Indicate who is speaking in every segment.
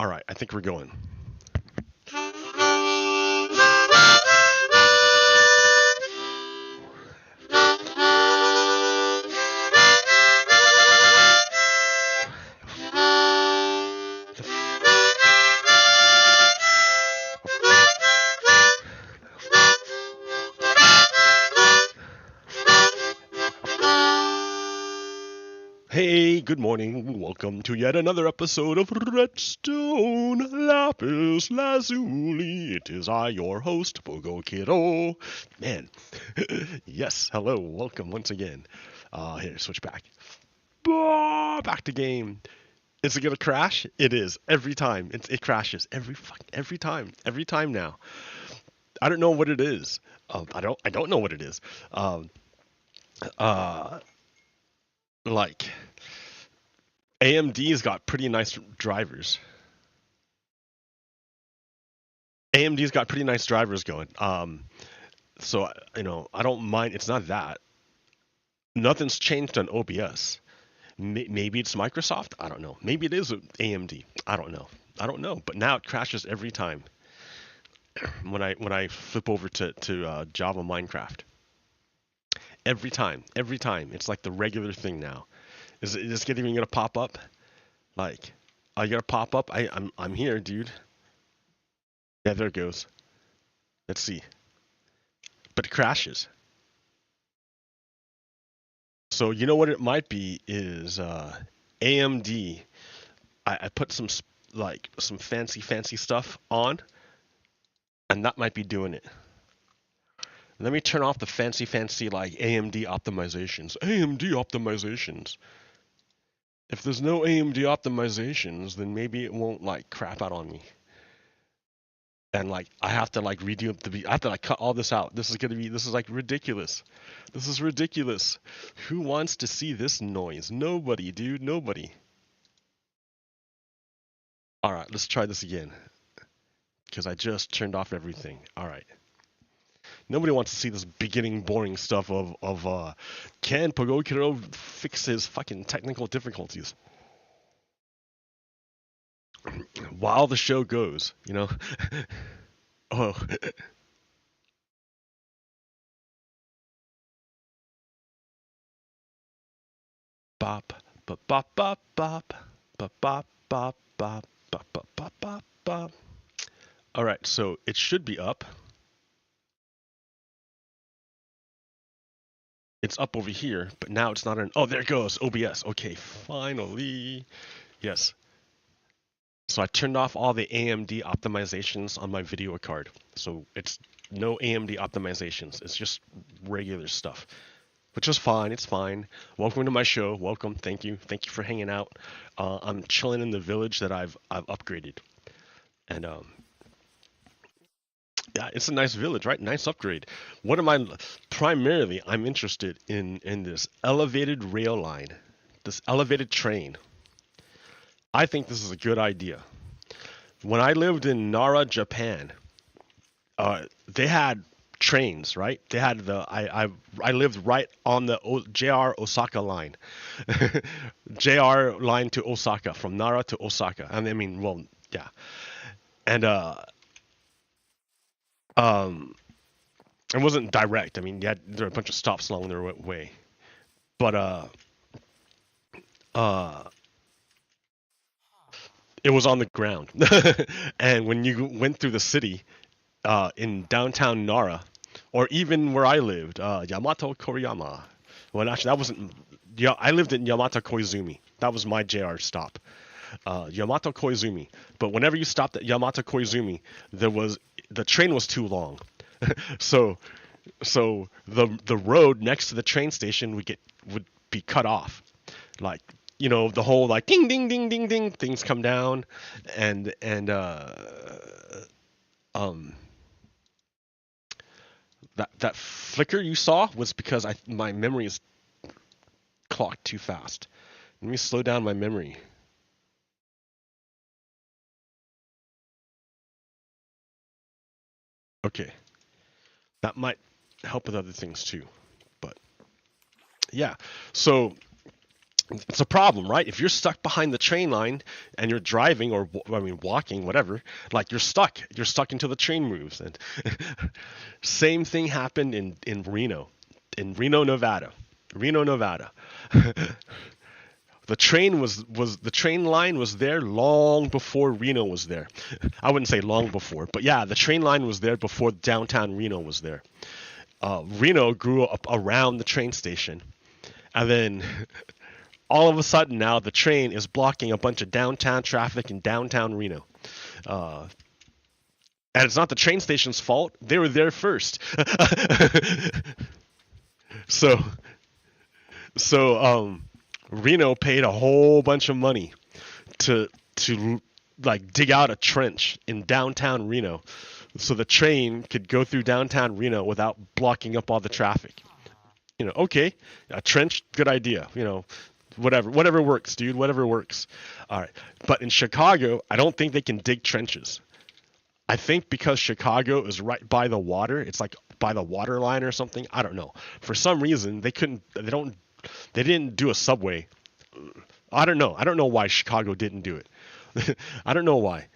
Speaker 1: All right, I think we're going. Hey, good morning. Welcome to yet another episode of Red Stone Lapis Lazuli. It is I, your host, Pogo Kiddo. Man, yes, hello, welcome once again. Here, switch back. Back to game. Is it gonna crash? It is every time. It crashes every time now. I don't know what it is. I don't know what it is. Uh, like. AMD's got pretty nice drivers. AMD's got pretty nice drivers going. So I don't mind. It's not that. Nothing's changed on OBS. Maybe it's Microsoft. I don't know. Maybe it is AMD. I don't know. But now it crashes every time when I flip over to Java Minecraft. Every time. It's like the regular thing now. Is it even gonna pop up? Like, are you gonna pop up? I'm here, dude. Yeah, there it goes. Let's see. But it crashes. So you know what it might be is AMD. I put some fancy stuff on, and that might be doing it. Let me turn off the fancy like AMD optimizations. AMD optimizations. If there's no AMD optimizations, then maybe it won't like crap out on me. And like I have to like redo I have to like cut all this out. This is like ridiculous. This is ridiculous. Who wants to see this noise? Nobody, dude, nobody. All right, let's try this again. Because I just turned off everything. All right. Nobody wants to see this beginning boring stuff of can Pogo Kiddo fix his fucking technical difficulties while the show goes, you know? Oh. Bop, bop, bop, bop, bop, bop, bop, bop, bop, bop, bop, bop, bop, bop. All right, so it should be up. It's up over here, but now it's not in. Oh, there it goes. OBS. Okay, finally. Yes. So I turned off all the AMD optimizations on my video card. So it's no AMD optimizations. It's just regular stuff, which is fine. It's fine. Welcome to my show. Welcome. Thank you. Thank you for hanging out. I'm chilling in the village that I've upgraded, and yeah, it's a nice village, right? Nice upgrade. What am I primarily? I'm interested in this elevated rail line, this elevated train. I think this is a good idea. When I lived in Nara, Japan, they had trains, right? They had I lived right on the JR Osaka line, JR line to Osaka, from Nara to Osaka. And I mean, well, yeah, and it wasn't direct. I mean, there were a bunch of stops along their way, but it was on the ground. And when you went through the city, in downtown Nara, or even where I lived, Yamato Koriyama. Well, actually, that wasn't. Yeah, I lived in Yamato Koizumi. That was my JR stop. Yamato Koizumi. But whenever you stopped at Yamato Koizumi, the train was too long. so the road next to the train station would be cut off. Like, the whole like ding ding ding ding ding things come down, and that flicker you saw was because my memory is clocked too fast. Let me slow down my memory. Okay. That might help with other things too. But yeah. So It's a problem, right? If you're stuck behind the train line and you're driving or walking, whatever, like you're stuck. You're stuck until the train moves. And same thing happened in Reno, Nevada. Reno, Nevada. The train line was there long before Reno was there. I wouldn't say long before, but yeah, the train line was there before downtown Reno was there. Reno grew up around the train station, and then all of a sudden now the train is blocking a bunch of downtown traffic in downtown Reno. And it's not the train station's fault. They were there first. so so Reno paid a whole bunch of money to like dig out a trench in downtown Reno so the train could go through downtown Reno without blocking up all the traffic. Okay, a trench, good idea. Whatever works, dude, whatever works. All right. But in Chicago, I don't think they can dig trenches. I think because Chicago is right by the water, it's like by the water line or something. I don't know. For some reason, they didn't do a subway. I don't know. I don't know why Chicago didn't do it. I don't know why.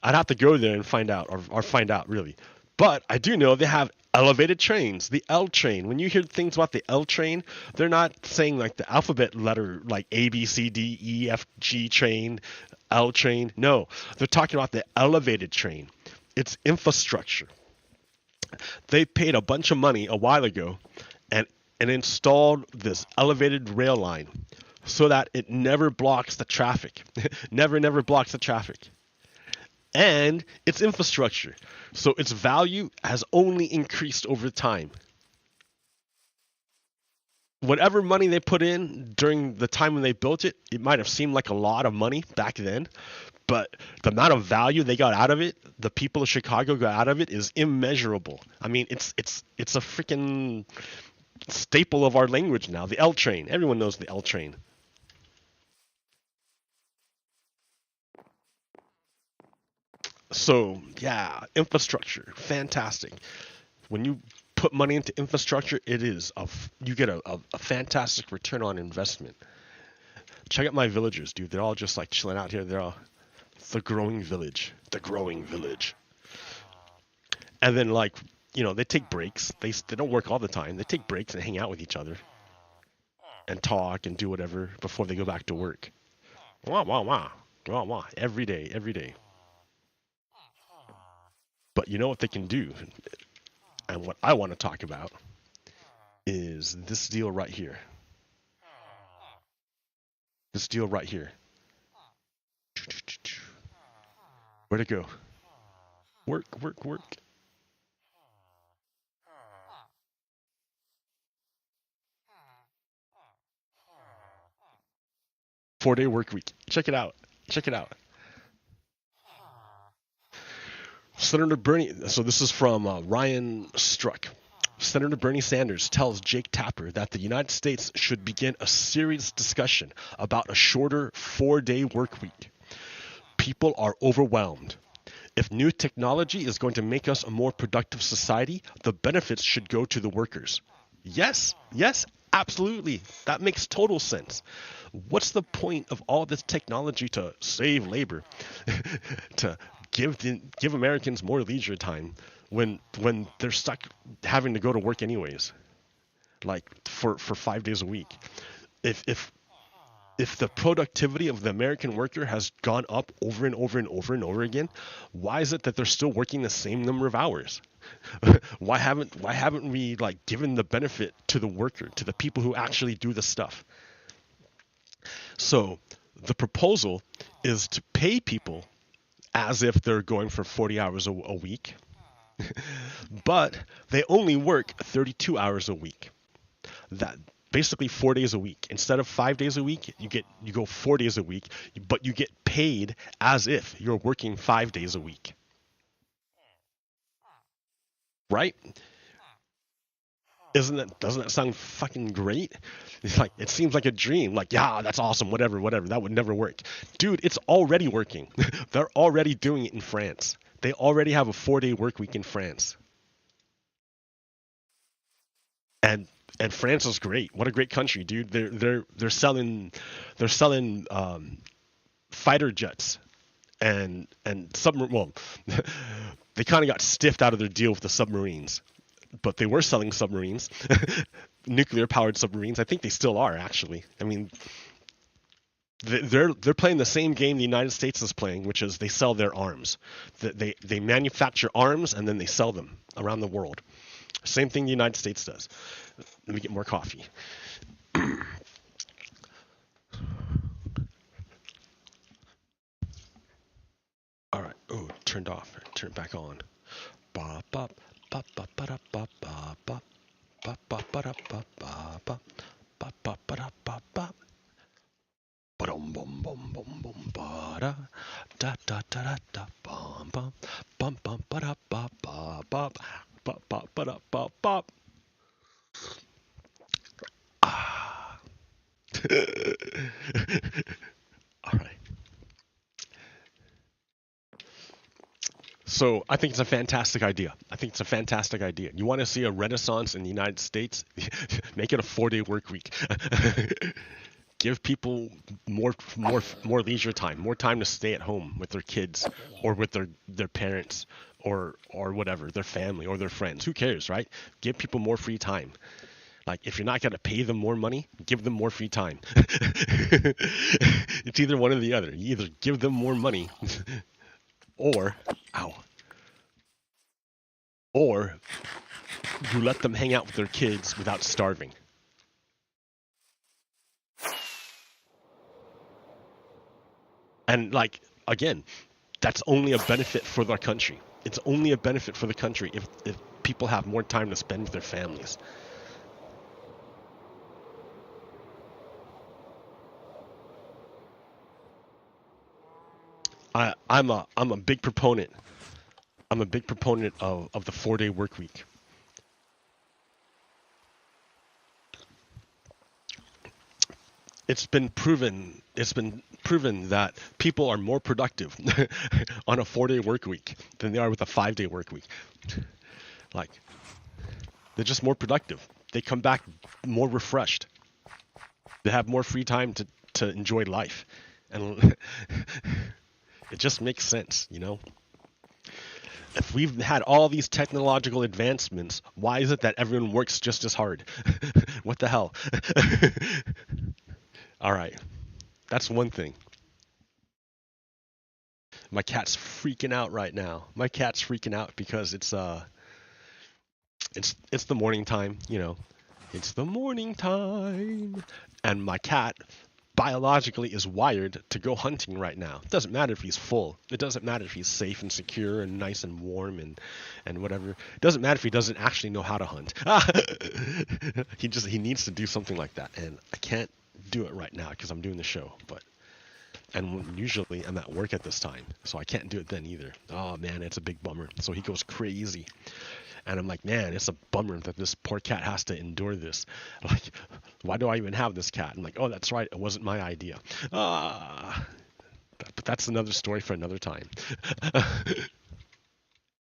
Speaker 1: I'd have to go there and find out, or find out really. But I do know they have elevated trains, the L train. When you hear things about the L train, they're not saying like the alphabet letter like A, B, C, D, E, F, G train, L train. No, they're talking about the elevated train. It's infrastructure. They paid a bunch of money a while ago and installed this elevated rail line so that it never blocks the traffic. never blocks the traffic. And it's infrastructure. So its value has only increased over time. Whatever money they put in during the time when they built it, it might have seemed like a lot of money back then, but the amount of value they got out of it, the people of Chicago got out of it, is immeasurable. I mean, it's a freaking staple of our language now. The L train. Everyone knows the L train. So yeah, infrastructure, fantastic. When you put money into infrastructure, you get a fantastic return on investment. Check out my villagers, dude. They're all just like chilling out here. They're all the growing village. And then they take breaks. They don't work all the time. They take breaks and hang out with each other and talk and do whatever before they go back to work. Wah wah wah. Wah wah. Every day. But you know what they can do? And what I want to talk about is this deal right here. This deal right here. Where'd it go? Work. 4-day work week. Check it out. Senator Bernie, so this is from Ryan Struck. Senator Bernie Sanders tells Jake Tapper that the United States should begin a serious discussion about a shorter 4-day work week. People are overwhelmed. If new technology is going to make us a more productive society, the benefits should go to the workers. Yes, absolutely. That makes total sense. What's the point of all this technology to save labor, to give Americans more leisure time when they're stuck having to go to work anyways, like for 5 days a week? If the productivity of the American worker has gone up over and over again, why is it that they're still working the same number of hours? Why haven't we given the benefit to the worker, to the people who actually do the stuff? So the proposal is to pay people as if they're going for 40 hours a week, but they only work 32 hours a week. That basically 4 days a week. Instead of 5 days a week, you go 4 days a week, but you get paid as if you're working 5 days a week. Right? Doesn't that sound fucking great? It seems like a dream. Yeah, that's awesome. Whatever. That would never work. Dude, it's already working. They're already doing it in France. They already have a 4-day work week in France. And And France is great. What a great country, dude. They're selling fighter jets and submarine. Well, they kind of got stiffed out of their deal with the submarines, but they were selling submarines, nuclear powered submarines. I think they still are, actually. I mean, they're playing the same game the United States is playing, which is they sell their arms. They manufacture arms and then they sell them around the world. Same thing the United States does. Let me get more coffee. All right. Oh, turned off. Turn it back on. Bop bop bop bop bop bop bop bop bop bop bop bop bop bop bop bop bop bop bop. Bum bum bum bum bum ba da da da da da bum bum bum bum ba da ba ba ba ba ba ba da ba ba. Ah. All right. So I think it's a fantastic idea. You want to see a renaissance in the United States? Make it a 4-day work week. Give people more leisure time, more time to stay at home with their kids or with their parents or whatever, their family or their friends. Who cares, right? Give people more free time. Like, if you're not going to pay them more money, give them more free time. It's either one or the other. You either give them more money or you let them hang out with their kids without starving. And, like, again, that's only a benefit for their country. It's only a benefit for the country if people have more time to spend with their families. I'm a big proponent. I'm a big proponent of the 4-day work week. It's been proven that people are more productive on a 4-day work week than they are with a 5-day work week. Like, they're just more productive. They come back more refreshed. They have more free time to enjoy life. And it just makes sense, you know? If we've had all these technological advancements, why is it that everyone works just as hard? What the hell? All right. That's one thing. My cat's freaking out right now. My cat's freaking out because it's the morning time, you know. It's the morning time. And my cat biologically is wired to go hunting right now. It doesn't matter if he's full. It doesn't matter if he's safe and secure and nice and warm and whatever. It doesn't matter if he doesn't actually know how to hunt. He needs to do something like that, and I can't do it right now because I'm doing the show. And usually I'm at work at this time, so I can't do it then either. Oh man, it's a big bummer. So he goes crazy. And I'm like, man, it's a bummer that this poor cat has to endure this. Like, why do I even have this cat? I'm like, oh, that's right. It wasn't my idea. But that's another story for another time.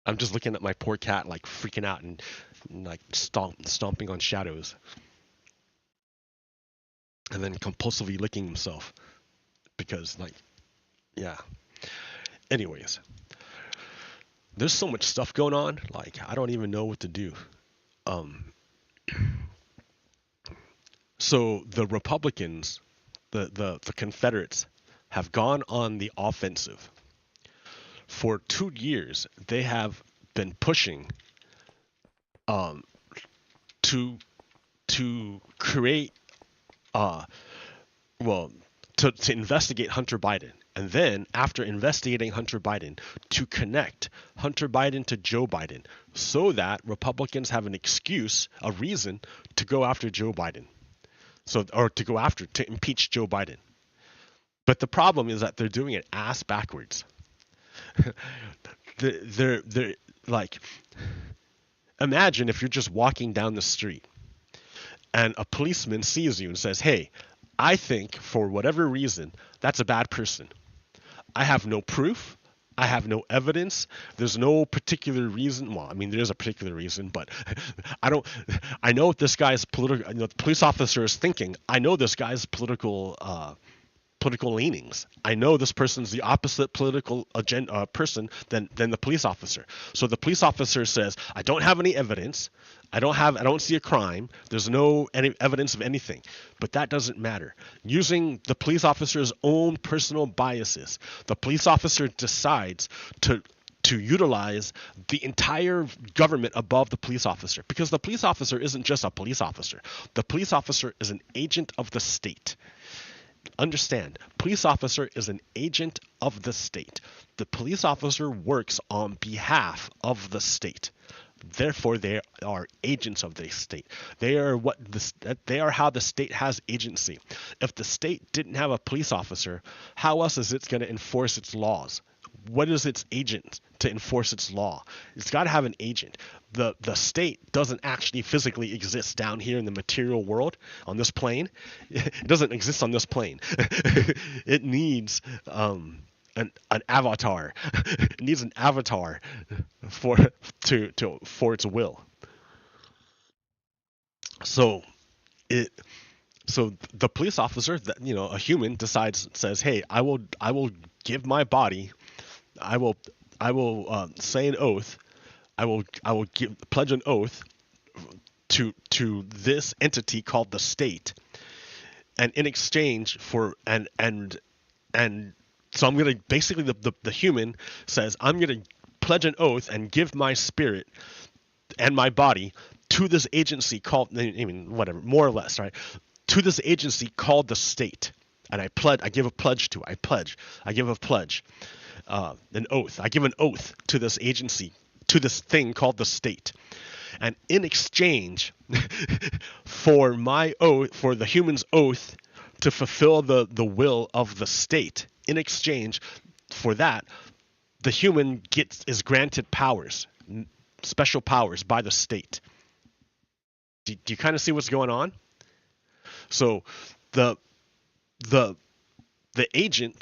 Speaker 1: I'm just looking at my poor cat, like, freaking out and like stomping on shadows. And then compulsively licking himself. Because, like, yeah. Anyways. There's so much stuff going on, like, I don't even know what to do. So the Republicans, the Confederates, have gone on the offensive. For 2 years, they have been pushing to create, to investigate Hunter Biden. And then, after investigating Hunter Biden, to connect Hunter Biden to Joe Biden so that Republicans have an excuse, a reason, to go after Joe Biden. To impeach Joe Biden. But the problem is that they're doing it ass backwards. they're like, imagine if you're just walking down the street and a policeman sees you and says, hey, I think for whatever reason, that's a bad person. I have no proof. I have no evidence. There's no particular reason. Well, I mean, there's a particular reason, but I don't. I know what this guy's political. You know, the police officer is thinking. I know this guy's political leanings. I know this person's the opposite political agenda person than the police officer. So the police officer says, I don't have any evidence. I don't see a crime. There's no any evidence of anything. But that doesn't matter. Using the police officer's own personal biases, the police officer decides to utilize the entire government above the police officer, because the police officer isn't just a police officer. The police officer is an agent of the state. Understand, police officer is an agent of the state. The police officer works on behalf of the state. Therefore, they are agents of the state. They are how the state has agency. If the state didn't have a police officer, how else is it going to enforce its laws? What is its agent to enforce its law? It's got to have an agent. The state doesn't actually physically exist down here in the material world on this plane. It doesn't exist on this plane. It needs an avatar. It needs an avatar for its will. So the police officer, a human, says, hey, I will give my body. I will say an oath. I will pledge an oath to this entity called the state, and in exchange for and so I'm gonna basically the human says, I'm gonna pledge an oath and give my spirit and my body to this agency called, I mean, whatever, more or less, right, to this agency called the state, and I give a pledge to it. I give a pledge. An oath. I give an oath to this agency, to this thing called the state. And in exchange for my oath, for the human's oath to fulfill the will of the state, in exchange for that, the human is granted powers, special powers by the state. Do you kind of see what's going on? So the agent,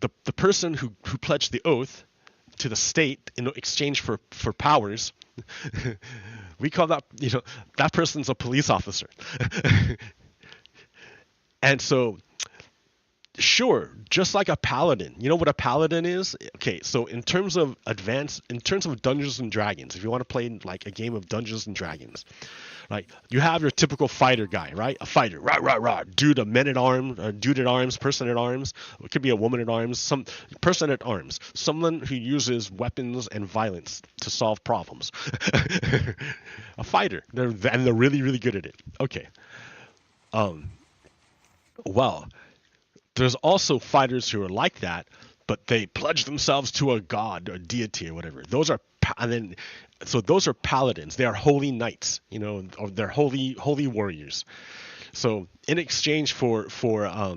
Speaker 1: the person who pledged the oath to the state in exchange for powers, we call that, that person's a police officer. And so, sure, just like a paladin. You know what a paladin is? Okay, so in terms of Dungeons and Dragons, if you want to play like a game of Dungeons and Dragons, like you have your typical fighter guy, right? A fighter, rah, dude, a man at arms, dude at arms, person at arms. It could be a woman at arms, some person at arms, someone who uses weapons and violence to solve problems. A fighter, they're really, really good at it. Okay. Well, there's also fighters who are like that, but they pledge themselves to a god or deity or whatever. Those are paladins. They are holy knights, or they're holy warriors. So in exchange for a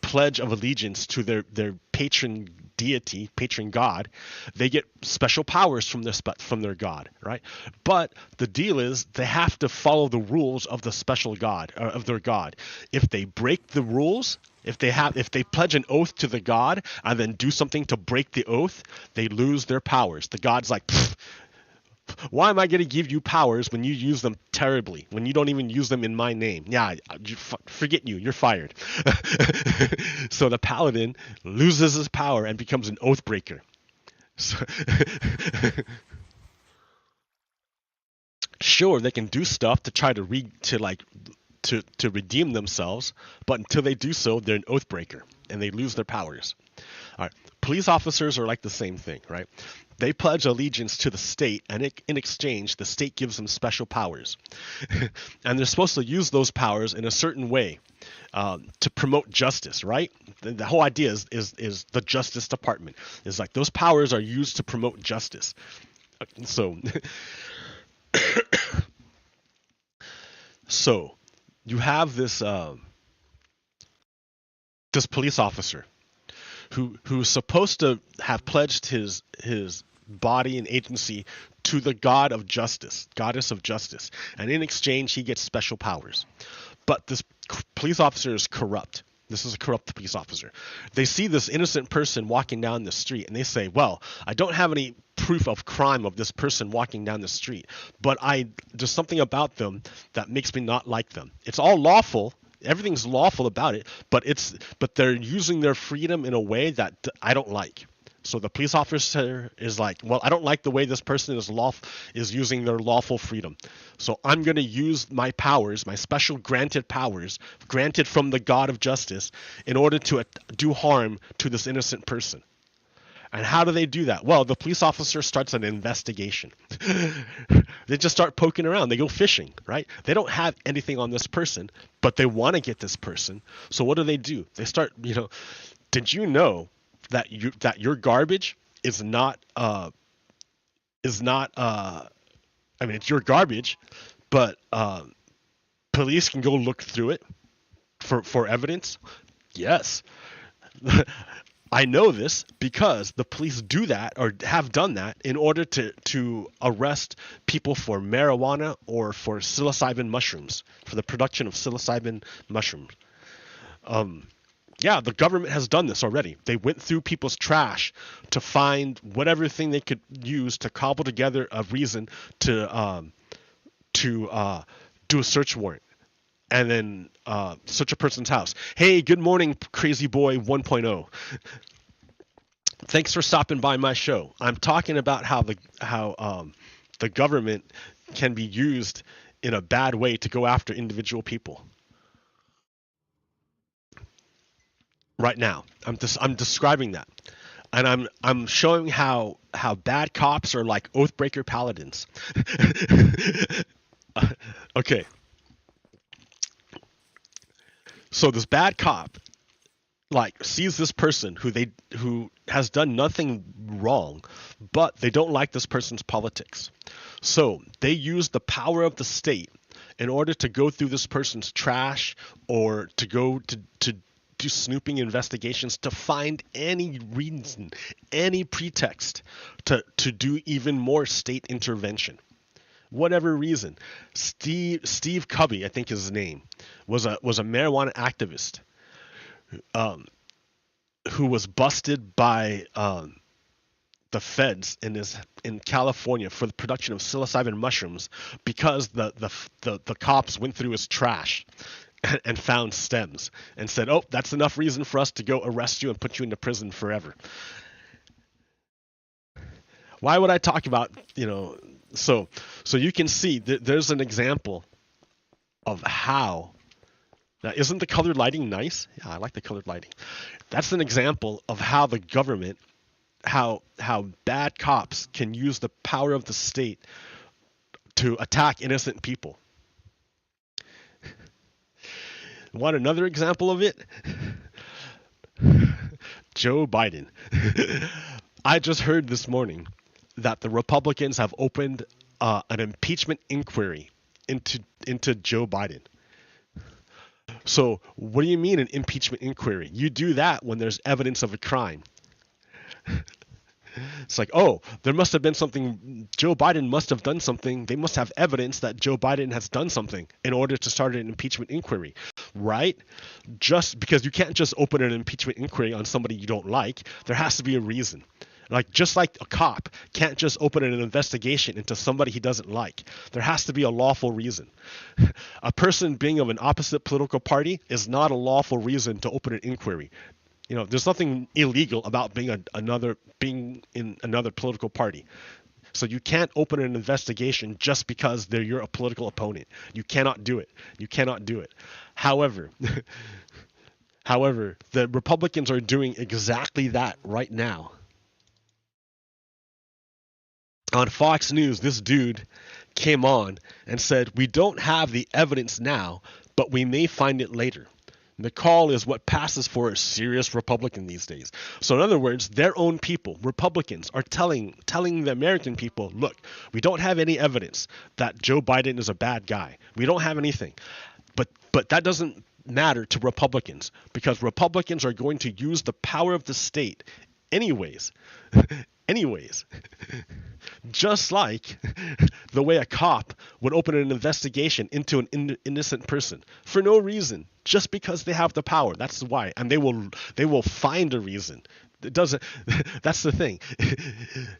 Speaker 1: pledge of allegiance to their patron deity, patron god, they get special powers from their god, right? But the deal is they have to follow the rules of the special god, of their god. If they break the rules, if they pledge an oath to the god and then do something to break the oath, they lose their powers. The god's like, why am I going to give you powers when you use them terribly, when you don't even use them in my name? Yeah, forget you. You're fired. So the paladin loses his power and becomes an oath breaker. So sure, they can do stuff to try to redeem themselves, but until they do so, they're an oath breaker and they lose their powers. All right, police officers are like the same thing, right? They pledge allegiance to the state, and in exchange, the state gives them special powers. And they're supposed to use those powers in a certain way to promote justice, right? The whole idea is the Justice Department. It's like those powers are used to promote justice. So, so you have this police officer who's supposed to have pledged his body and agency to the god of justice, goddess of justice, and in exchange he gets special powers. But this police officer is corrupt. This is a corrupt police officer. They see this innocent person walking down the street and they say, well, I don't have any proof of crime of this person walking down the street, but there's something about them that makes me not like them. It's all lawful. Everything's lawful about it, but they're using their freedom in a way that I don't like. So the police officer is like, well, I don't like the way this person is using their lawful freedom. So I'm going to use my powers, my special granted powers, granted from the God of justice, in order to do harm to this innocent person. And how do they do that? Well, the police officer starts an investigation. They just start poking around. They go fishing, right? They don't have anything on this person, but they want to get this person. So what do? They start, did you know that your garbage is not I mean, it's your garbage, but police can go look through it for evidence? Yes. I know this because the police do that or have done that in order to arrest people for marijuana or for psilocybin mushrooms, for the production of psilocybin mushrooms. Yeah, the government has done this already. They went through people's trash to find whatever thing they could use to cobble together a reason to do a search warrant, and then search a person's house. Hey, good morning, Crazy Boy 1.0. Thanks for stopping by my show. I'm talking about how the government can be used in a bad way to go after individual people. Right now, I'm describing that, and I'm showing how bad cops are like oathbreaker paladins. Okay, so this bad cop like sees this person who has done nothing wrong, but they don't like this person's politics, so they use the power of the state in order to go through this person's trash or to go to do snooping investigations to find any reason, any pretext to do even more state intervention. Whatever reason. Steve Cubby, I think his name, was a marijuana activist who was busted by the feds in California for the production of psilocybin mushrooms because the cops went through his trash and found stems and said, oh, that's enough reason for us to go arrest you and put you into prison forever. Why would I talk about, so you can see that there's an example of how, now isn't the colored lighting nice? Yeah, I like the colored lighting. That's an example of how the government, how bad cops can use the power of the state to attack innocent people. Want another example of it? Joe Biden. I just heard this morning that the Republicans have opened an impeachment inquiry into Joe Biden. So what do you mean an impeachment inquiry? You do that when there's evidence of a crime. It's like, oh, there must have been something. Joe Biden must have done something. They must have evidence that Joe Biden has done something in order to start an impeachment inquiry, right? Just because you can't just open an impeachment inquiry on somebody you don't like. There has to be a reason. Just like a cop can't just open an investigation into somebody he doesn't like. There has to be a lawful reason. A person being of an opposite political party is not a lawful reason to open an inquiry. There's nothing illegal about being in another political party. So you can't open an investigation just because you're a political opponent. You cannot do it. You cannot do it. However, the Republicans are doing exactly that right now. On Fox News, this dude came on and said, we don't have the evidence now, but we may find it later. McCall is what passes for a serious Republican these days. So in other words, their own people, Republicans, are telling the American people, look, we don't have any evidence that Joe Biden is a bad guy. We don't have anything. But that doesn't matter to Republicans, because Republicans are going to use the power of the state Anyways, anyways, just like the way a cop would open an investigation into an innocent person for no reason, just because they have the power. That's why, and they will find a reason. It doesn't. That's the thing.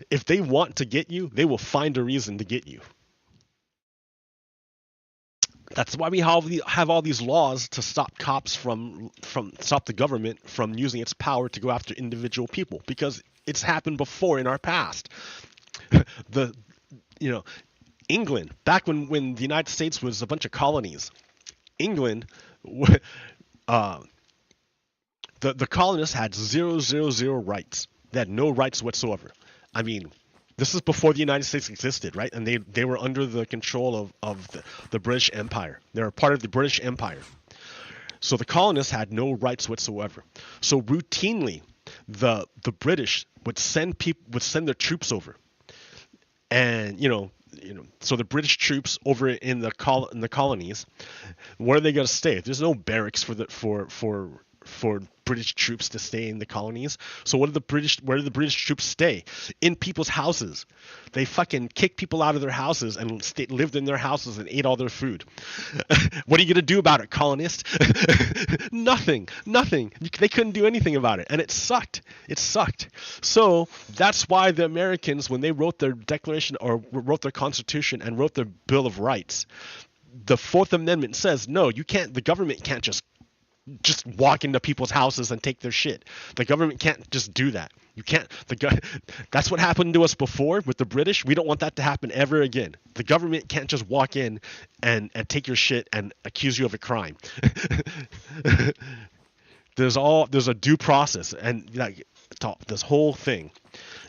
Speaker 1: If they want to get you, they will find a reason to get you. That's why we have all these laws to stop cops from stop the government from using its power to go after individual people, because it's happened before in our past. The England, back when the United States was a bunch of colonies, England, the colonists had zero rights. They had no rights whatsoever. I mean, this is before the United States existed, right? And they were under the control of the British Empire. They were part of the British Empire. So the colonists had no rights whatsoever. So routinely, the British would send their troops over, and so the British troops over in the colonies, where are they going to stay? There's no barracks for British troops to stay in the colonies. So where do the British troops stay? In people's houses. They fucking kick people out of their houses and lived in their houses and ate all their food. What are you gonna do about it, colonists? Nothing. They couldn't do anything about it, and it sucked. So that's why the Americans, when they wrote their Declaration or wrote their Constitution and wrote their Bill of Rights, the Fourth Amendment says no, you can't. The government can't just walk into people's houses and take their shit. The government can't just do that. You can't. That's what happened to us before with the British. We don't want that to happen ever again. The government can't just walk in and take your shit and accuse you of a crime. There's a due process and this whole thing.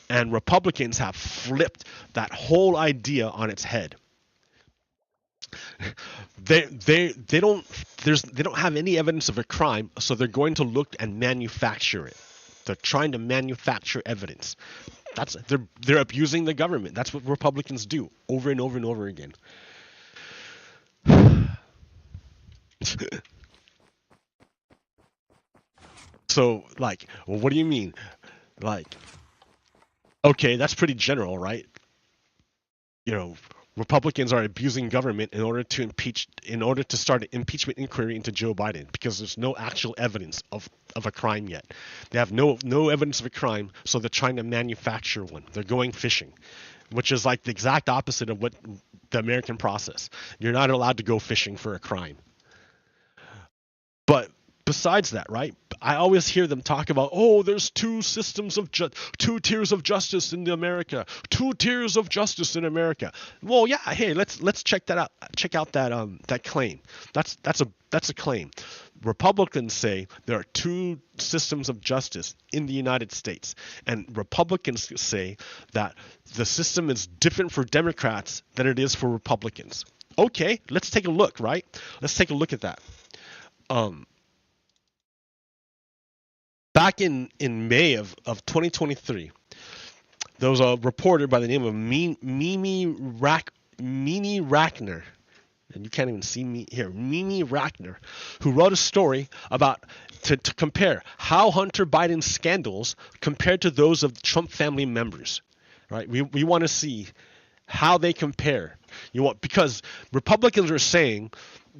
Speaker 1: And Republicans have flipped that whole idea on its head. They don't have any evidence of a crime, so they're going to look and manufacture it. They're trying to manufacture evidence. They're abusing the government. That's what Republicans do over and over and over again. So what do you mean? Okay, that's pretty general, right? Republicans are abusing government in order to start an impeachment inquiry into Joe Biden, because there's no actual evidence of a crime yet. They have no evidence of a crime, so they're trying to manufacture one. They're going fishing, which is like the exact opposite of what the American process. You're not allowed to go fishing for a crime. But besides that, right? I always hear them talk about, there's two tiers of justice in America. 2 tiers of justice in America. Well, yeah, hey, let's check that out. Check out that claim. That's a claim. Republicans say there are 2 systems of justice in the United States, and Republicans say that the system is different for Democrats than it is for Republicans. Okay, let's take a look, right? Let's take a look at that. Back in May of 2023, there was a reporter by the name of Mimi Rackner, and you can't even see me here, Mimi Rackner, who wrote a story about to compare how Hunter Biden's scandals compared to those of the Trump family members. Right? We want to see how they compare. Because Republicans are saying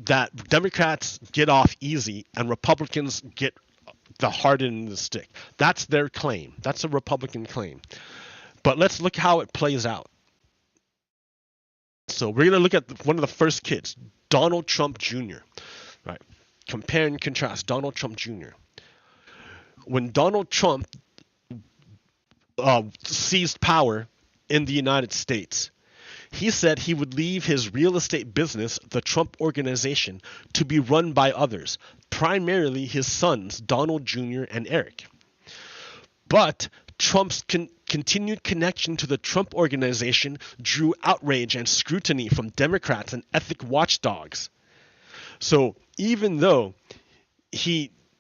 Speaker 1: that Democrats get off easy and Republicans get the hard end of the stick. That's their claim. That's a Republican claim. But let's look how it plays out. So we're going to look at one of the first kids, Donald Trump Jr. Right? Compare and contrast Donald Trump Jr. When Donald Trump seized power in the United States, he said he would leave his real estate business, the Trump Organization, to be run by others, primarily his sons, Donald Jr. and Eric. But Trump's continued connection to the Trump Organization drew outrage and scrutiny from Democrats and ethnic watchdogs. So even though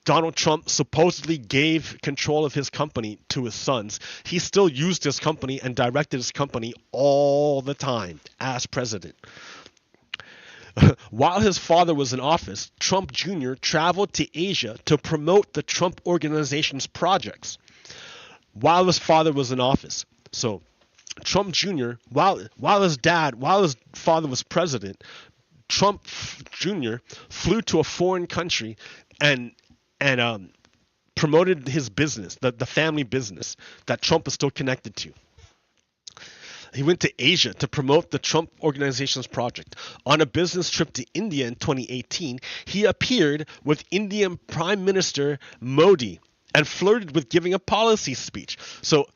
Speaker 1: Donald Trump supposedly gave control of his company to his sons, he still used his company and directed his company all the time as president. While his father was in office, Trump Jr. traveled to Asia to promote the Trump Organization's projects. while his father was in office. So Trump Jr., while his father was president, Trump Jr. flew to a foreign country and promoted his business, the family business that Trump is still connected to. He went to Asia to promote the Trump Organization's project. On a business trip to India in 2018, he appeared with Indian Prime Minister Modi and flirted with giving a policy speech. So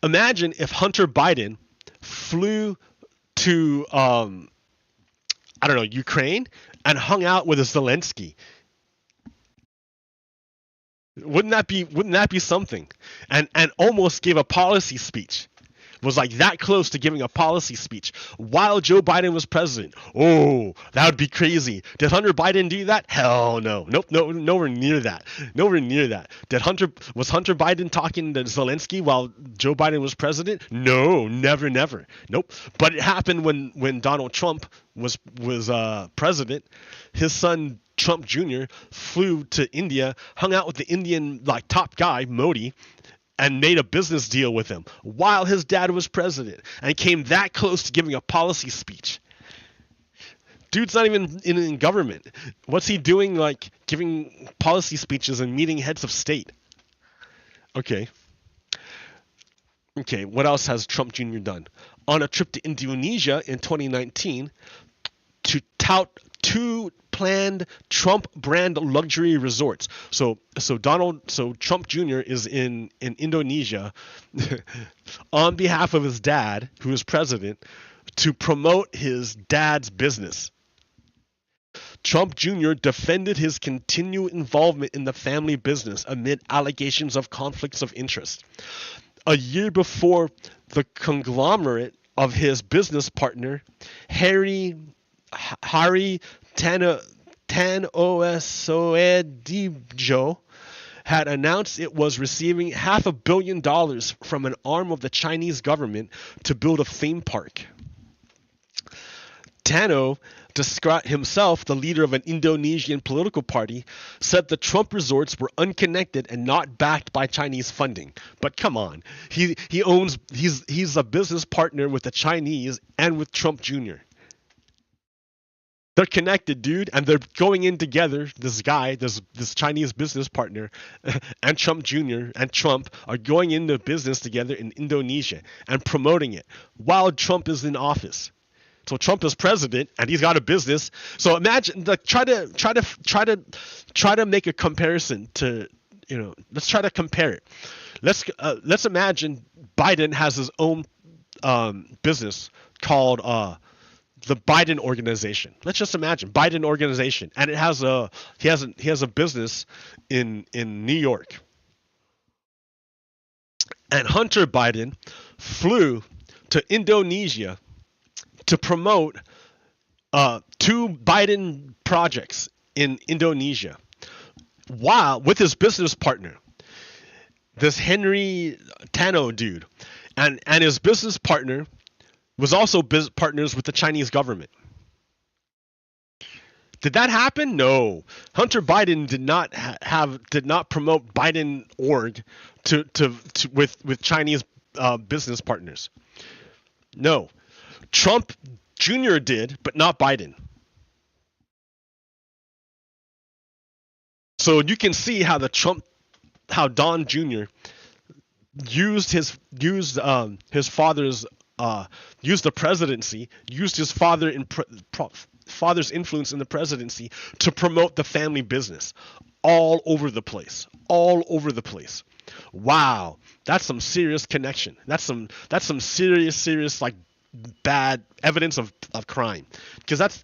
Speaker 1: imagine if Hunter Biden flew to, Ukraine and hung out with Zelensky. Wouldn't that be something? And almost gave a policy speech. Was like that close to giving a policy speech while Joe Biden was president. Oh, that would be crazy. Did Hunter Biden do that? Hell no. Nope, nowhere near that. Nowhere near that. Was Hunter Biden talking to Zelensky while Joe Biden was president? No, never. Nope. But it happened when Donald Trump was president. His son Trump Jr. flew to India, hung out with the Indian top guy Modi, and made a business deal with him while his dad was president, and came that close to giving a policy speech. Dude's not even in government. What's he doing, giving policy speeches and meeting heads of state? Okay, what else has Trump Jr. done? On a trip to Indonesia in 2019 to tout 2 planned Trump brand luxury resorts. So Trump Jr. is in Indonesia on behalf of his dad, who is president, to promote his dad's business. Trump Jr. defended his continued involvement in the family business amid allegations of conflicts of interest. A year before, the conglomerate of his business partner, Harry Tanosoedijo, had announced it was receiving $500 million from an arm of the Chinese government to build a theme park. Tano, described himself the leader of an Indonesian political party, said the Trump resorts were unconnected and not backed by Chinese funding. But come on, he's a business partner with the Chinese and with Trump Jr. They're connected, dude, and they're going in together. This Chinese business partner, and Trump Jr. and Trump are going into business together in Indonesia and promoting it while Trump is in office. So Trump is president and he's got a business. So imagine, try to make a comparison to, let's try to compare it. Let's imagine Biden has his own business called the Biden Organization. Let's just imagine Biden Organization, and he has a business in New York. And Hunter Biden flew to Indonesia to promote 2 Biden projects in Indonesia, while with his business partner, this Henry Tano dude, and his business partner was also partners with the Chinese government. Did that happen? No. Hunter Biden did not promote Biden org with Chinese business partners. No. Trump Jr. did, but not Biden. So you can see how Don Jr. used the presidency, used his father's influence in the presidency to promote the family business all over the place. Wow, that's some serious connection. That's some serious bad evidence of crime, because that's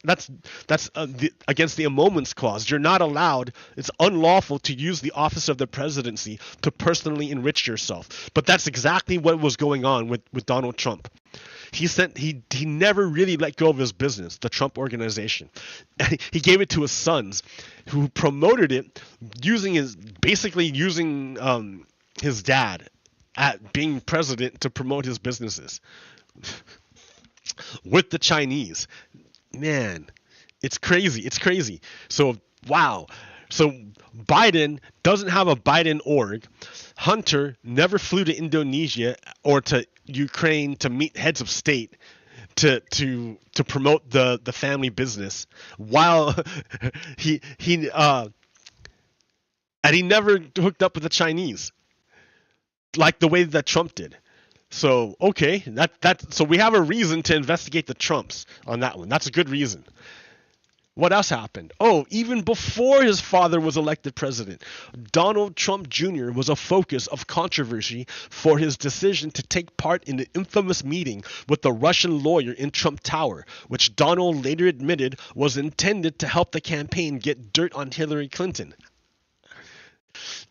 Speaker 1: against the emoluments clause. You're not allowed, it's unlawful to use the office of the presidency to personally enrich yourself. But that's exactly what was going on with Donald Trump. He never really let go of his business, the Trump Organization. He gave it to his sons, who promoted it using his dad at being president to promote his businesses. With the Chinese. Man, it's crazy. So, wow. So Biden doesn't have a Biden org. Hunter never flew to Indonesia or to Ukraine to meet heads of state to promote the family business, while he and he never hooked up with the Chinese like the way that Trump did. So okay, so we have a reason to investigate the Trumps on that one. That's a good reason. What else happened? Oh, even before his father was elected president, Donald Trump Jr. was a focus of controversy for his decision to take part in the infamous meeting with the Russian lawyer in Trump Tower, which Donald later admitted was intended to help the campaign get dirt on Hillary Clinton.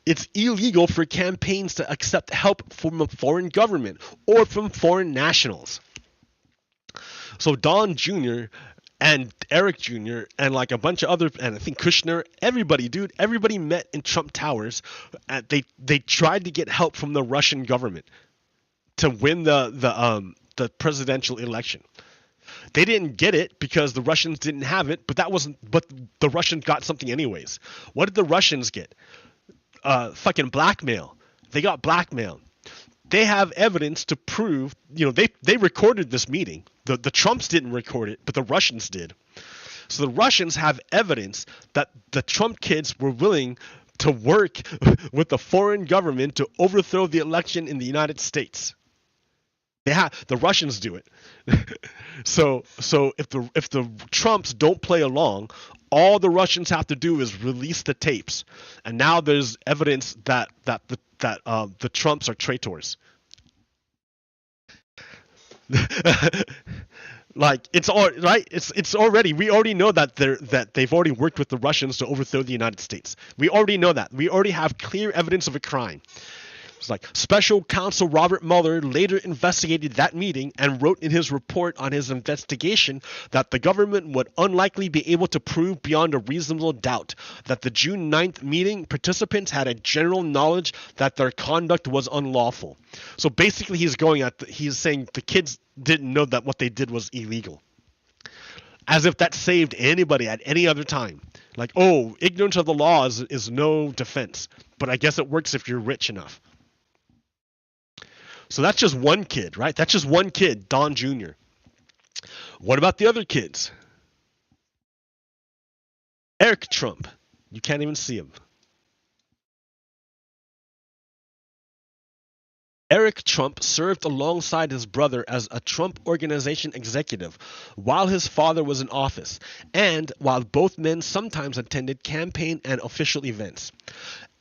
Speaker 1: It's illegal for campaigns to accept help from a foreign government or from foreign nationals. So Don Jr. and Eric Jr. and like a bunch of other, and I think Kushner, everybody met in Trump Towers. They tried to get help from the Russian government to win the presidential election. They didn't get it because the Russians didn't have it, but the Russians got something anyways. What did the Russians get? Fucking blackmail. They got blackmail. They have evidence to prove, they recorded this meeting. The Trumps didn't record it, but the Russians did. So the Russians have evidence that the Trump kids were willing to work with the foreign government to overthrow the election in the United States. The Russians do it. So if the Trumps don't play along, all the Russians have to do is release the tapes, and now there's evidence that the Trumps are traitors. Like it's all right. It's already, we already know that they've already worked with the Russians to overthrow the United States. We already know that. We already have clear evidence of a crime. It's like Special Counsel Robert Mueller later investigated that meeting and wrote in his report on his investigation that the government would unlikely be able to prove beyond a reasonable doubt that the June 9th meeting participants had a general knowledge that their conduct was unlawful. So basically he's saying the kids didn't know that what they did was illegal. As if that saved anybody at any other time. Like, oh, ignorance of the law is no defense. But I guess it works if you're rich enough. So that's just one kid, right? That's just one kid, Don Jr. What about the other kids? Eric Trump. You can't even see him. Eric Trump served alongside his brother as a Trump Organization executive while his father was in office, and while both men sometimes attended campaign and official events.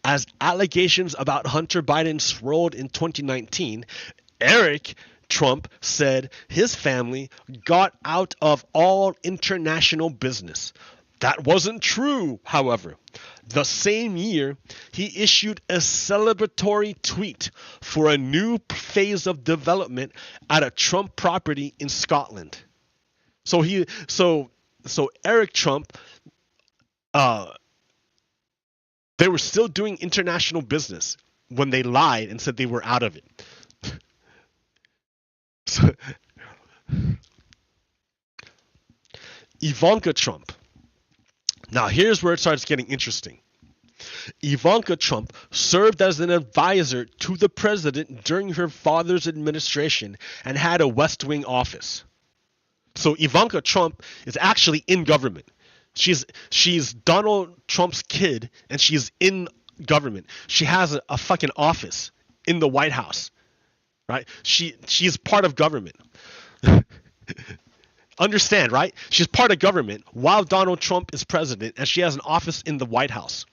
Speaker 1: As allegations about Hunter Biden swirled in 2019, Eric Trump said his family got out of all international business. That wasn't true, however. The same year, he issued a celebratory tweet for a new phase of development at a Trump property in Scotland. So Eric Trump, they were still doing international business when they lied and said they were out of it. Ivanka Trump. Now here's where it starts getting interesting. Ivanka Trump served as an advisor to the president during her father's administration and had a West Wing office. So Ivanka Trump is actually in government. She's Donald Trump's kid, and she's in government. She has a fucking office in the White House, right? She's part of government. Understand, right? She's part of government while Donald Trump is president, and she has an office in the White House.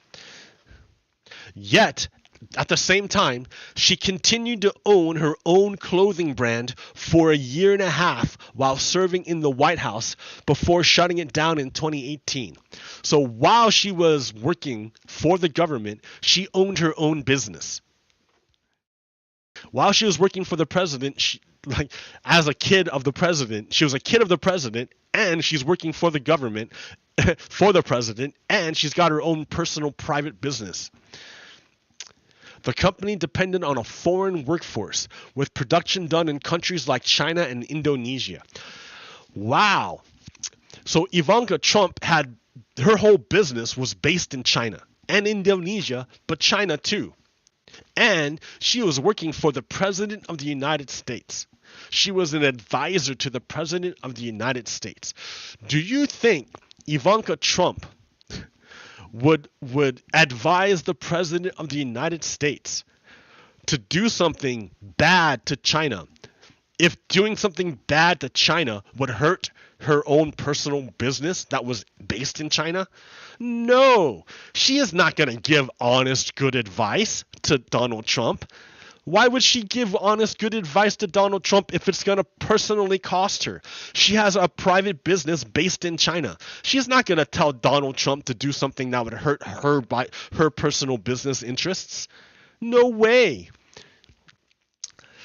Speaker 1: Yet, at the same time, she continued to own her own clothing brand for a year and a half while serving in the White House before shutting it down in 2018. So while she was working for the government, she owned her own business. While she was working for the president, as a kid of the president, she was a kid of the president, and she's working for the government, for the president, and she's got her own personal private business. The company depended on a foreign workforce, with production done in countries like China and Indonesia. Wow. So Ivanka Trump her whole business was based in China. and Indonesia, but China too. And she was working for the President of the United States. She was an advisor to the President of the United States. Do you think Ivanka Trump would advise the President of the United States to do something bad to China if doing something bad to China would hurt her own personal business that was based in China? No, she is not going to give honest, good advice to Donald Trump. Why would she give honest, good advice to Donald Trump if it's going to personally cost her? She has a private business based in China. She's not going to tell Donald Trump to do something that would hurt her by her personal business interests. No way.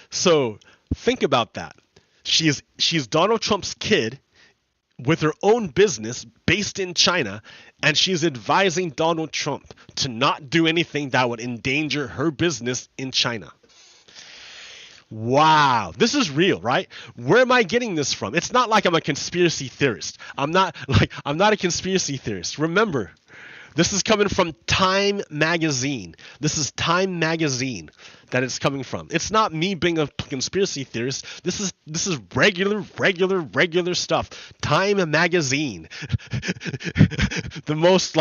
Speaker 1: So think about that. She's Donald Trump's kid with her own business based in China, and she's advising Donald Trump to not do anything that would endanger her business in China. Wow, this is real, right? Where am I getting this from? It's not like I'm a conspiracy theorist. I'm not a conspiracy theorist. Remember, this is coming from Time Magazine. This is Time Magazine that it's coming from. It's not me being a conspiracy theorist. This is regular stuff. Time Magazine. The most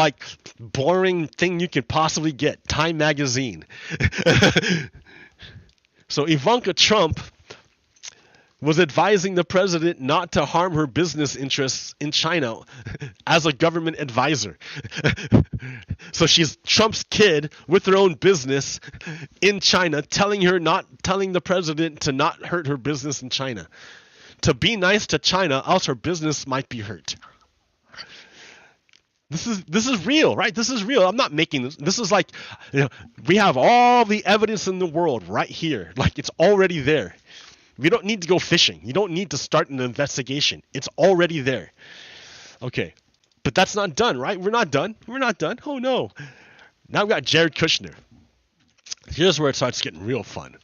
Speaker 1: boring thing you could possibly get. Time Magazine. So Ivanka Trump was advising the president not to harm her business interests in China as a government advisor. So she's Trump's kid with her own business in China, telling the president to not hurt her business in China. To be nice to China, else her business might be hurt. This is real, right? This is real. I'm not making this. This is we have all the evidence in the world right here. It's already there. We don't need to go fishing. You don't need to start an investigation. It's already there. Okay. But that's not done, right? We're not done. Oh no. Now we've got Jared Kushner. Here's where it starts getting real fun.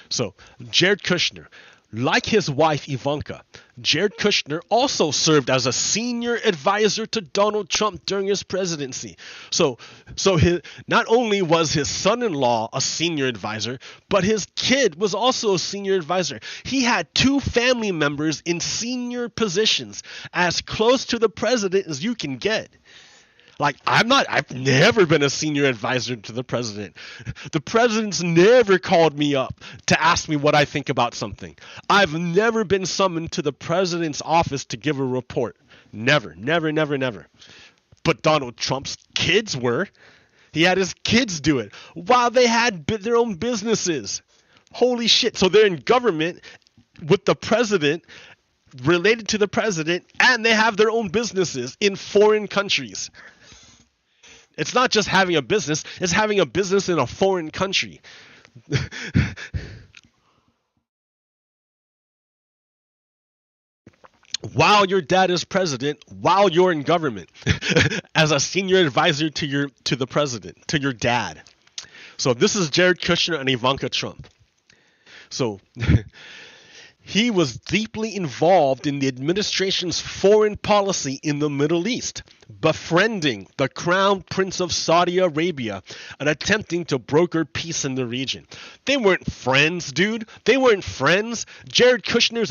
Speaker 1: So Jared Kushner, like his wife Ivanka, Jared Kushner also served as a senior advisor to Donald Trump during his presidency. So not only was his son-in-law a senior advisor, but his kid was also a senior advisor. He had two family members in senior positions, as close to the president as you can get. I've never been a senior advisor to the president. The president's never called me up to ask me what I think about something. I've never been summoned to the president's office to give a report. Never. But Donald Trump's kids were. He had his kids do it while they had their own businesses. Holy shit. So they're in government with the president, related to the president, and they have their own businesses in foreign countries. It's not just having a business, it's having a business in a foreign country. While your dad is president, while you're in government, as a senior advisor to the president, to your dad. So this is Jared Kushner and Ivanka Trump. So he was deeply involved in the administration's foreign policy in the Middle East, befriending the Crown Prince of Saudi Arabia and attempting to broker peace in the region. They weren't friends, dude. They weren't friends. Jared Kushner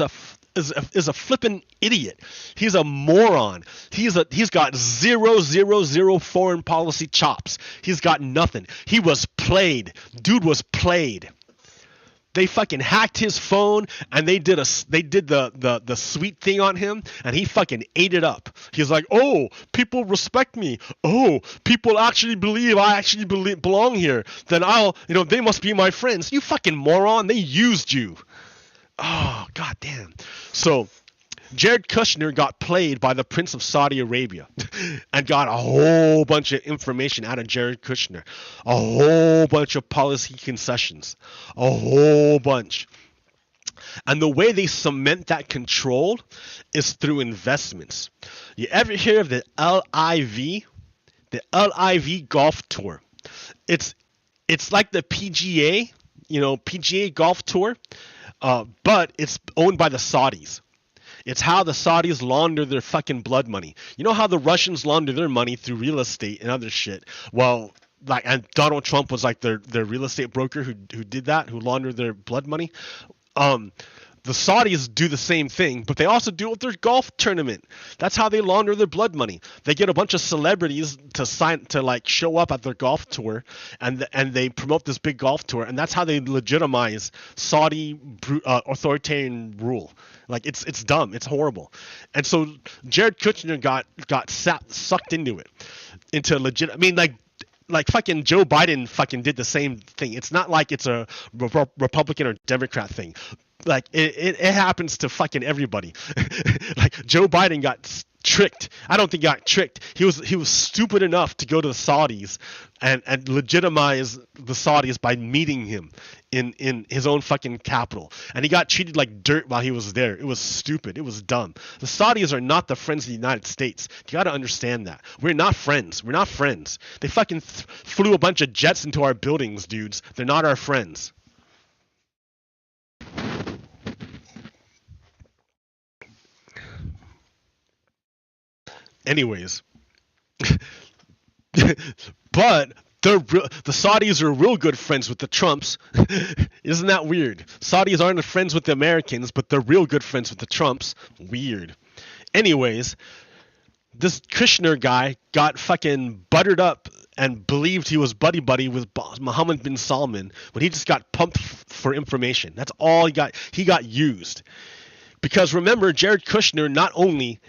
Speaker 1: is a flippin' idiot. He's a moron. He's got zero foreign policy chops. He's got nothing. He was played. Dude was played. They fucking hacked his phone and they did the sweet thing on him, and he fucking ate it up. He's like, oh, people respect me. Oh, people actually believe I belong here. Then they must be my friends. You fucking moron. They used you. Oh, goddamn. So Jared Kushner got played by the Prince of Saudi Arabia and got a whole bunch of information out of Jared Kushner. A whole bunch of policy concessions. A whole bunch. And the way they cement that control is through investments. You ever hear of the LIV? The LIV Golf Tour. It's like the PGA, PGA Golf Tour, but it's owned by the Saudis. It's how the Saudis launder their fucking blood money. You know how the Russians launder their money through real estate and other shit? Well, like, and Donald Trump was like their real estate broker who did that, who laundered their blood money. Um, the Saudis do the same thing, but they also do it with their golf tournament. That's how they launder their blood money. They get a bunch of celebrities to like show up at their golf tour, and they promote this big golf tour, and that's how they legitimize Saudi authoritarian rule. Like, it's dumb, it's horrible. And so Jared Kushner got sucked into it, into legit. I mean, like fucking Joe Biden fucking did the same thing. It's not like it's a Republican or Democrat thing. Like, it happens to fucking everybody. Like, Joe Biden got tricked. I don't think he got tricked. He was stupid enough to go to the Saudis and legitimize the Saudis by meeting him in his own fucking capital. And he got treated like dirt while he was there. It was stupid. It was dumb. The Saudis are not the friends of the United States. You got to understand that. We're not friends. We're not friends. They fucking flew a bunch of jets into our buildings, dudes. They're not our friends. Anyways, but the Saudis are real good friends with the Trumps. Isn't that weird? Saudis aren't friends with the Americans, but they're real good friends with the Trumps. Weird. Anyways, this Kushner guy got fucking buttered up and believed he was buddy with Mohammed bin Salman when he just got pumped for information. That's all he got. He got used. Because remember, Jared Kushner not only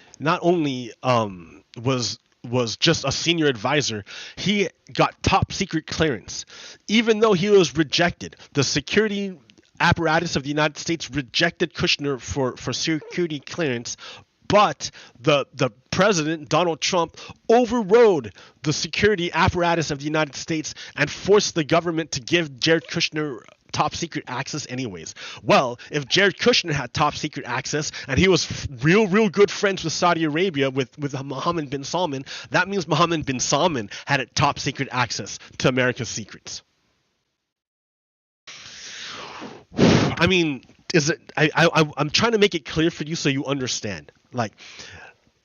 Speaker 1: was just a senior advisor, he got top secret clearance. Even though he was rejected, the security apparatus of the United States rejected Kushner for security clearance, but the president, Donald Trump, overrode the security apparatus of the United States and forced the government to give Jared Kushner top secret access anyways. Well, if Jared Kushner had top secret access and he was real good friends with Saudi Arabia with Mohammed bin Salman, that means Mohammed bin Salman had a top secret access to America's secrets. I mean, is it? I'm trying to make it clear for you so you understand. Like,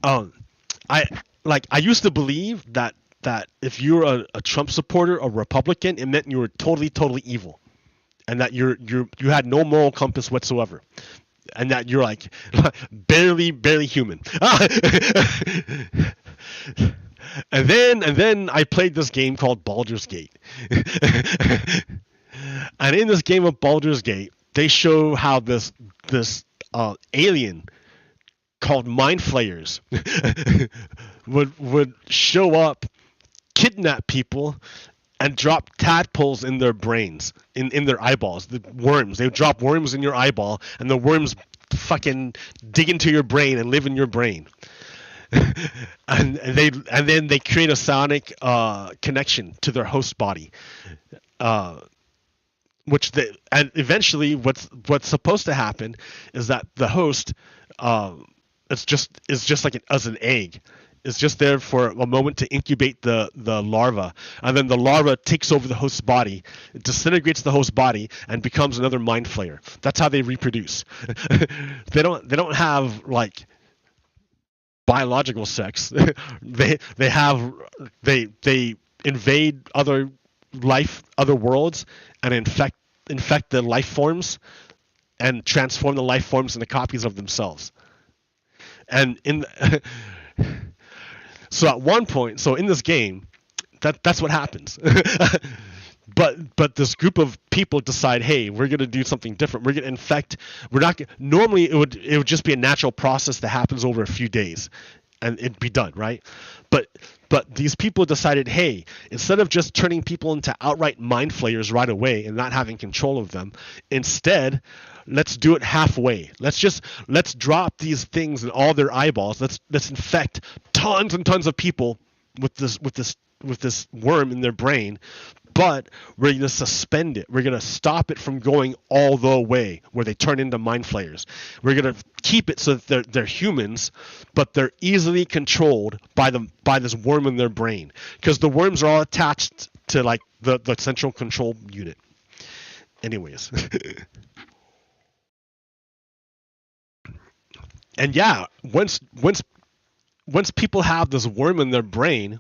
Speaker 1: I used to believe that if you're a Trump supporter or Republican, it meant you were totally evil, and that you had no moral compass whatsoever, and that you're like barely human. And then I played this game called Baldur's Gate. And in this game of Baldur's Gate, they show how this alien called Mind Flayers would show up, kidnap people, and drop tadpoles in their brains, in their eyeballs, the worms. They would drop worms in your eyeball, and the worms fucking dig into your brain and live in your brain. and then they create a sonic connection to their host body, and eventually what's supposed to happen is that the host is just like as an egg. It's just there for a moment to incubate the larva, and then the larva takes over the host's body, it disintegrates the host body, and becomes another mind flayer. That's how they reproduce. They don't have like biological sex. they invade other worlds and infect the life forms and transform the life forms into copies of themselves. And so at one point, in this game, that's what happens. But this group of people decide, hey, we're gonna do something different. We're gonna infect. We're not. Normally, it would just be a natural process that happens over a few days, and it'd be done, right? But these people decided, hey, instead of just turning people into outright mind flayers right away and not having control of them, instead, let's do it halfway. Let's drop these things in all their eyeballs. Let's infect tons and tons of people with this worm in their brain, but we're going to suspend it. We're going to stop it from going all the way where they turn into mind flayers. We're going to keep it so that they're humans, but they're easily controlled by this worm in their brain, because the worms are all attached to like the central control unit. Anyways. And yeah, once people have this worm in their brain,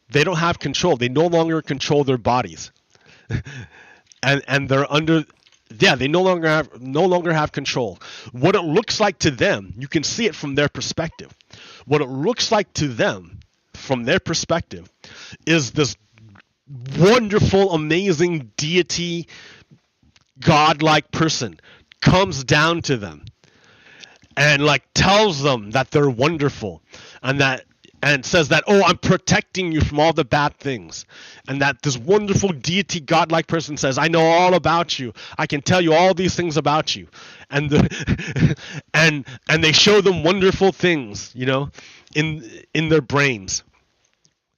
Speaker 1: they don't have control. They no longer control their bodies, and they're under. Yeah, they no longer have control. What it looks like to them, you can see it from their perspective. What it looks like to them, from their perspective, is this wonderful, amazing deity, godlike person comes down to them and like tells them that they're wonderful and says that, oh, I'm protecting you from all the bad things. And that this wonderful deity godlike person says, I know all about you. I can tell you all these things about you. And and they show them wonderful things, in their brains.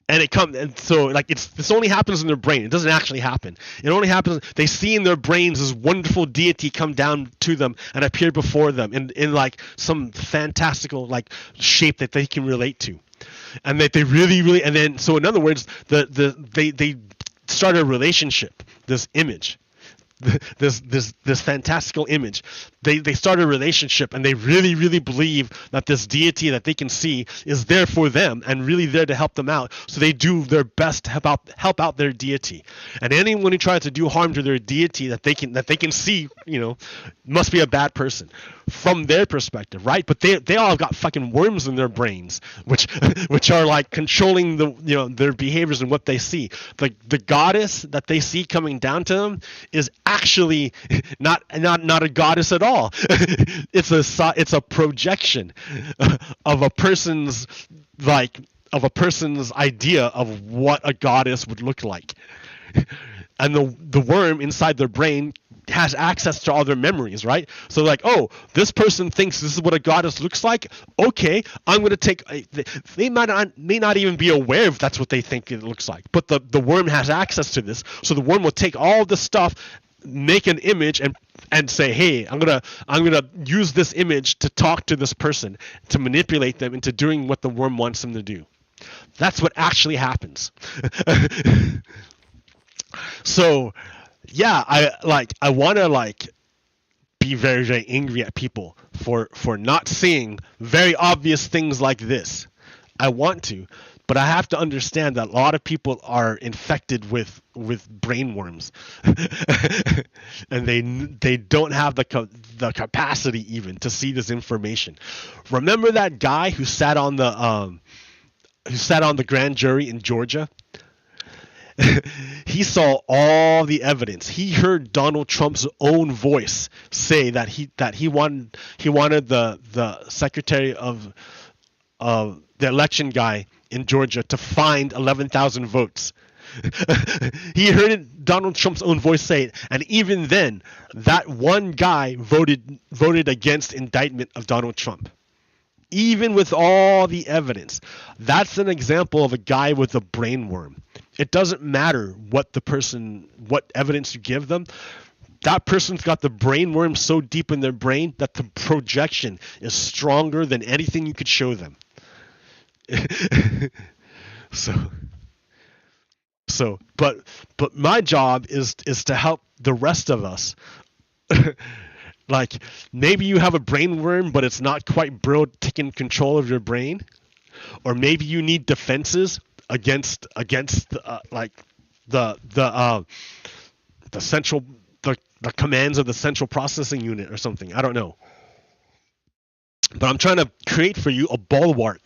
Speaker 1: And so like this only happens in their brain. It doesn't actually happen. It only happens, they see in their brains this wonderful deity come down to them and appear before them in like some fantastical like shape that they can relate to. And that they really, and then, so in other words, they start a relationship, this image, this fantastical image. They start a relationship, and they really believe that this deity that they can see is there for them and really there to help them out. So they do their best to help out their deity. And anyone who tries to do harm to their deity that they can see, must be a bad person from their perspective, right? But they all got fucking worms in their brains, which are like controlling their behaviors and what they see. The goddess that they see coming down to them is actually not a goddess at all. It's a projection of a person's idea of what a goddess would look like. And the worm inside their brain has access to all their memories, right? So like, oh, this person thinks this is what a goddess looks like. Okay, I'm going to take. They may not even be aware if that's what they think it looks like. But the worm has access to this, so the worm will take all the stuff, make an image, and say, hey, I'm gonna use this image to talk to this person, to manipulate them into doing what the worm wants them to do. That's what actually happens. So yeah, I want to be very angry at people for not seeing very obvious things like this. I want to, but I have to understand that a lot of people are infected with brain worms, and they don't have the capacity even to see this information. Remember that guy who sat on the grand jury in Georgia? He saw all the evidence. He heard Donald Trump's own voice say that he wanted the secretary of the election guy in Georgia to find 11,000 votes. He heard Donald Trump's own voice say it, and even then, that one guy voted against indictment of Donald Trump. Even with all the evidence. That's an example of a guy with a brain worm. It doesn't matter what evidence you give them. That person's got the brain worm so deep in their brain that the projection is stronger than anything you could show them. But my job is to help the rest of us. Like, maybe you have a brain worm, but it's not quite taking control of your brain, or maybe you need defenses against the commands of the central processing unit or something. I don't know, but I'm trying to create for you a bulwark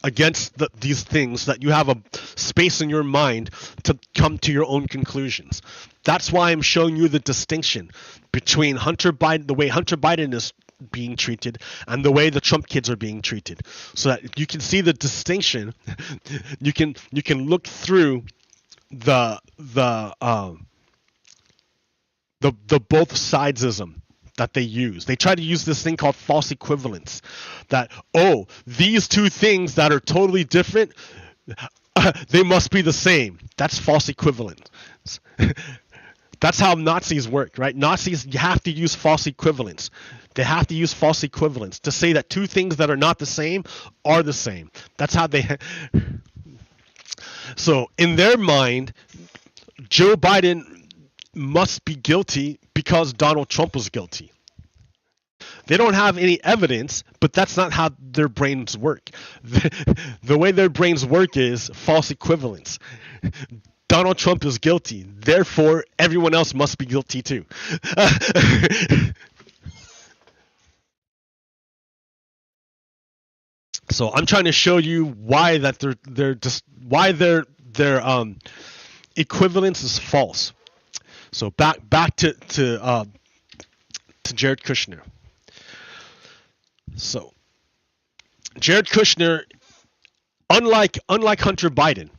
Speaker 1: against these things, that you have a space in your mind to come to your own conclusions. That's why I'm showing you the distinction between the way Hunter Biden is being treated and the way the Trump kids are being treated, so that you can see the distinction. You can look through the both sidesism that they use. They try to use this thing called false equivalence, that, oh, these two things that are totally different, they must be the same. That's false equivalence. That's how Nazis work, right? Nazis, you have to use false equivalence. They have to use false equivalence to say that two things that are not the same are the same. That's how they... So in their mind, Joe Biden must be guilty because Donald Trump was guilty. They don't have any evidence, but that's not how their brains work. The way their brains work is false equivalence. Donald Trump is guilty, therefore everyone else must be guilty too. So I'm trying to show you why that their equivalence is false. So back to Jared Kushner. So Jared Kushner, unlike Hunter Biden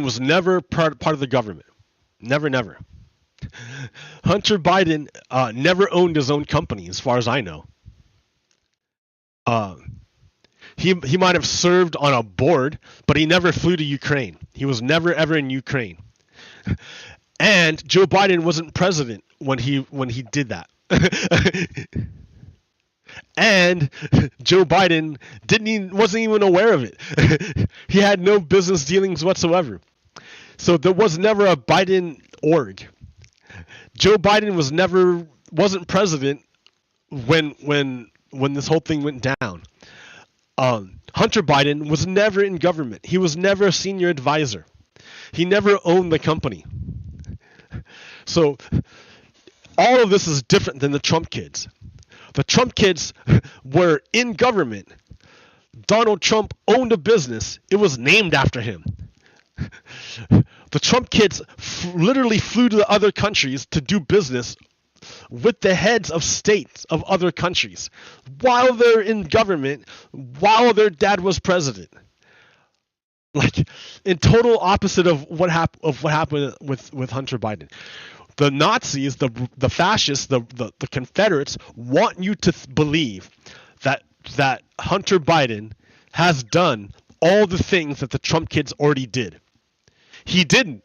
Speaker 1: was never part of the government. Never. Hunter Biden never owned his own company, as far as I know. He might have served on a board, but he never flew to Ukraine. He was never ever in Ukraine. And Joe Biden wasn't president when he did that. And Joe Biden wasn't even aware of it. He had no business dealings whatsoever. So there was never a Biden org. Joe Biden wasn't president when this whole thing went down. Hunter Biden was never in government. He was never a senior advisor. He never owned the company. So all of this is different than the Trump kids. The Trump kids were in government. Donald Trump owned a business. It was named after him. The Trump kids literally flew to other countries to do business with the heads of states of other countries while they're in government, while their dad was president. Like, in total opposite of what happened with Hunter Biden. The Nazis, the fascists, the Confederates want you to believe that Hunter Biden has done all the things that the Trump kids already did. He didn't,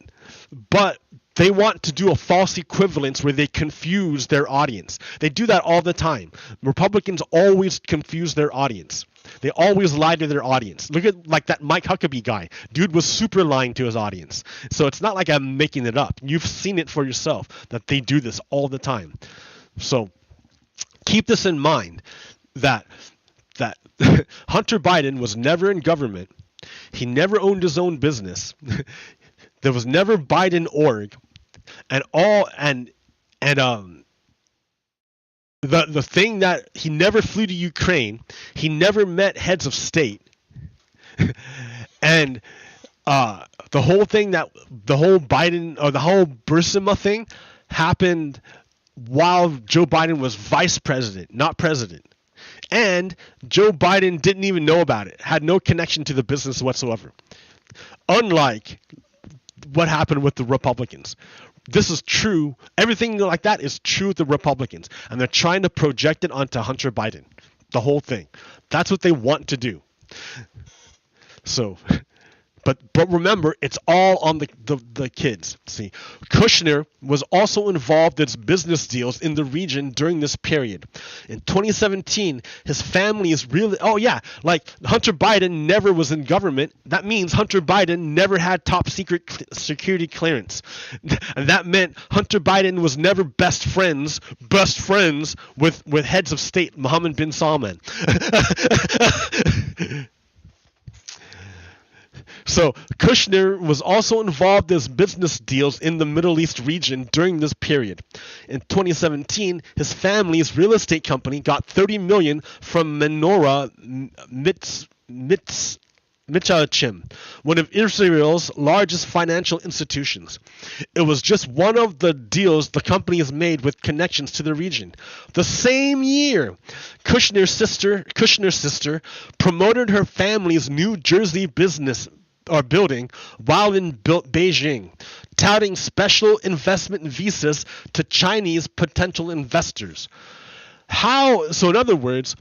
Speaker 1: but they want to do a false equivalence where they confuse their audience. They do that all the time. Republicans always confuse their audience. They always lie to their audience. Look at like that Mike Huckabee guy. Dude was super lying to his audience. So it's not like I'm making it up. You've seen it for yourself that they do this all the time. So keep this in mind that Hunter Biden was never in government. He never owned his own business. There was never Biden org. The thing that he never flew to Ukraine, he never met heads of state, and the whole Biden or the whole Burisma thing happened while Joe Biden was vice president, not president. And Joe Biden didn't even know about it, had no connection to the business whatsoever. Unlike what happened with the Republicans. This is true. Everything like that is true with the Republicans. And they're trying to project it onto Hunter Biden. The whole thing. That's what they want to do. So, but remember, it's all on the kids. See, Kushner was also involved in business deals in the region during this period. In 2017, his family is really, like Hunter Biden never was in government. That means Hunter Biden never had top secret security clearance. And that meant Hunter Biden was never best friends with heads of state, Mohammed bin Salman. So Kushner was also involved in business deals in the Middle East region during this period. In 2017, his family's real estate company got $30 million from Menorah Mitzachim, one of Israel's largest financial institutions. It was just one of the deals the company has made with connections to the region. The same year, Kushner's sister promoted her family's New Jersey building while in Beijing, touting special investment visas to Chinese potential investors. So in other words,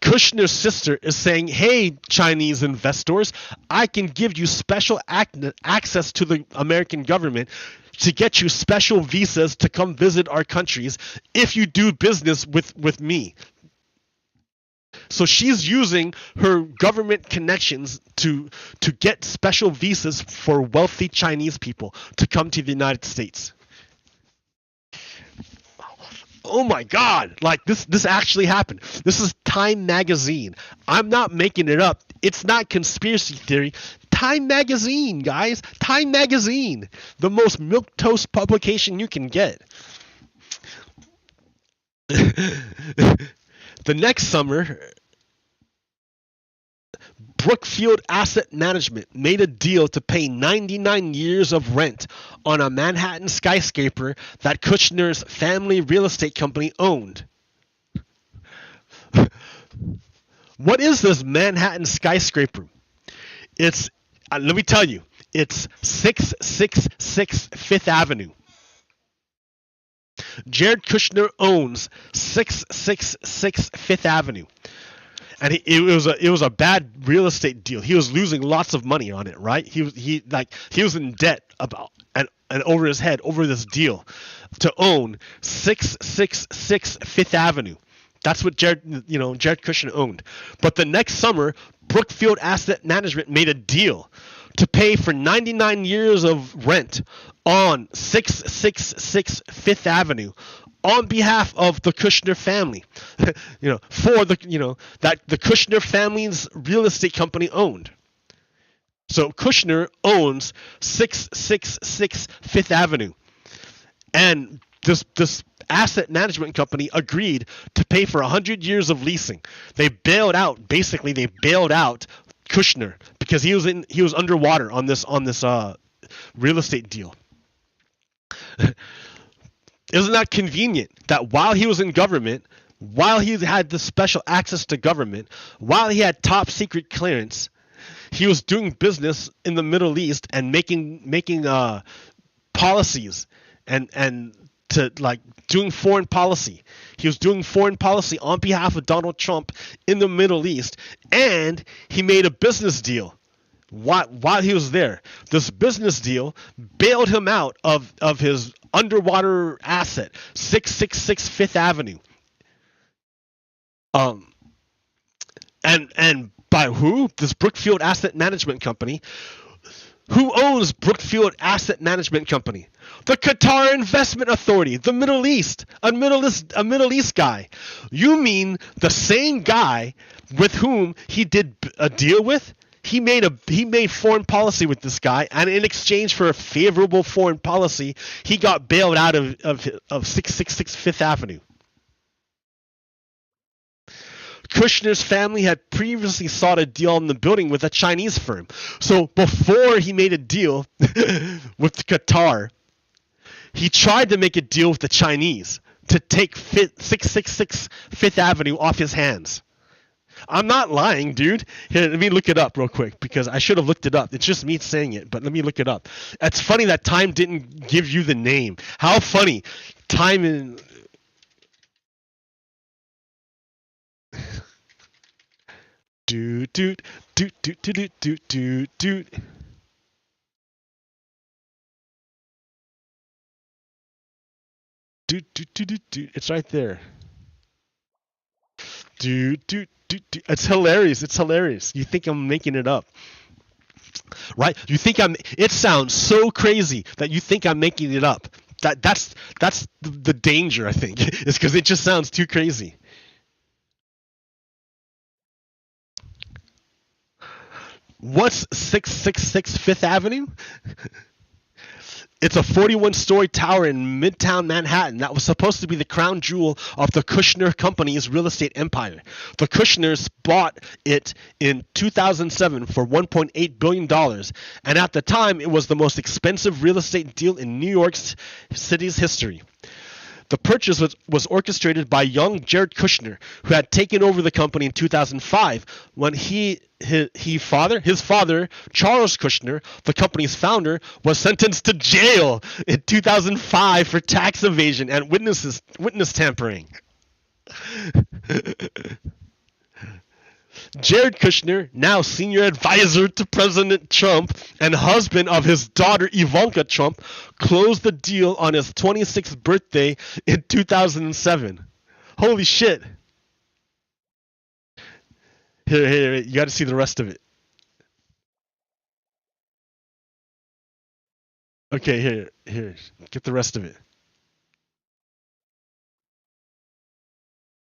Speaker 1: Kushner's sister is saying, hey, Chinese investors, I can give you special access to the American government to get you special visas to come visit our countries if you do business with me. So she's using her government connections to get special visas for wealthy Chinese people to come to the United States. oh my God, like this actually happened. This is Time Magazine. I'm not making it up. It's not conspiracy theory. Time Magazine, guys. Time Magazine. The most milquetoast publication you can get. The next summer, Brookfield Asset Management made a deal to pay 99 years of rent on a Manhattan skyscraper that Kushner's family real estate company owned. What is this Manhattan skyscraper? It's, let me tell you, it's 666 Fifth Avenue. Jared Kushner owns 666 Fifth Avenue. And it was a bad real estate deal. He was losing lots of money on it, right? He was in debt about and over his head over this deal to own 666 Fifth Avenue. That's what Jared Kushner owned. But the next summer, Brookfield Asset Management made a deal to pay for 99 years of rent on 666 Fifth Avenue on behalf of the Kushner family, for that the Kushner family's real estate company owned. So Kushner owns 666 Fifth Avenue, and this asset management company agreed to pay for 100 years of leasing. They bailed out Kushner because he was underwater on this real estate deal. Isn't that convenient that while he was in government, while he had this special access to government, while he had top secret clearance, he was doing business in the Middle East and making policies and to like doing foreign policy. He was doing foreign policy on behalf of Donald Trump in the Middle East, and he made a business deal while he was there. This business deal bailed him out of his underwater asset, 666 Fifth Avenue. And by who? This Brookfield Asset Management Company. Who owns Brookfield Asset Management Company? The Qatar Investment Authority, the Middle East, a Middle East guy. You mean the same guy with whom he did a deal with? He made foreign policy with this guy, and in exchange for a favorable foreign policy, he got bailed out of 666 Fifth Avenue. Kushner's family had previously sought a deal on the building with a Chinese firm. So before he made a deal with Qatar, he tried to make a deal with the Chinese to take 666 Fifth Avenue off his hands. I'm not lying, dude. Here, let me look it up real quick because I should have looked it up. It's just me saying it, but let me look it up. It's funny that Time didn't give you the name. How funny. Time in... Dude. It's right there. It's hilarious. It's hilarious. You think I'm making it up, right? You think it sounds so crazy that you think I'm making it up. That's the danger, I think, is because it just sounds too crazy. What's 666 Fifth Avenue? It's a 41-story tower in Midtown Manhattan that was supposed to be the crown jewel of the Kushner Company's real estate empire. The Kushners bought it in 2007 for $1.8 billion, and at the time, it was the most expensive real estate deal in New York City's history. The purchase was orchestrated by young Jared Kushner, who had taken over the company in 2005 when his father, Charles Kushner, the company's founder, was sentenced to jail in 2005 for tax evasion and witness tampering. Jared Kushner, now senior advisor to President Trump and husband of his daughter Ivanka Trump, closed the deal on his 26th birthday in 2007. Holy shit. Here, you got to see the rest of it. Okay, here, get the rest of it.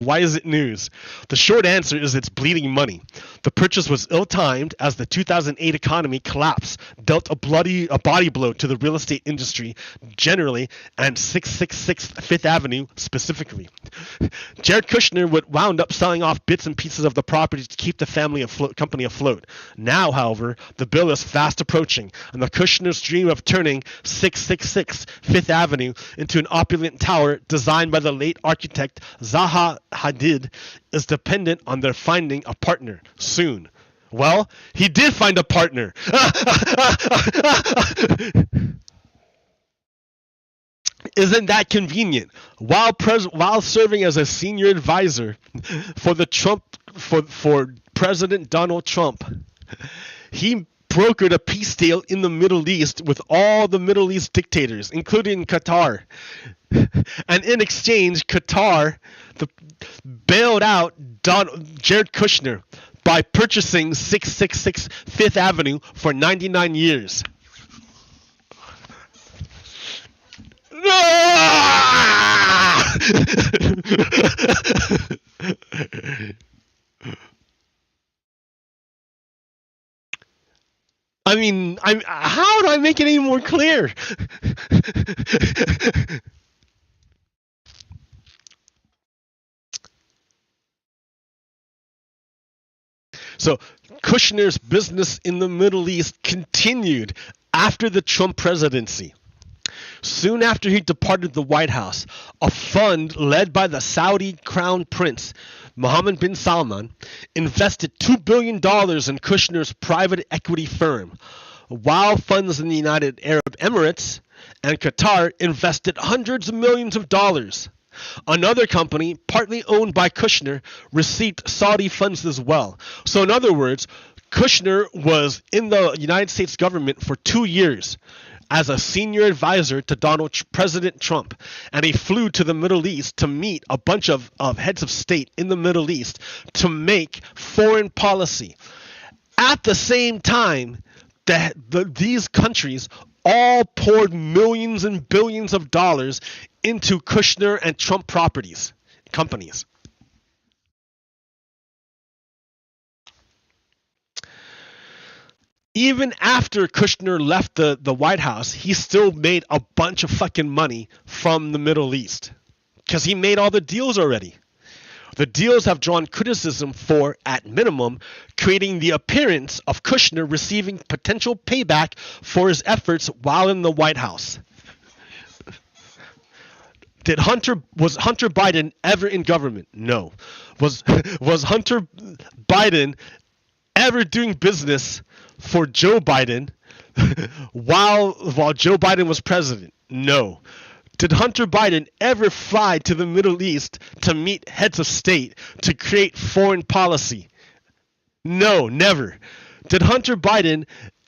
Speaker 1: Why is it news? The short answer is it's bleeding money. The purchase was ill-timed as the 2008 economy collapse dealt a body blow to the real estate industry generally and 666 Fifth Avenue specifically. Jared Kushner would wound up selling off bits and pieces of the property to keep the company afloat. Now, however, the bill is fast approaching, and the Kushners' dream of turning 666 Fifth Avenue into an opulent tower designed by the late architect Zaha Hadid is dependent on their finding a partner soon. Well, he did find a partner. Isn't that convenient? While serving as a senior advisor for for President Donald Trump, he brokered a peace deal in the Middle East with all the Middle East dictators, including Qatar. And in exchange, Qatar bailed out Jared Kushner by purchasing 666 Fifth Avenue for 99 years. I mean, how do I make it any more clear? So Kushner's business in the Middle East continued after the Trump presidency. Soon after he departed the White House, a fund led by the Saudi Crown Prince, Mohammed bin Salman, invested $2 billion in Kushner's private equity firm, while funds in the United Arab Emirates and Qatar invested hundreds of millions of dollars. Another company, partly owned by Kushner, received Saudi funds as well. So in other words, Kushner was in the United States government for 2 years as a senior advisor to President Trump, and he flew to the Middle East to meet a bunch of heads of state in the Middle East to make foreign policy. At the same time, these countries all poured millions and billions of dollars into Kushner and Trump companies. Even after Kushner left the White House, he still made a bunch of fucking money from the Middle East because he made all the deals already. The deals have drawn criticism for, at minimum, creating the appearance of Kushner receiving potential payback for his efforts while in the White House. Was Hunter Biden ever in government? No. Was Hunter Biden ever doing business for Joe Biden while Joe Biden was president? No. Did Hunter Biden ever fly to the Middle East to meet heads of state to create foreign policy? No, never. Did Hunter Biden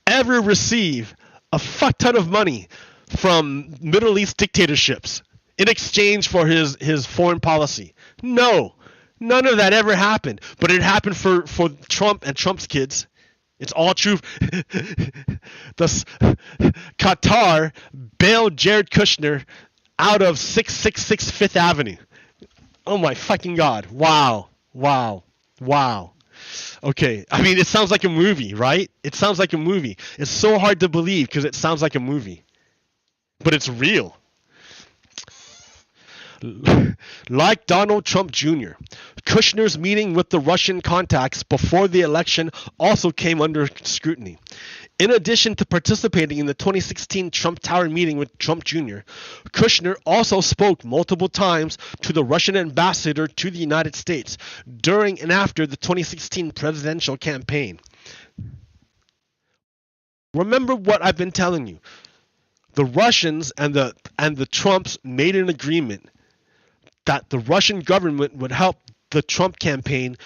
Speaker 1: ever receive a fuck ton of money from Middle East dictatorships in exchange for his foreign policy? No. None of that ever happened. But it happened for Trump and Trump's kids. It's all true. Qatar bailed Jared Kushner out of 666 Fifth Avenue. Oh my fucking God. Wow. Okay, I mean, it sounds like a movie, right? It sounds like a movie. It's so hard to believe because it sounds like a movie. But it's real. Like Donald Trump Jr., Kushner's meeting with the Russian contacts before the election also came under scrutiny. In addition to participating in the 2016 Trump Tower meeting with Trump Jr., Kushner also spoke multiple times to the Russian ambassador to the United States during and after the 2016 presidential campaign. Remember what I've been telling you. The Russians and the Trumps made an agreement that the Russian government would help the Trump campaign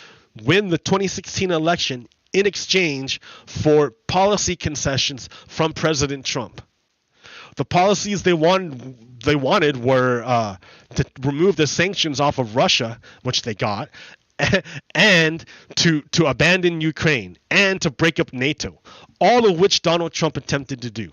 Speaker 1: win the 2016 election in exchange for policy concessions from President Trump. The policies they wanted were to remove the sanctions off of Russia, which they got, and to abandon Ukraine and to break up NATO, all of which Donald Trump attempted to do.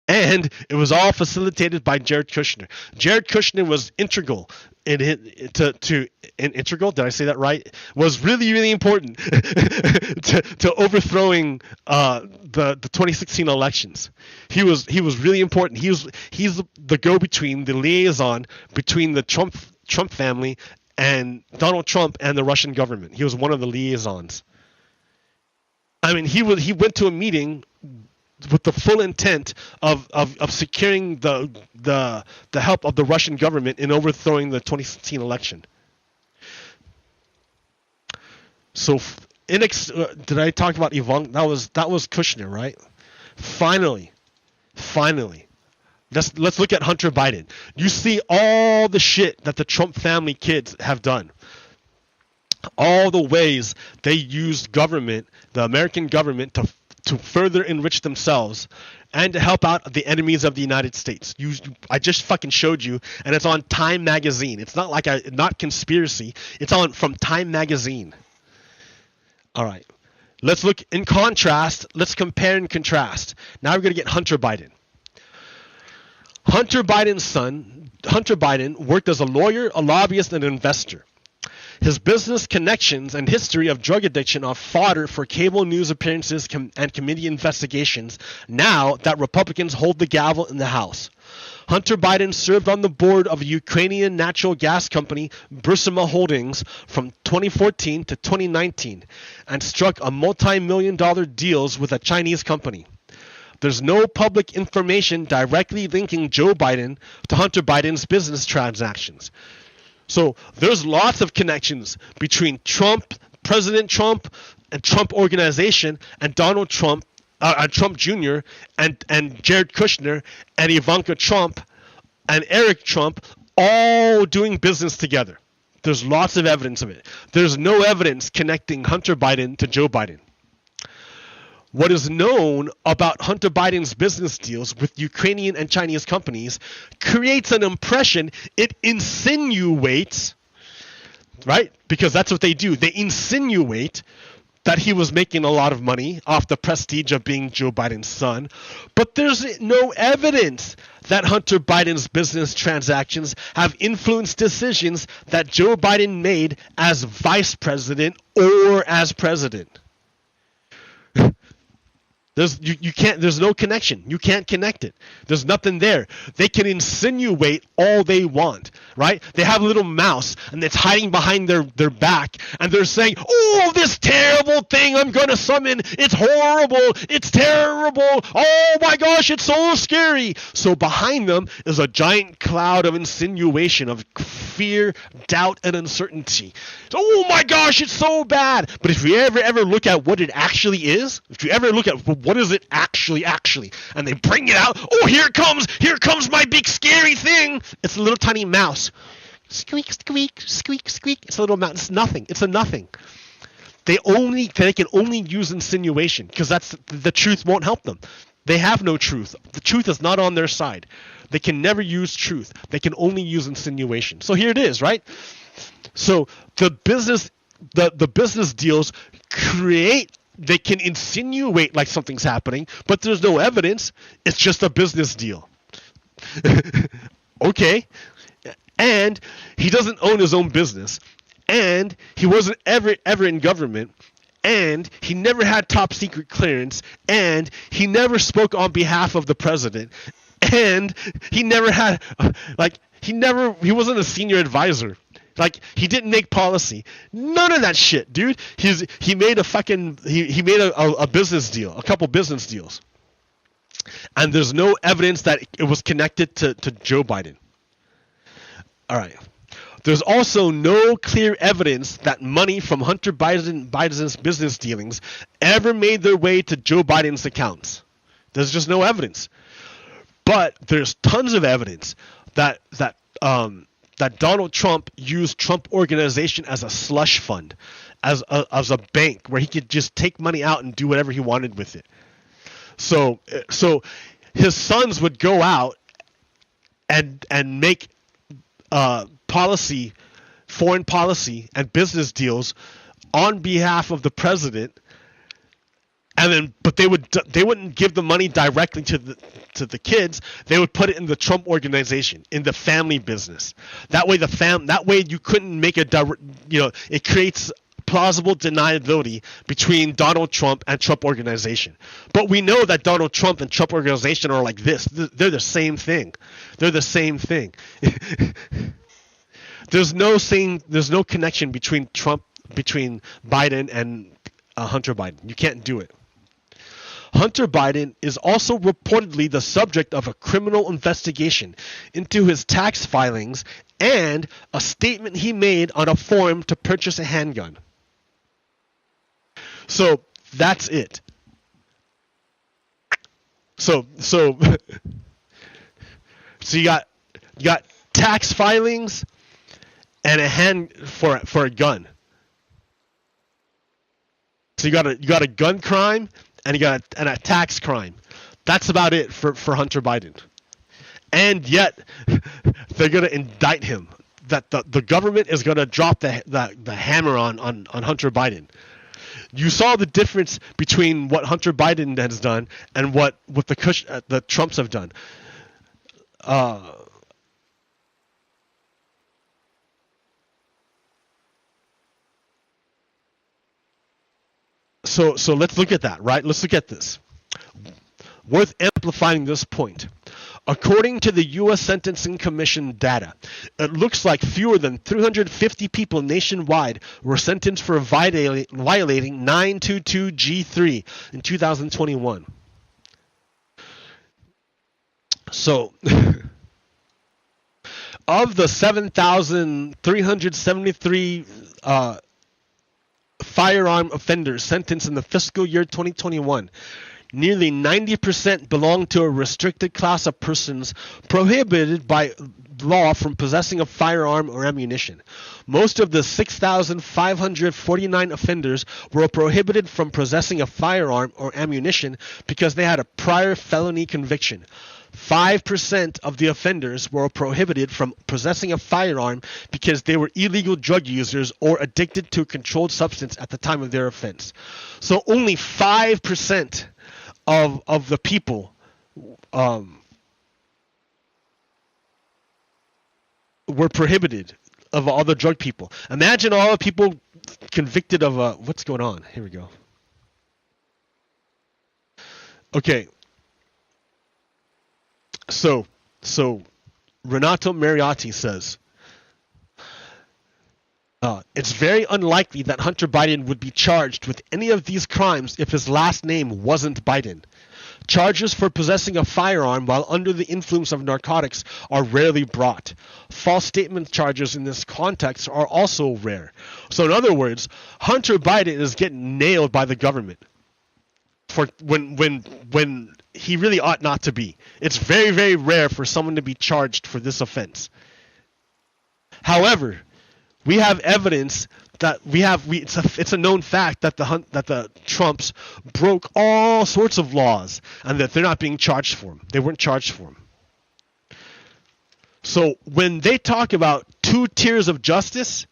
Speaker 1: And it was all facilitated by Jared Kushner. Jared Kushner was integral integral. Did I say that right? Was really, really important to overthrowing the 2016 elections. He was really important. He's the go-between, the liaison between the Trump family and Donald Trump and the Russian government. He was one of the liaisons. I mean, he went to a meeting with the full intent of securing the help of the Russian government in overthrowing the 2016 election. So, did I talk about Ivanka? That was Kushner, right? Finally, let's look at Hunter Biden. You see all the shit that the Trump family kids have done. All the ways they used government, the American government, to further enrich themselves and to help out the enemies of the United States. I just fucking showed you, and it's on Time Magazine. It's not like not conspiracy. It's on from Time Magazine. All right. Let's look in contrast. Let's compare and contrast. Now we're going to get Hunter Biden. Hunter Biden's son, Hunter Biden, worked as a lawyer, a lobbyist, and an investor. His business connections and history of drug addiction are fodder for cable news appearances and committee investigations now that Republicans hold the gavel in the House. Hunter Biden served on the board of a Ukrainian natural gas company, Burisma Holdings, from 2014 to 2019 and struck a multi-million-dollar deals with a Chinese company. There's no public information directly linking Joe Biden to Hunter Biden's business transactions. So there's lots of connections between Trump, President Trump, and Trump Organization, and Donald Trump, Trump Jr., and Jared Kushner, and Ivanka Trump, and Eric Trump, all doing business together. There's lots of evidence of it. There's no evidence connecting Hunter Biden to Joe Biden. What is known about Hunter Biden's business deals with Ukrainian and Chinese companies creates an impression. It insinuates, right? Because that's what they do. They insinuate that he was making a lot of money off the prestige of being Joe Biden's son. But there's no evidence that Hunter Biden's business transactions have influenced decisions that Joe Biden made as vice president or as president. There's no connection. You can't connect it. There's nothing there. They can insinuate all they want, right? They have a little mouse and it's hiding behind their back and they're saying, oh, this terrible thing I'm going to summon. It's horrible. It's terrible. Oh my gosh, it's so scary. So behind them is a giant cloud of insinuation, of fear, doubt, and uncertainty. So, oh my gosh, it's so bad. But if you ever look at what it actually is, if you ever look at what is it actually, and they bring it out, oh, here it comes my big scary thing. It's a little tiny mouse. Squeak, squeak, squeak, squeak. It's a little mouse. It's nothing. It's a nothing. They can only use insinuation because the truth won't help them. They have no truth. The truth is not on their side. They can never use truth. They can only use insinuation. So here it is, right? So the business deals they can insinuate like something's happening, but there's no evidence. It's just a business deal. Okay. And he doesn't own his own business. And he wasn't ever in government. And he never had top secret clearance. And he never spoke on behalf of the president. And he never had, he wasn't a senior advisor. Like, he didn't make policy. None of that shit, dude. He made a business deal, a couple business deals. And there's no evidence that it was connected to Joe Biden. All right. There's also no clear evidence that money from Hunter Biden's business dealings ever made their way to Joe Biden's accounts. There's just no evidence. But there's tons of evidence that Donald Trump used Trump Organization as a slush fund, as a bank where he could just take money out and do whatever he wanted with it. So his sons would go out and make foreign policy and business deals on behalf of the president, And then, but they wouldn't give the money directly to the kids. They would put it in the Trump organization, in the family business. That way that way you couldn't make a it creates plausible deniability between Donald Trump and Trump organization. But we know that Donald Trump and Trump organization are like this. They're the same thing. They're the same thing. There's no connection between Biden and Hunter Biden. You can't do it. Hunter Biden is also reportedly the subject of a criminal investigation into his tax filings and a statement he made on a form to purchase a handgun. So that's it. So you got tax filings and a hand for a gun. So you got a gun crime and you got a tax crime. That's about it for Hunter Biden. And yet they're gonna indict him. That the government is gonna drop the hammer on Hunter Biden. You saw the difference between what Hunter Biden has done and what the Trumps have done. So let's look at that, right? Let's look at this. Worth amplifying this point. According to the U.S. Sentencing Commission data, it looks like fewer than 350 people nationwide were sentenced for violating 922G3 in 2021. So, of the 7,373 firearm offenders sentenced in the fiscal year 2021, nearly 90% belong to a restricted class of persons prohibited by law from possessing a firearm or ammunition. Most of the 6,549 offenders were prohibited from possessing a firearm or ammunition because they had a prior felony conviction. 5% of the offenders were prohibited from possessing a firearm because they were illegal drug users or addicted to a controlled substance at the time of their offense. So only 5% of the people were prohibited of all the drug people. Imagine all the people convicted of what's going on? Here we go. Okay. So Renato Mariotti says, it's very unlikely that Hunter Biden would be charged with any of these crimes if his last name wasn't Biden. Charges for possessing a firearm while under the influence of narcotics are rarely brought. False statement charges in this context are also rare. So in other words, Hunter Biden is getting nailed by the government for when he really ought not to be. It's very, very rare for someone to be charged for this offense. However, we have evidence that it's a known fact that the Trumps broke all sorts of laws and that they're not being charged for them. They weren't charged for them. So when they talk about 2 tiers of justice,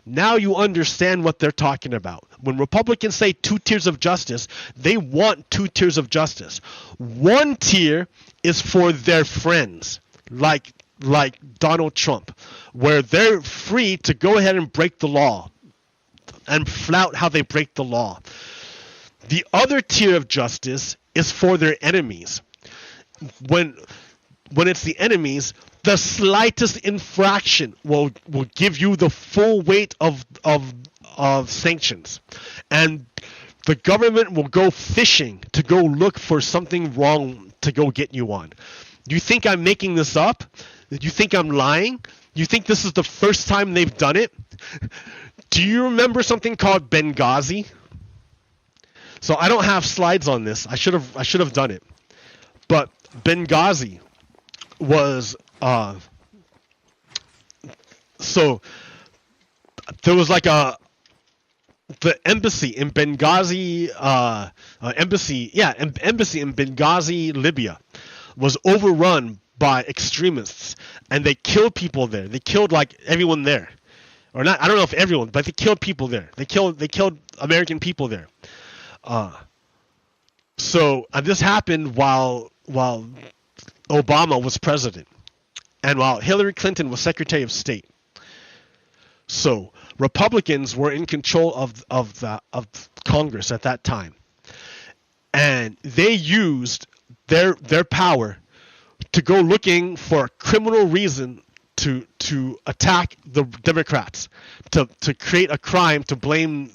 Speaker 1: now you understand what they're talking about. When Republicans say 2 tiers of justice, they want 2 tiers of justice. 1 tier is for their friends, like Donald Trump, where they're free to go ahead and break the law and flout how they break the law. The other tier of justice is for their enemies. When it's the enemies, the slightest infraction will give you the full weight of sanctions, and the government will go fishing to go look for something wrong to go get you on. Do you think I'm making this up? Do you think I'm lying? Do you think this is the first time they've done it? Do you remember something called Benghazi? So I don't have slides on this. I should have done it. But Benghazi was so there was like the embassy in Benghazi, embassy in Benghazi, Libya, was overrun by extremists, and they killed people there. They killed like everyone there, or not. I don't know if everyone, but they killed people there. They killed American people there. So this happened while Obama was president, and while Hillary Clinton was Secretary of State. So Republicans were in control of Congress at that time, and they used their power to go looking for a criminal reason to attack the Democrats, to create a crime to blame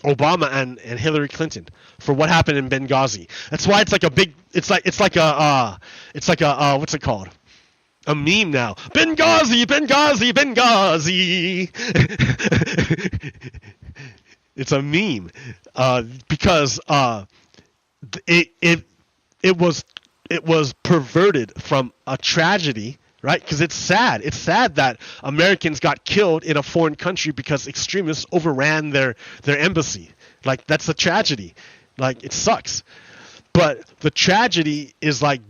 Speaker 1: Obama and Hillary Clinton for what happened in Benghazi. That's why it's like a big, it's like a what's it called? A meme now. Benghazi, Benghazi, Benghazi. It's a meme because it was perverted from a tragedy, right? Because it's sad. It's sad that Americans got killed in a foreign country because extremists overran their embassy. Like, that's a tragedy. Like, it sucks. But the tragedy is like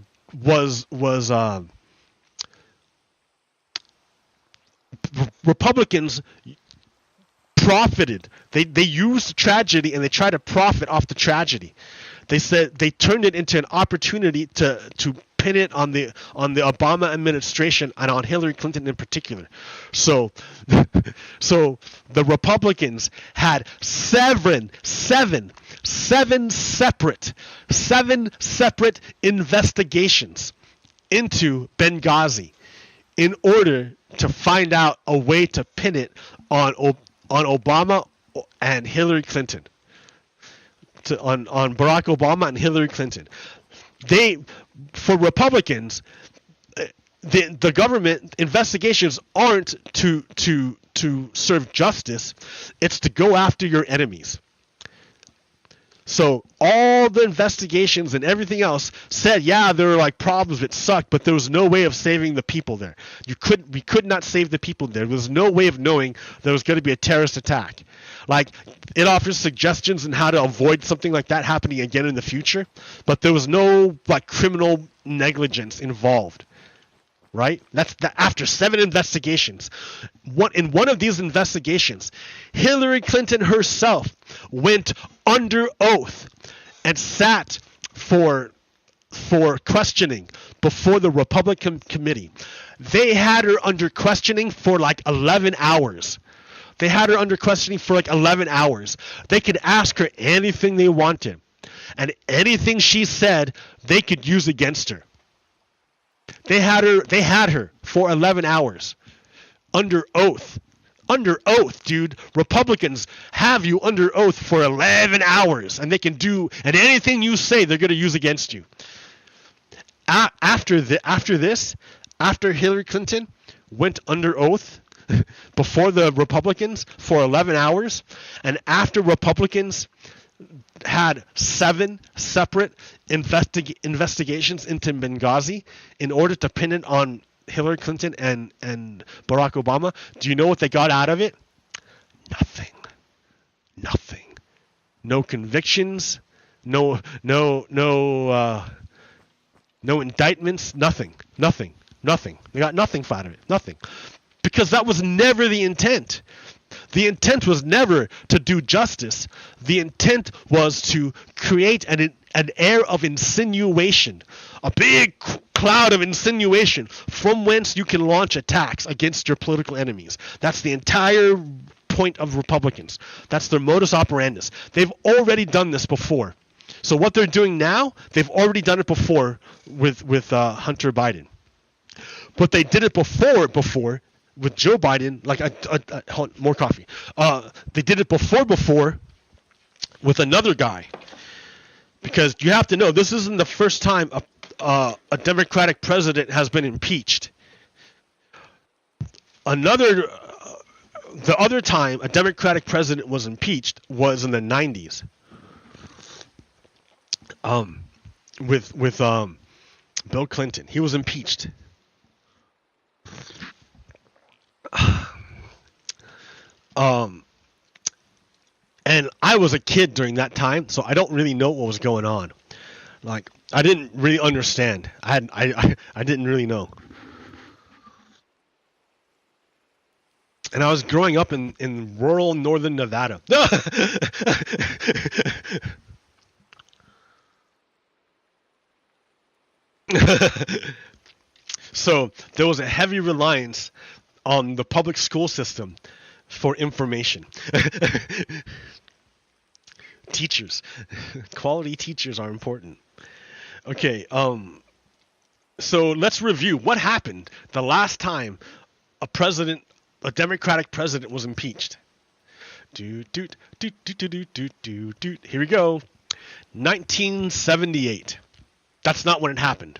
Speaker 1: was Republicans profited. They used tragedy and they tried to profit off the tragedy. They said they turned it into an opportunity to pin it on the Obama administration and on Hillary Clinton in particular. So the Republicans had seven separate investigations into Benghazi in order to find out a way to pin it on Obama and Hillary Clinton. On Barack Obama and Hillary Clinton. For Republicans, the government investigations aren't to serve justice, it's to go after your enemies. So all the investigations and everything else said, yeah, there were like problems, it sucked, but there was no way of saving the people there. We could not save the people there. There was no way of knowing there was going to be a terrorist attack. Like, it offers suggestions on how to avoid something like that happening again in the future, but there was no like criminal negligence involved. Right? That's after 7 investigations. In one of these investigations, Hillary Clinton herself went under oath and sat for questioning before the Republican committee. They had her under questioning for like 11 hours. They had her under questioning for like 11 hours. They could ask her anything they wanted, and anything she said, they could use against her. They had her for 11 hours under oath. Under oath, dude. Republicans have you under oath for 11 hours, and they can do, and anything you say, they're going to use against you. After Hillary Clinton went under oath before the Republicans for 11 hours, and after Republicans had 7 separate investigations into Benghazi in order to pin it on Hillary Clinton and Barack Obama, do you know what they got out of it? Nothing. No convictions, no indictments, nothing. They got nothing out of it. Nothing. Because that was never the intent. The intent was never to do justice. The intent was to create an air of insinuation, a big cloud of insinuation from whence you can launch attacks against your political enemies. That's the entire point of Republicans. That's their modus operandi. They've already done this before. So what they're doing now, they've already done it before with Hunter Biden. But they did it before with Joe Biden, like more coffee. They did it before with another guy, because you have to know this isn't the first time a Democratic president has been impeached. The other time a Democratic president was impeached was in the 90s. With Bill Clinton, he was impeached. And I was a kid during that time, so I don't really know what was going on. Like, I didn't really understand. I didn't really know. And I was growing up in rural northern Nevada. So there was a heavy reliance on the public school system for information. Teachers, quality teachers are important. Okay, so let's review what happened the last time a Democratic president was impeached. Here we go. 1978. That's not when it happened.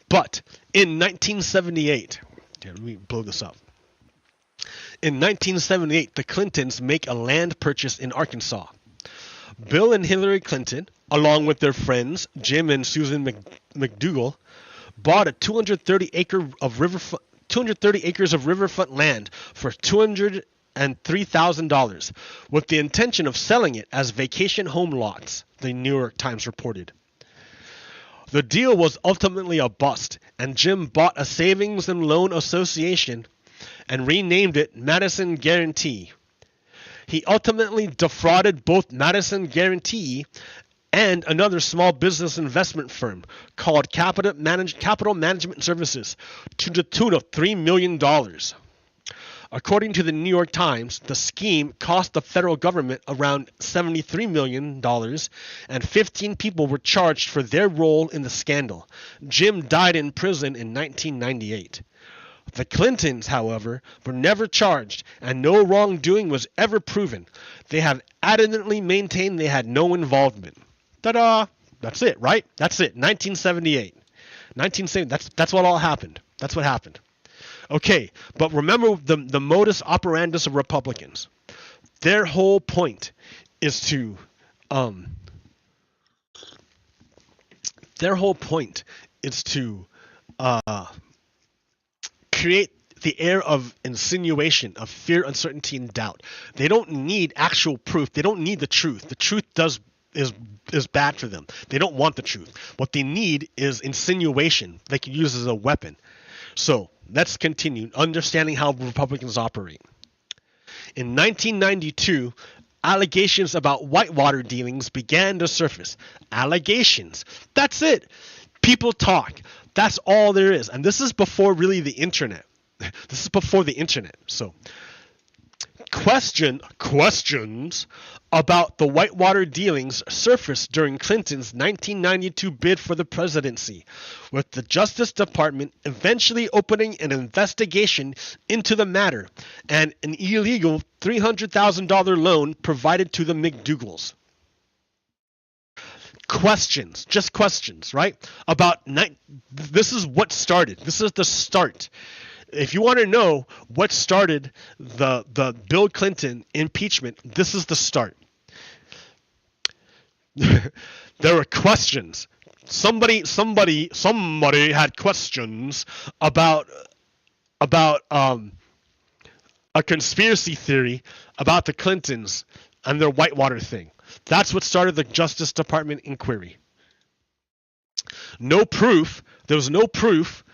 Speaker 1: But in 1978, let me blow this up. In 1978, the Clintons make a land purchase in Arkansas. Bill and Hillary Clinton, along with their friends Jim and Susan McDougal, bought a 230 acres of riverfront land for $203,000 with the intention of selling it as vacation home lots, the New York Times reported. The deal was ultimately a bust, and Jim bought a savings and loan association and renamed it Madison Guarantee. He ultimately defrauded both Madison Guarantee and another small business investment firm called Capital Management Services to the tune of $3 million. According to the New York Times, the scheme cost the federal government around $73 million, and 15 people were charged for their role in the scandal. Jim died in prison in 1998. The Clintons, however, were never charged, and no wrongdoing was ever proven. They have adamantly maintained they had no involvement. Ta-da! That's it, right? That's it. 1978. 1970. That's what all happened. That's what happened. Okay, but remember the modus operandus of Republicans. Their whole point is to create the air of insinuation, of fear, uncertainty, and doubt. They don't need actual proof. They don't need the truth. The truth is bad for them. They don't want the truth. What they need is insinuation they can use as a weapon. So let's continue understanding how Republicans operate. In 1992, allegations about whitewater dealings began to surface. Allegations. That's it. People talk. That's all there is. And this is before really the internet. This is before the internet. So questions about the whitewater dealings surfaced during Clinton's 1992 bid for the presidency, with the Justice Department eventually opening an investigation into the matter and an illegal $300,000 loan provided to the McDougals. Questions, just questions, right? This is what started. This is the start. If you want to know what started the Bill Clinton impeachment, this is the start. There were questions. Somebody had questions about a conspiracy theory about the Clintons and their whitewater thing. That's what started the Justice Department inquiry. No proof. There was no proof.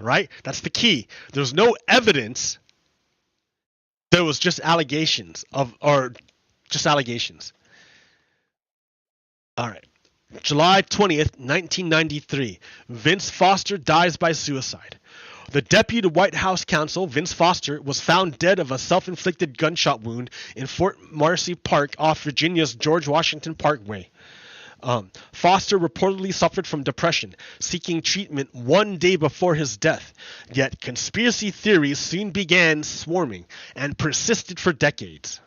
Speaker 1: Right? That's the key. There's no evidence. There was just allegations just allegations. All right. July 20th, 1993. Vince Foster dies by suicide. The deputy White House counsel, Vince Foster, was found dead of a self-inflicted gunshot wound in Fort Marcy Park off Virginia's George Washington Parkway. Foster reportedly suffered from depression, seeking treatment one day before his death. Yet conspiracy theories soon began swarming and persisted for decades.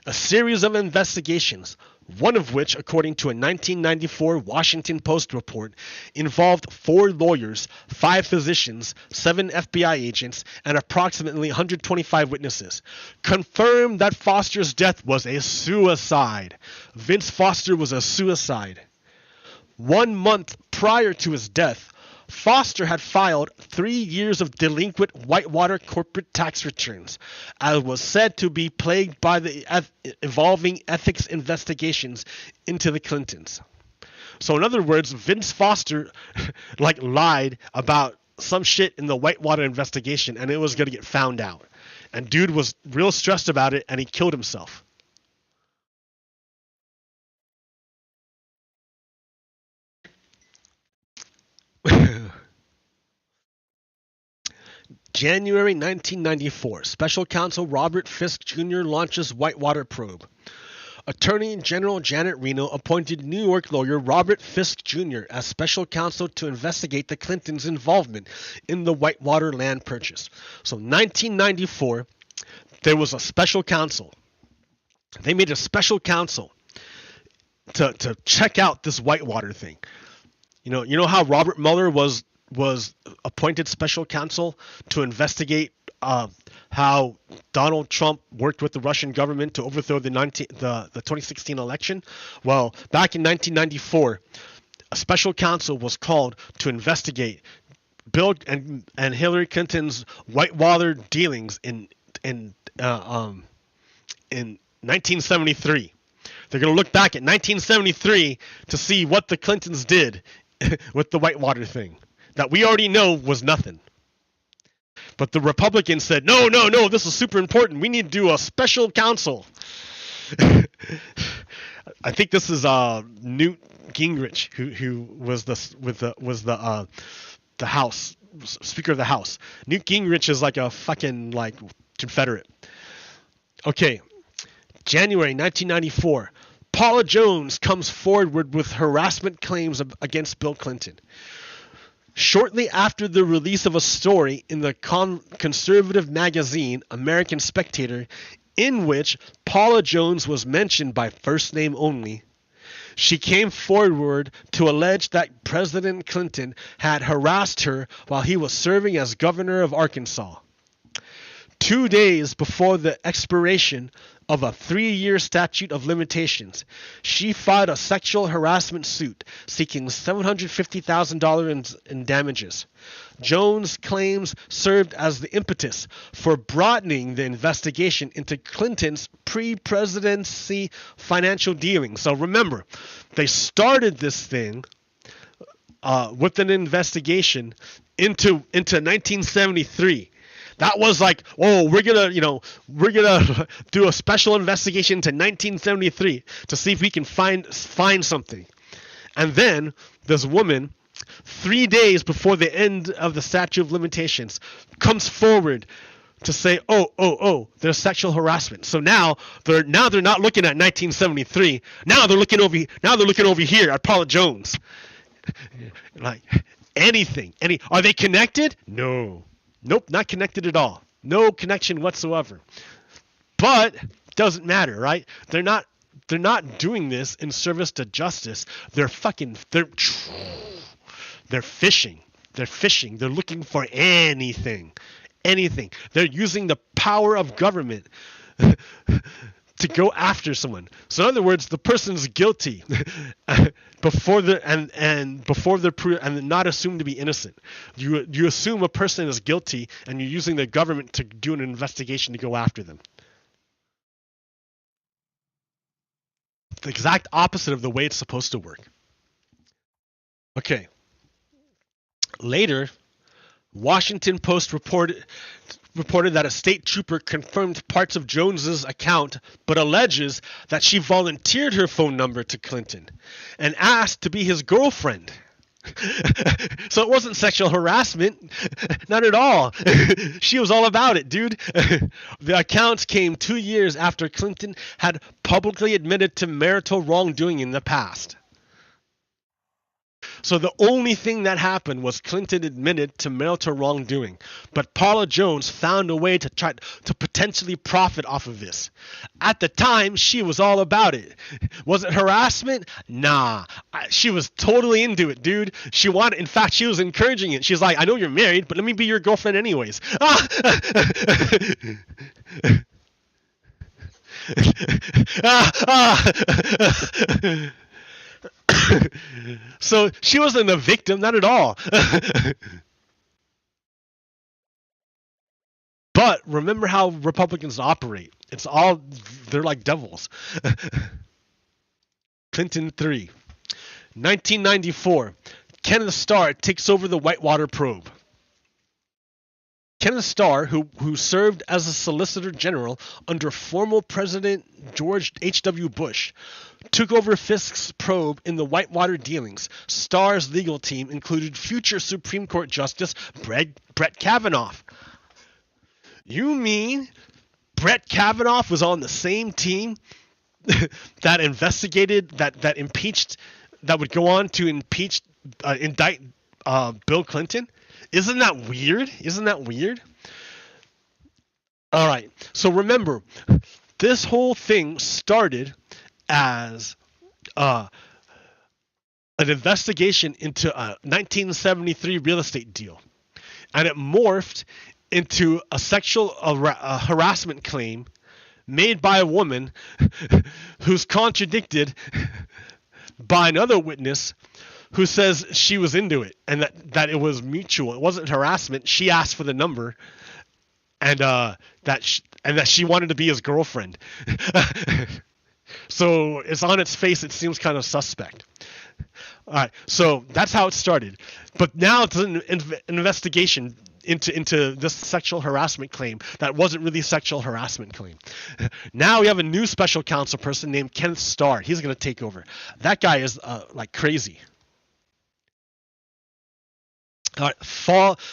Speaker 1: A series of investigations, one of which, according to a 1994 Washington Post report, involved 4 lawyers, 5 physicians, 7 FBI agents, and approximately 125 witnesses, confirmed that Foster's death was a suicide. Vince Foster was a suicide. 1 month prior to his death, Foster had filed 3 years of delinquent whitewater corporate tax returns, and was said to be plagued by the evolving ethics investigations into the Clintons. So in other words, Vince Foster lied about some shit in the whitewater investigation, and it was going to get found out. And dude was real stressed about it, and he killed himself. January 1994, Special Counsel Robert Fisk Jr. launches Whitewater probe. Attorney General Janet Reno appointed New York lawyer Robert Fisk Jr. as special counsel to investigate the Clintons' involvement in the Whitewater land purchase. So 1994, there was a special counsel. They made a special counsel to check out this Whitewater thing. You know how Robert Mueller was appointed special counsel to investigate how Donald Trump worked with the Russian government to overthrow the 2016 election? Well, back in 1994, a special counsel was called to investigate Bill and Hillary Clinton's Whitewater dealings in 1973. They're going to look back at 1973 to see what the Clintons did with the Whitewater thing that we already know was nothing. But the Republicans said, no, this is super important. We need to do a special counsel. I think this is Newt Gingrich, who was the House Speaker of the House. Newt Gingrich is like a fucking Confederate. Okay, January 1994. Paula Jones comes forward with harassment claims against Bill Clinton. Shortly after the release of a story in the conservative magazine American Spectator, in which Paula Jones was mentioned by first name only, she came forward to allege that President Clinton had harassed her while he was serving as governor of Arkansas. 2 days before the expiration of a 3-year statute of limitations, she filed a sexual harassment suit seeking $750,000 in damages. Jones' claims served as the impetus for broadening the investigation into Clinton's pre-presidency financial dealings. So remember, they started this thing with an investigation into 1973. That was like, oh, we're gonna do a special investigation into 1973 to see if we can find something. And then this woman, 3 days before the end of the statute of limitations, comes forward to say, oh, there's sexual harassment. So now they're not looking at 1973. Now they're looking over here at Paula Jones. Like anything. Are they connected? No. Nope, not connected at all. No connection whatsoever. But doesn't matter, right? They're not doing this in service to justice. They're fishing. They're fishing. They're looking for anything. They're using the power of government to go after someone. So in other words, the person's guilty before they're not assumed to be innocent. You assume a person is guilty and you're using the government to do an investigation to go after them. The exact opposite of the way it's supposed to work. Okay. Later, Washington Post reported that a state trooper confirmed parts of Jones's account, but alleges that she volunteered her phone number to Clinton and asked to be his girlfriend. So it wasn't sexual harassment, not at all. She was all about it, dude. The accounts came 2 years after Clinton had publicly admitted to marital wrongdoing in the past. So the only thing that happened was Clinton admitted to marital wrongdoing, but Paula Jones found a way to try to potentially profit off of this. At the time, she was all about it. Was it harassment? Nah, she was totally into it, dude. In fact, she was encouraging it. She's like, I know you're married, but let me be your girlfriend anyways. So she wasn't a victim, not at all. But remember how Republicans operate. They're like devils. Clinton 3. 1994. Kenneth Starr takes over the Whitewater probe. Kenneth Starr, who served as a Solicitor General under former President George H.W. Bush, took over Fisk's probe in the Whitewater dealings. Starr's legal team included future Supreme Court Justice Brett Kavanaugh. You mean Brett Kavanaugh was on the same team that investigated, that impeached, that would go on to indict Bill Clinton? Isn't that weird? Isn't that weird? All right. So remember, this whole thing started as an investigation into a 1973 real estate deal, and it morphed into a sexual harassment claim made by a woman who's contradicted by another witness who says she was into it and that it was mutual. It wasn't harassment. She asked for the number, and that she wanted to be his girlfriend. So it's on its face, it seems kind of suspect. All right, so that's how it started. But now it's an investigation into this sexual harassment claim that wasn't really a sexual harassment claim. Now we have a new special counsel person named Kenneth Starr. He's going to take over. That guy is like crazy. All right,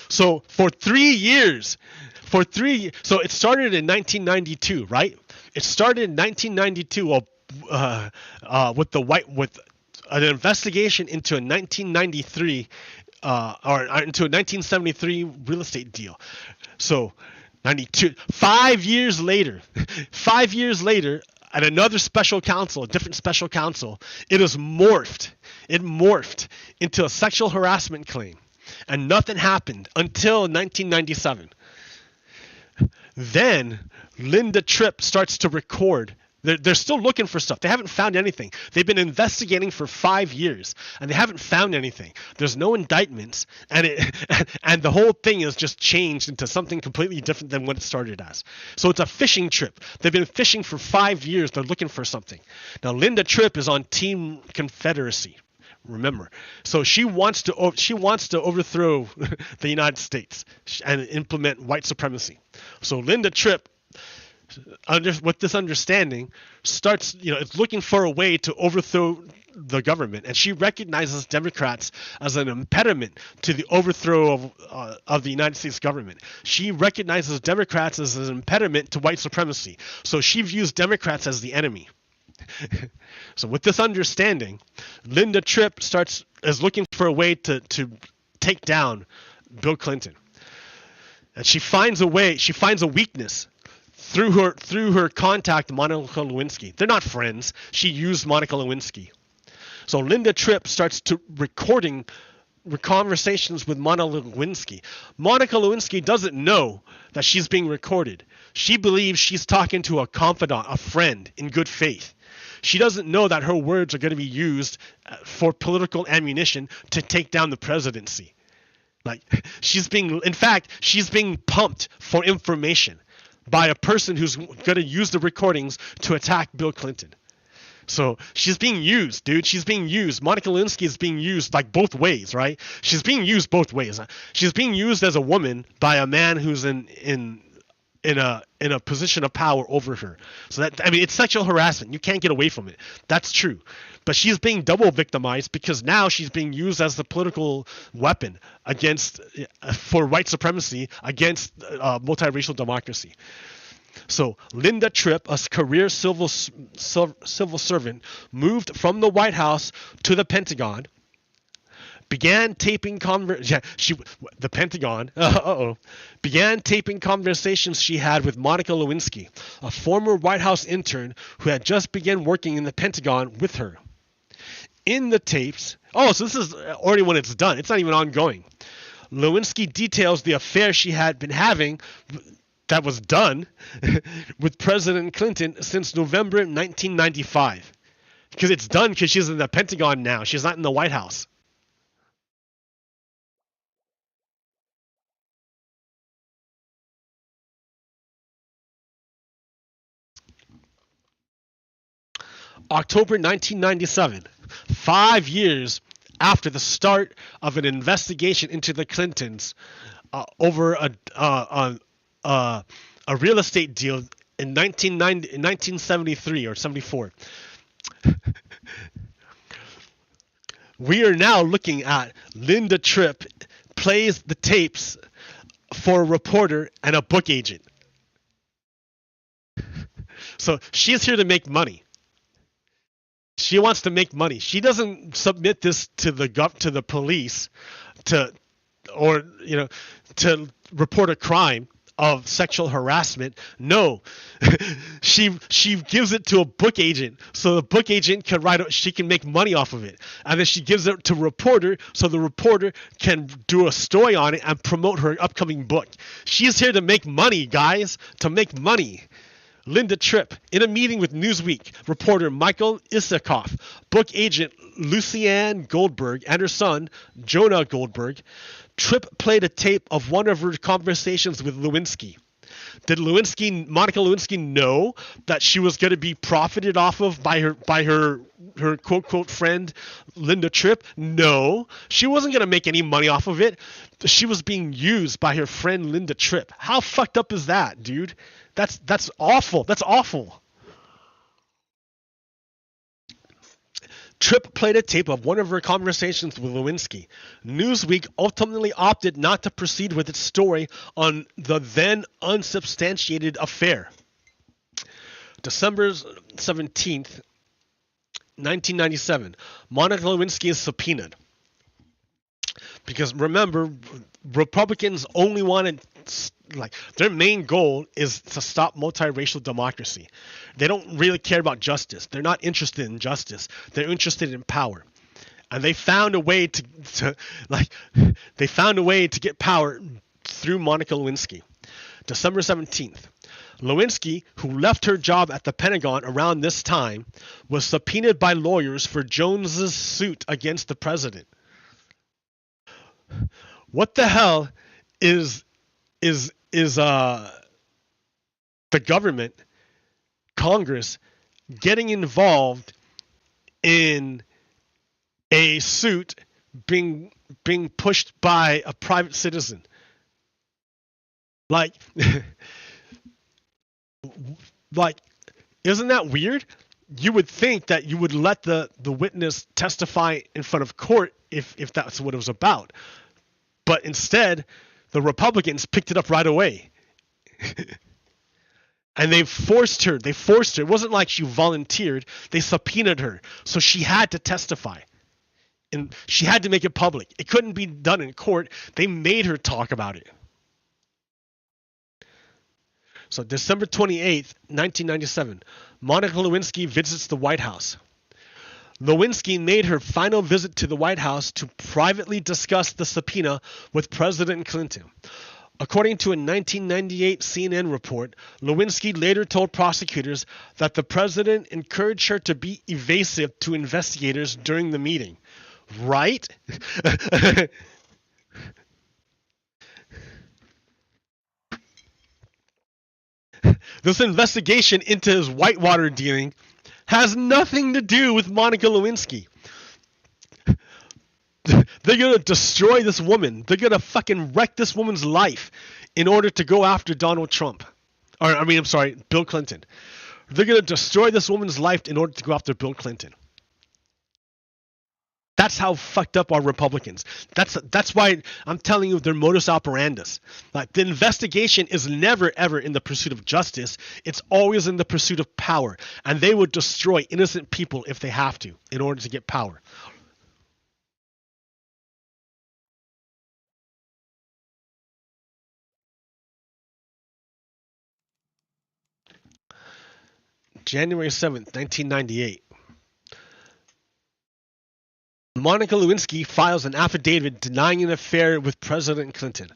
Speaker 1: so for 3 years, so it started in 1992, right? It started in 1992 with an investigation into a 1993 or into a 1973 real estate deal. So 92, 5 years later, at another special counsel, a different special counsel, it morphed into a sexual harassment claim. And nothing happened until 1997. Then Linda Tripp starts to record. They're still looking for stuff. They haven't found anything. They've been investigating for 5 years, and they haven't found anything. There's no indictments, and the whole thing is just changed into something completely different than what it started as. So it's a fishing trip. They've been fishing for 5 years. They're looking for something. Now Linda Tripp is on Team Confederacy. Remember, so she wants to overthrow the United States and implement white supremacy. So Linda Tripp, with this understanding, starts, it's looking for a way to overthrow the government, and she recognizes Democrats as an impediment to the overthrow of the United States government. She recognizes Democrats as an impediment to white supremacy. So she views Democrats as the enemy. So with this understanding, Linda Tripp is looking for a way to take down Bill Clinton. And she finds a weakness through her contact, Monica Lewinsky. They're not friends. She used Monica Lewinsky. So Linda Tripp starts recording conversations with Monica Lewinsky. Monica Lewinsky doesn't know that she's being recorded. She believes she's talking to a confidant, a friend, in good faith. She doesn't know that her words are going to be used for political ammunition to take down the presidency. She's being pumped for information by a person who's going to use the recordings to attack Bill Clinton. So she's being used, dude. She's being used. Monica Lewinsky is being used both ways, right? She's being used both ways. She's being used as a woman by a man who's in a position of power over her. So it's sexual harassment. You can't get away from it. That's true. But she's being double victimized because now she's being used as the political weapon for white supremacy against multiracial democracy. So Linda Tripp, a career civil servant, moved from the White House to the Pentagon. Began taping conversations she had with Monica Lewinsky, a former White House intern who had just begun working in the Pentagon with her. In the tapes, so this is already when it's done. It's not even ongoing. Lewinsky details the affair she had been having that was done with President Clinton since November 1995. Because it's done because she's in the Pentagon now. She's not in the White House. October 1997, 5 years after the start of an investigation into the Clintons over a real estate deal in 1973 or 74. We are now looking at Linda Tripp plays the tapes for a reporter and a book agent. So she's here to make money. She wants to make money. She doesn't submit this to the police to to report a crime of sexual harassment. No. she gives it to a book agent so the book agent she can make money off of it. And then she gives it to a reporter so the reporter can do a story on it and promote her upcoming book. She's here to make money, guys, to make money. Linda Tripp, in a meeting with Newsweek reporter Michael Isikoff, book agent Lucianne Goldberg, and her son, Jonah Goldberg, Tripp played a tape of one of her conversations with Lewinsky. Did Monica Lewinsky know that she was going to be profited off of by her quote friend Linda Tripp? No, she wasn't going to make any money off of it. She was being used by her friend Linda Tripp. How fucked up is that, dude? That's awful. That's awful. Tripp played a tape of one of her conversations with Lewinsky. Newsweek ultimately opted not to proceed with its story on the then unsubstantiated affair. December 17th, 1997, Monica Lewinsky is subpoenaed. Because remember, Republicans only wanted, their main goal is to stop multiracial democracy. They don't really care about justice. They're not interested in justice. They're interested in power. And they found a way to get power through Monica Lewinsky. December 17th. Lewinsky, who left her job at the Pentagon around this time, was subpoenaed by lawyers for Jones's suit against the president. What the hell is the government, Congress, getting involved in a suit being pushed by a private citizen? Like isn't that weird? You would think that you would let the witness testify in front of court if that's what it was about. But instead, the Republicans picked it up right away. And they forced her. It wasn't like she volunteered. They subpoenaed her. So she had to testify. And she had to make it public. It couldn't be done in court. They made her talk about it. So December 28th, 1997, Monica Lewinsky visits the White House. Lewinsky made her final visit to the White House to privately discuss the subpoena with President Clinton. According to a 1998 CNN report, Lewinsky later told prosecutors that the president encouraged her to be evasive to investigators during the meeting. Right? This investigation into his whitewater dealing has nothing to do with Monica Lewinsky. They're going to destroy this woman. They're going to fucking wreck this woman's life in order to go after Donald Trump. Bill Clinton. They're going to destroy this woman's life in order to go after Bill Clinton. That's how fucked up are Republicans. That's why I'm telling you their modus operandus. Like, the investigation is never ever in the pursuit of justice. It's always in the pursuit of power. And they would destroy innocent people if they have to in order to get power. January 7th, 1998. Monica Lewinsky files an affidavit denying an affair with President Clinton.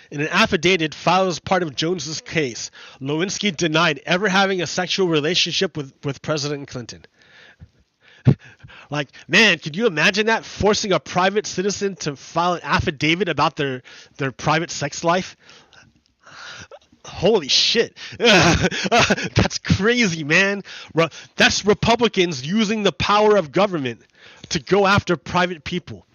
Speaker 1: In an affidavit filed as part of Jones's case, Lewinsky denied ever having a sexual relationship with President Clinton. Like, man, could you imagine that? Forcing a private citizen to file an affidavit about their private sex life? Holy shit. That's crazy, man. That's Republicans using the power of government to go after private people.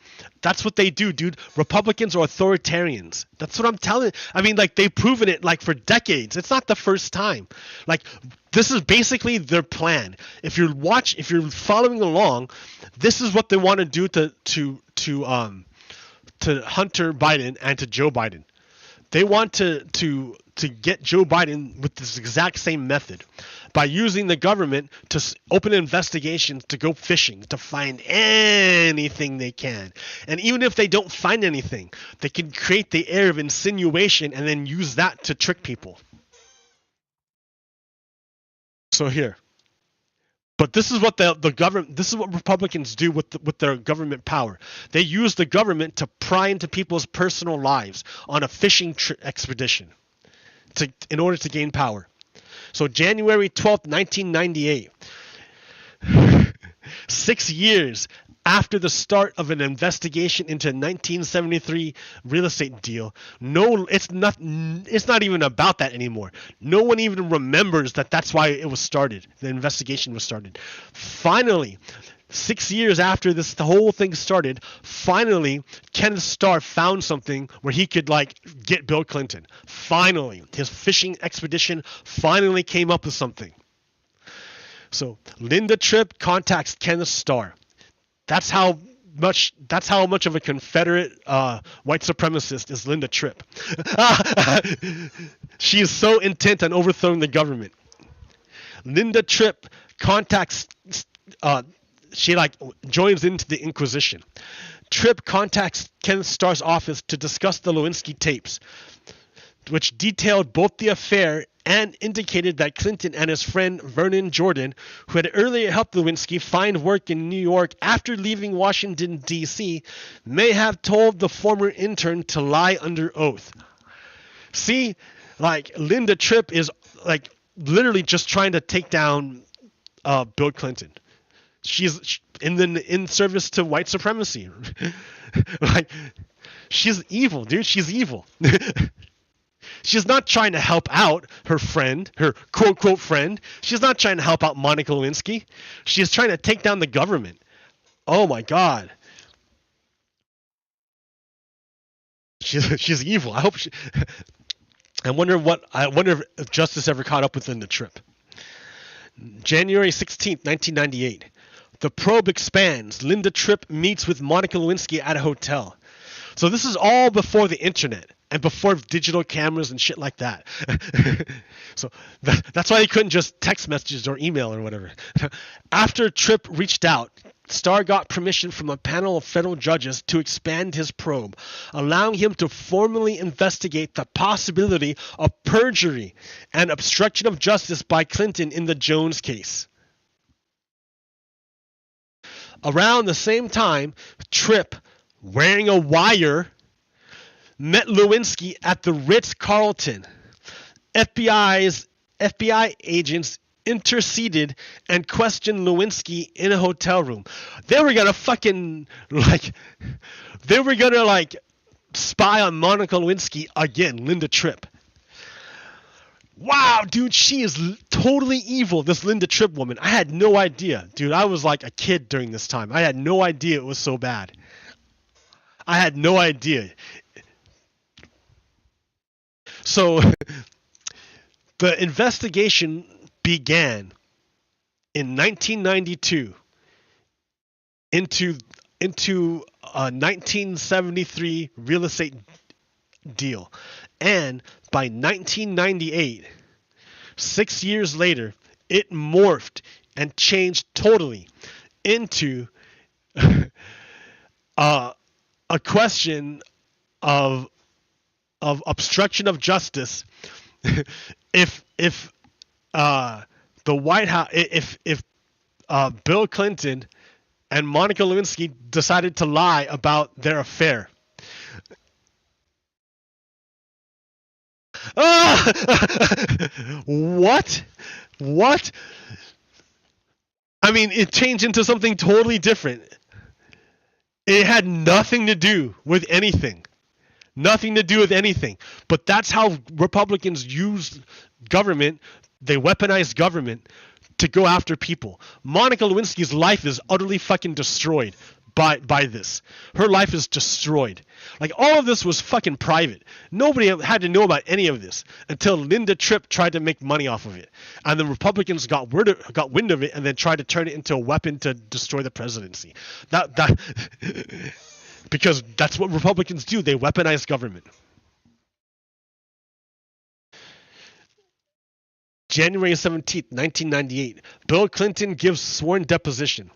Speaker 1: That's what they do, dude. Republicans are authoritarians. That's what I'm telling you. I mean, like, they've proven it, like, for decades. It's not the first time. Like, this is basically their plan. If you're following along, this is what they want to do to Hunter Biden and to Joe Biden. They want to get Joe Biden with this exact same method. by using the government to open investigations, to go fishing, to find anything they can. And even if they don't find anything, they can create the air of insinuation and then use that to trick people. So here. But this is what the government, this is what Republicans do with their government power. They use the government to pry into people's personal lives on a fishing expedition in order to gain power. So January 12th, 1998, 6 years after the start of an investigation into a 1973 real estate deal, it's not even about that anymore. No one even remembers that that's why it was started. The investigation was started. Finally, 6 years after the whole thing started, finally, Kenneth Starr found something where he could get Bill Clinton. Finally, his fishing expedition finally came up with something. So Linda Tripp contacts Kenneth Starr. That's how much of a Confederate white supremacist is Linda Tripp. She is so intent on overthrowing the government. Linda Tripp contacts. She joins into the Inquisition. Tripp contacts Kenneth Starr's office to discuss the Lewinsky tapes, which detailed both the affair and indicated that Clinton and his friend Vernon Jordan, who had earlier helped Lewinsky find work in New York after leaving Washington, D.C., may have told the former intern to lie under oath. See, Linda Tripp is literally just trying to take down Bill Clinton. She's in service to white supremacy. She's evil, dude. She's evil. She's not trying to help out her friend, her quote-quote friend. She's not trying to help out Monica Lewinsky. She's trying to take down the government. Oh my God. She's evil. I wonder if justice ever caught up with Linda Tripp. January 16th, 1998. The probe expands. Linda Tripp meets with Monica Lewinsky at a hotel. So this is all before the internet and before digital cameras and shit like that. So that's why you couldn't just text messages or email or whatever. After Tripp reached out, Starr got permission from a panel of federal judges to expand his probe, allowing him to formally investigate the possibility of perjury and obstruction of justice by Clinton in the Jones case. Around the same time, Tripp, wearing a wire, met Lewinsky at the Ritz-Carlton. FBI agents interceded and questioned Lewinsky in a hotel room. They were gonna spy on Monica Lewinsky again, Linda Tripp. Wow, dude, she is totally evil, this Linda Tripp woman. I had no idea. Dude, I was like a kid during this time. I had no idea it was so bad. I had no idea. So, the investigation began in 1992 into a 1973 real estate deal. And by 1998, 6 years later, it morphed and changed totally into a question of obstruction of justice. if the White House, if Bill Clinton and Monica Lewinsky decided to lie about their affair. What? I mean, it changed into something totally different. It had nothing to do with anything. Nothing to do with anything. But that's how Republicans use government. They weaponize government to go after people. Monica Lewinsky's life is utterly fucking destroyed by this. Her life is destroyed. Like, all of this was fucking private. Nobody had to know about any of this until Linda Tripp tried to make money off of it. And the Republicans got wind of it and then tried to turn it into a weapon to destroy the presidency. That because that's what Republicans do. They weaponize government. January 17th, 1998, Bill Clinton gives sworn deposition.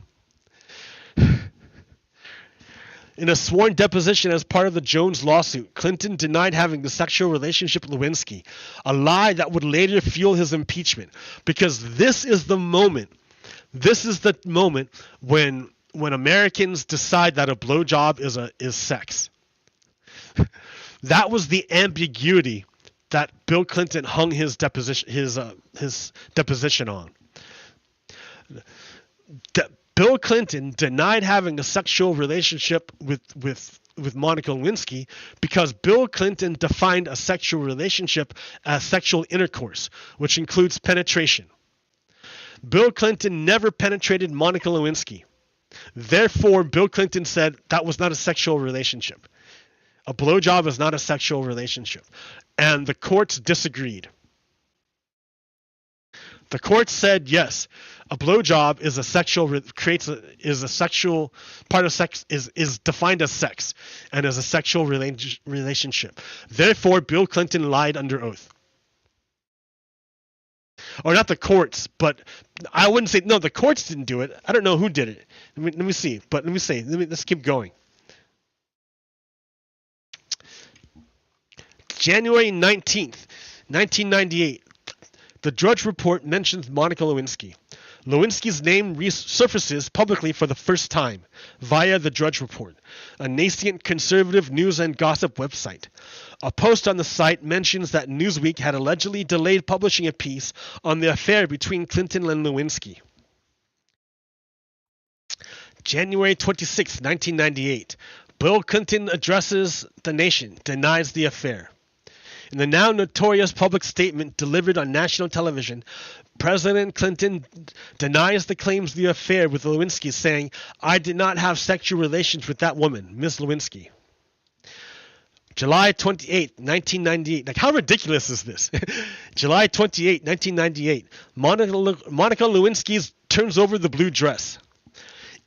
Speaker 1: In a sworn deposition as part of the Jones lawsuit, Clinton denied having a sexual relationship with Lewinsky, a lie that would later fuel his impeachment. Because this is the moment when Americans decide that a blowjob is sex. That was the ambiguity that Bill Clinton hung his deposition on. Bill Clinton denied having a sexual relationship with Monica Lewinsky because Bill Clinton defined a sexual relationship as sexual intercourse, which includes penetration. Bill Clinton never penetrated Monica Lewinsky. Therefore, Bill Clinton said that was not a sexual relationship. A blowjob is not a sexual relationship. And the courts disagreed. The court said yes, a blowjob is a sexual part of sex is defined as sex and as a sexual relationship. Therefore, Bill Clinton lied under oath. Or not the courts, but I wouldn't say no. The courts didn't do it. I don't know who did it. Let me see. But let's keep going. January 19th, 1998. The Drudge Report mentions Monica Lewinsky. Lewinsky's name resurfaces publicly for the first time via the Drudge Report, a nascent conservative news and gossip website. A post on the site mentions that Newsweek had allegedly delayed publishing a piece on the affair between Clinton and Lewinsky. January 26, 1998. Bill Clinton addresses the nation, denies the affair. In the now notorious public statement delivered on national television, President Clinton denies the claims of the affair with Lewinsky, saying, "I did not have sexual relations with that woman, Miss Lewinsky." July 28, 1998. Like, how ridiculous is this? July 28, 1998. Monica Lewinsky turns over the blue dress.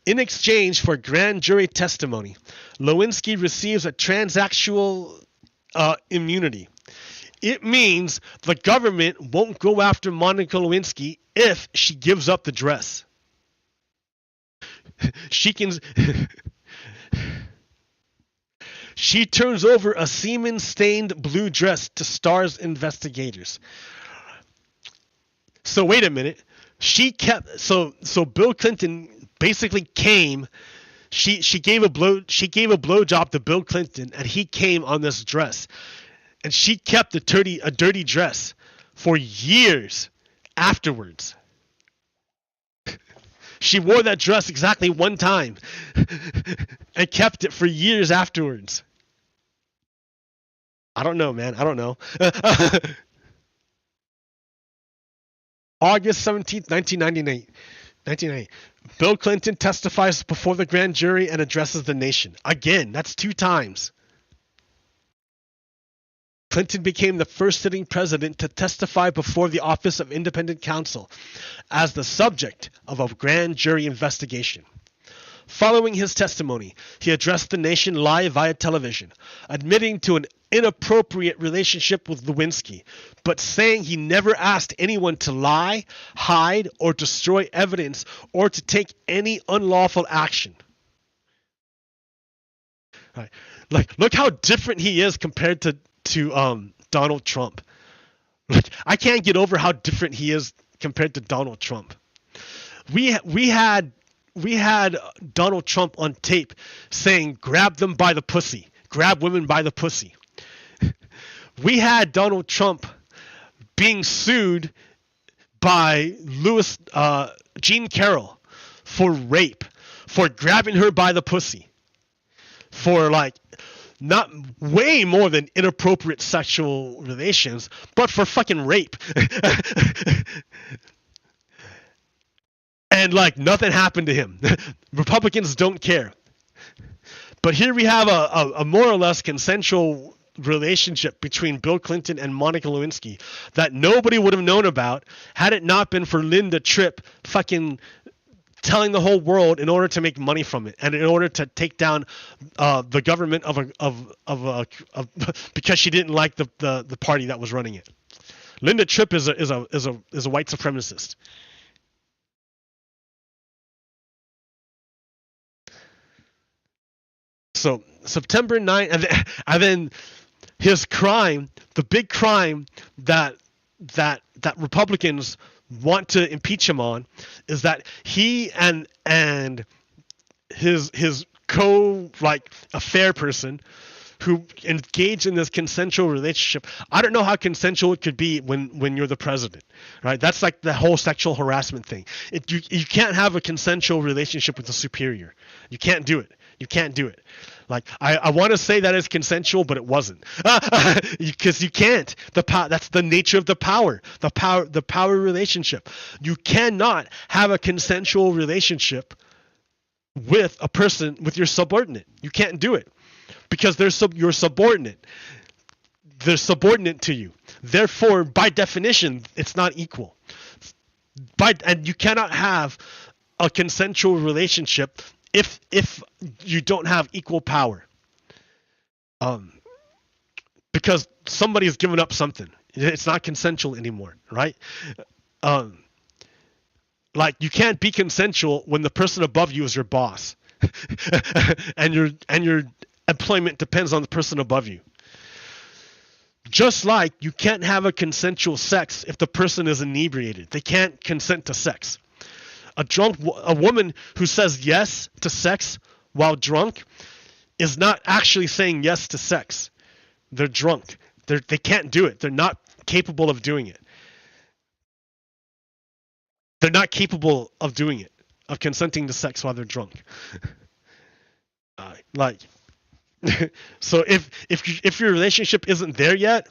Speaker 1: In exchange for grand jury testimony, Lewinsky receives a transactional immunity. It means the government won't go after Monica Lewinsky if she gives up the dress. She turns over a semen-stained blue dress to Star's investigators. So wait a minute. So Bill Clinton basically came. She gave a blowjob to Bill Clinton, and he came on this dress. And she kept a dirty dress for years afterwards. She wore that dress exactly one time and kept it for years afterwards. I don't know, man. I don't know. August 17th, 1998. Bill Clinton testifies before the grand jury and addresses the nation. Again, that's 2 times. Clinton became the first sitting president to testify before the Office of Independent Counsel as the subject of a grand jury investigation. Following his testimony, he addressed the nation live via television, admitting to an inappropriate relationship with Lewinsky, but saying he never asked anyone to lie, hide, or destroy evidence or to take any unlawful action. Right. Like, look how different he is compared to Donald Trump. Like, I can't get over how different he is compared to Donald Trump. We had Donald Trump on tape saying, "Grab them by the pussy, grab women by the pussy." We had Donald Trump being sued by Jean Carroll for rape, for grabbing her by the pussy, for like not way more than inappropriate sexual relations, but for fucking rape. And like nothing happened to him. Republicans don't care. But here we have a more or less consensual relationship between Bill Clinton and Monica Lewinsky that nobody would have known about had it not been for Linda Tripp fucking telling the whole world in order to make money from it and in order to take down the government of because she didn't like the party that was running it. Linda Tripp is a white supremacist. So September 9th, and then his crime, the big crime that Republicans want to impeach him on, is that he and his affair person who engaged in this consensual relationship. I don't know how consensual it could be when you're the president, right? That's like the whole sexual harassment thing. You can't have a consensual relationship with a superior. You can't do it. You can't do it. Like I want to say that it's consensual, but it wasn't, because you can't. That's the nature of the power relationship. You cannot have a consensual relationship with a person, with your subordinate. You can't do it because you're subordinate. They're subordinate to you. Therefore, by definition, it's not equal. And you cannot have a consensual relationship if you don't have equal power, because somebody's given up something. It's not consensual anymore, right? Like you can't be consensual when the person above you is your boss, and your employment depends on the person above you. Just like you can't have a consensual sex if the person is inebriated. They can't consent to sex. A woman who says yes to sex while drunk is not actually saying yes to sex. They're drunk. They can't do it. They're not capable of doing it. They're not capable of doing it, of consenting to sex while they're drunk. So if your relationship isn't there yet,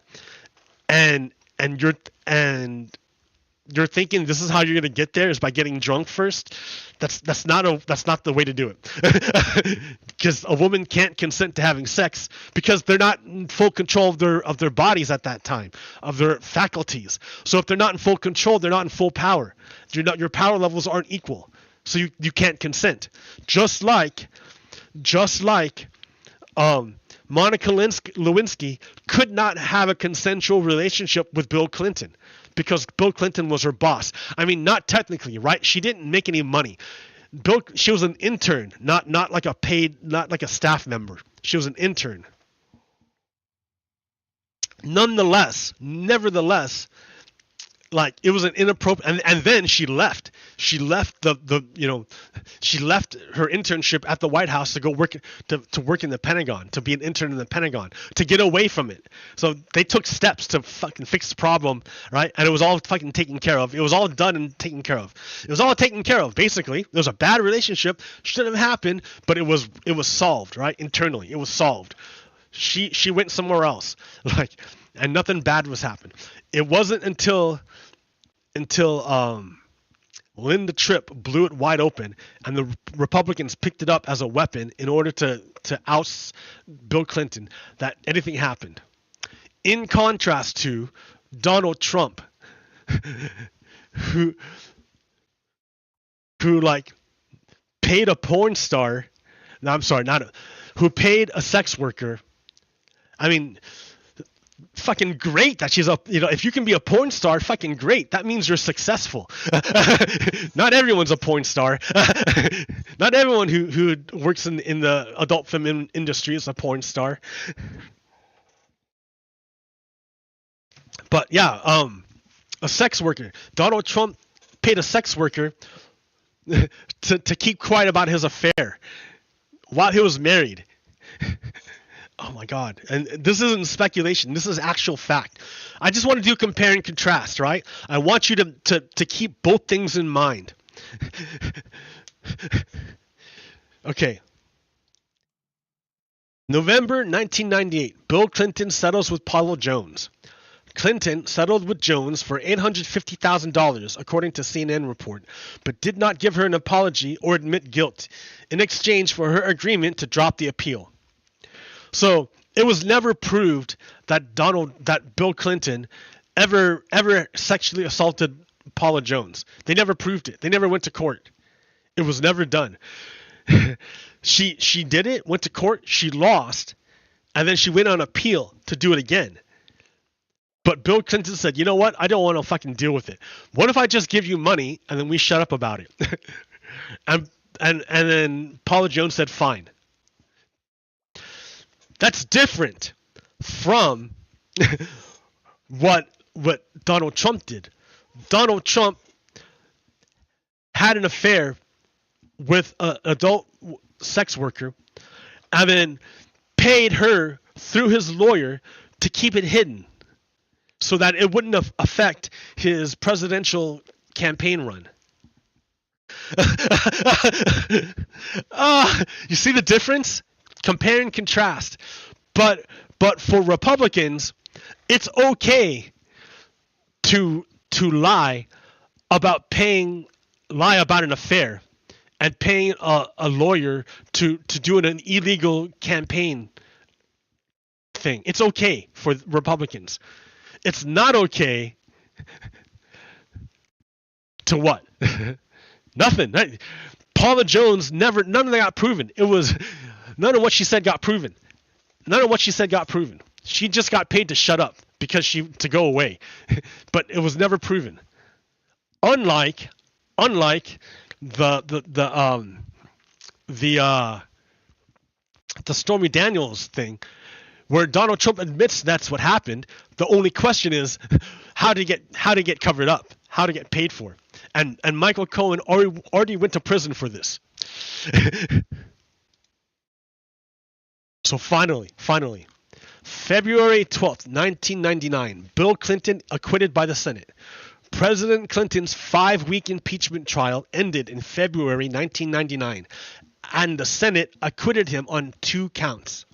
Speaker 1: and you're thinking this is how you're gonna get there is by getting drunk first, that's not the way to do it. Because a woman can't consent to having sex because they're not in full control of their bodies at that time, of their faculties. So if they're not in full control, they're not in full power. Your power levels aren't equal, so you can't consent. Just like Monica Lewinsky could not have a consensual relationship with Bill Clinton because Bill Clinton was her boss. I mean, not technically, right? She didn't make any money. She was an intern, not like a paid, not like a staff member. She was an intern. Nevertheless, like it was an inappropriate, and then she left. She left she left her internship at the White House to go work to work in the Pentagon, to be an intern in the Pentagon, to get away from it. So they took steps to fucking fix the problem, right? And it was all fucking taken care of. It was all done and taken care of. It was all taken care of. Basically, there was a bad relationship, shouldn't have happened, but it was solved, right? Internally, it was solved. She went somewhere else, and nothing bad was happening. It wasn't until Linda Tripp blew it wide open, and the Republicans picked it up as a weapon in order to oust Bill Clinton that anything happened. In contrast to Donald Trump, who paid a porn star. No, I'm sorry, who paid a sex worker. I mean, fucking great that she's if you can be a porn star, fucking great. That means you're successful. Not everyone's a porn star. Not everyone who works in the adult film industry is a porn star. But yeah, a sex worker. Donald Trump paid a sex worker to keep quiet about his affair while he was married. Oh my God. And this isn't speculation. This is actual fact. I just want to do compare and contrast, right? I want you to keep both things in mind. Okay. November 1998, Bill Clinton settles with Paula Jones. Clinton settled with Jones for $850,000, according to CNN report, but did not give her an apology or admit guilt in exchange for her agreement to drop the appeal. So it was never proved that Bill Clinton ever sexually assaulted Paula Jones. They never proved it. They never went to court. It was never done. She did it, went to court, she lost, and then she went on appeal to do it again. But Bill Clinton said, you know what? I don't want to fucking deal with it. What if I just give you money and then we shut up about it? and then Paula Jones said, fine. That's different from what Donald Trump did. Donald Trump had an affair with an adult sex worker and then paid her through his lawyer to keep it hidden so that it wouldn't affect his presidential campaign run. You see the difference? Compare and contrast. But for Republicans, it's okay to lie about an affair and paying a lawyer to do an illegal campaign thing. It's okay for Republicans. It's not okay to what? Nothing. Paula Jones none of that got proven. None of what she said got proven. She just got paid to shut up to go away. But it was never proven. Unlike the Stormy Daniels thing, where Donald Trump admits that's what happened. The only question is how to get covered up, how to get paid for. And Michael Cohen already went to prison for this. So finally, February 12th, 1999, Bill Clinton acquitted by the Senate. President Clinton's 5-week impeachment trial ended in February 1999, and the Senate acquitted him on the two counts.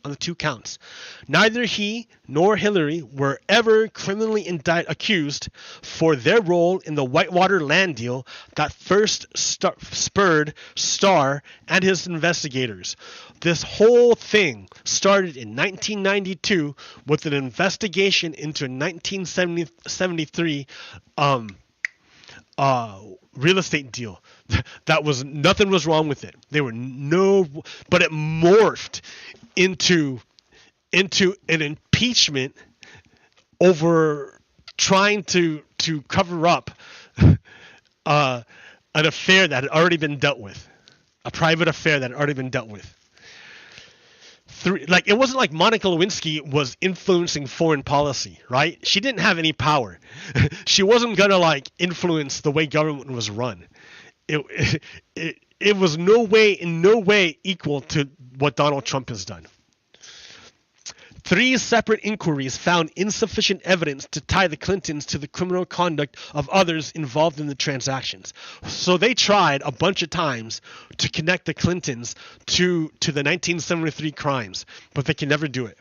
Speaker 1: Neither he nor Hillary were ever criminally accused for their role in the Whitewater land deal that first spurred Starr and his investigators. This whole thing started in 1992 with an investigation into a 1973 real estate deal. Nothing was wrong with it. But it morphed into an impeachment over trying to cover up an affair that had already been dealt with, a private affair that had already been dealt with. It wasn't like Monica Lewinsky was influencing foreign policy, right? She didn't have any power. She wasn't gonna influence the way government was run. It was in no way equal to what Donald Trump has done. 3 separate inquiries found insufficient evidence to tie the Clintons to the criminal conduct of others involved in the transactions. So they tried a bunch of times to connect the Clintons to the 1973 crimes, but they can never do it.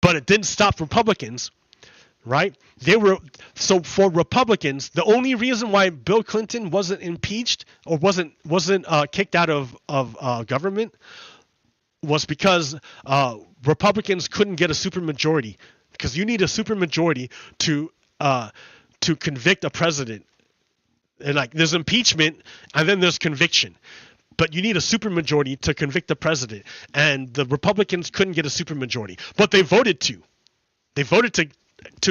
Speaker 1: But it didn't stop Republicans, right? For Republicans, the only reason why Bill Clinton wasn't impeached or wasn't kicked out of government was because Republicans couldn't get a supermajority, because you need a supermajority to convict a president. And there's impeachment and then there's conviction, but you need a supermajority to convict the president, and the Republicans couldn't get a supermajority, but they voted to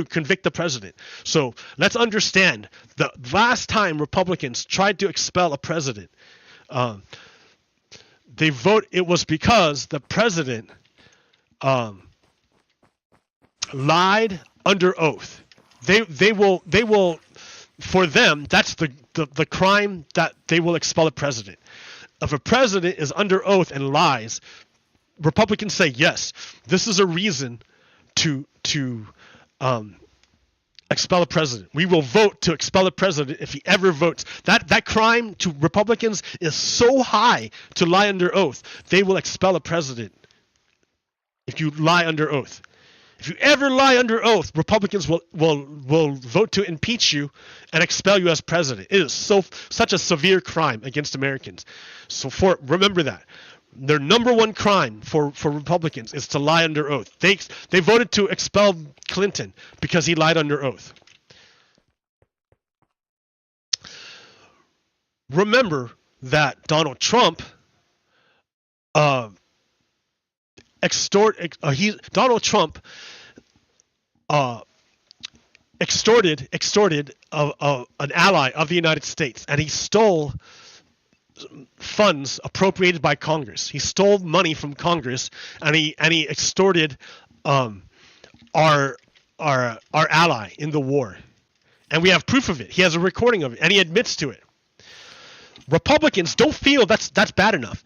Speaker 1: convict the president. So let's understand, the last time Republicans tried to expel a president, it was because the president lied under oath. They will for them, that's the crime that they will expel a president. If a president is under oath and lies, Republicans say, yes, this is a reason to expel a president. We will vote to expel a president if he ever votes. That crime to Republicans is so high, to lie under oath. They will expel a president if you lie under oath. If you ever lie under oath, Republicans will vote to impeach you and expel you as president. It is such a severe crime against Americans. So remember that. Their number one crime for Republicans is to lie under oath. They voted to expel Clinton because he lied under oath. Remember that Donald Trump Donald Trump extorted an ally of the United States, and he stole funds appropriated by Congress. He stole money from Congress, and he extorted our ally in the war, and we have proof of it. He has a recording of it, and he admits to it. Republicans don't feel that's bad enough.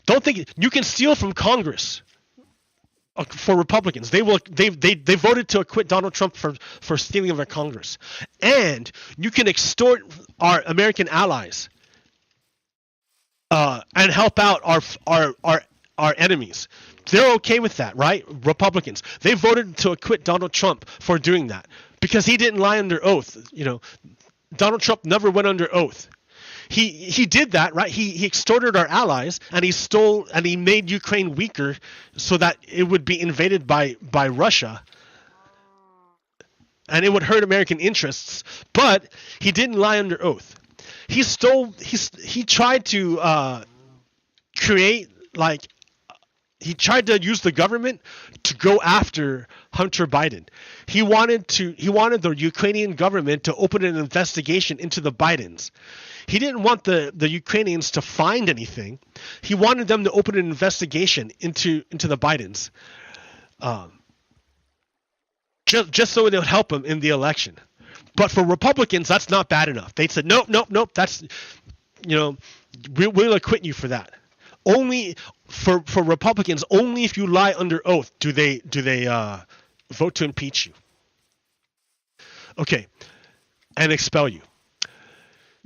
Speaker 1: Don't think you can steal from Congress. For Republicans, they voted to acquit Donald Trump for stealing of our Congress, and you can extort our American allies and help out our enemies. They're okay with that, right? Republicans. They voted to acquit Donald Trump for doing that because he didn't lie under oath. You know, Donald Trump never went under oath. He did that, right? He extorted our allies, and he stole, and he made Ukraine weaker so that it would be invaded by Russia, and it would hurt American interests. But he didn't lie under oath. He tried to create, like, he tried to use the government to go after Hunter Biden. He wanted the Ukrainian government to open an investigation into the Bidens. He didn't want the Ukrainians to find anything. He wanted them to open an investigation into the Bidens, just so it would help him in the election. But for Republicans, that's not bad enough. They said, nope. That's, we'll acquit you for that. Only for Republicans, only if you lie under oath do they vote to impeach you. Okay, and expel you.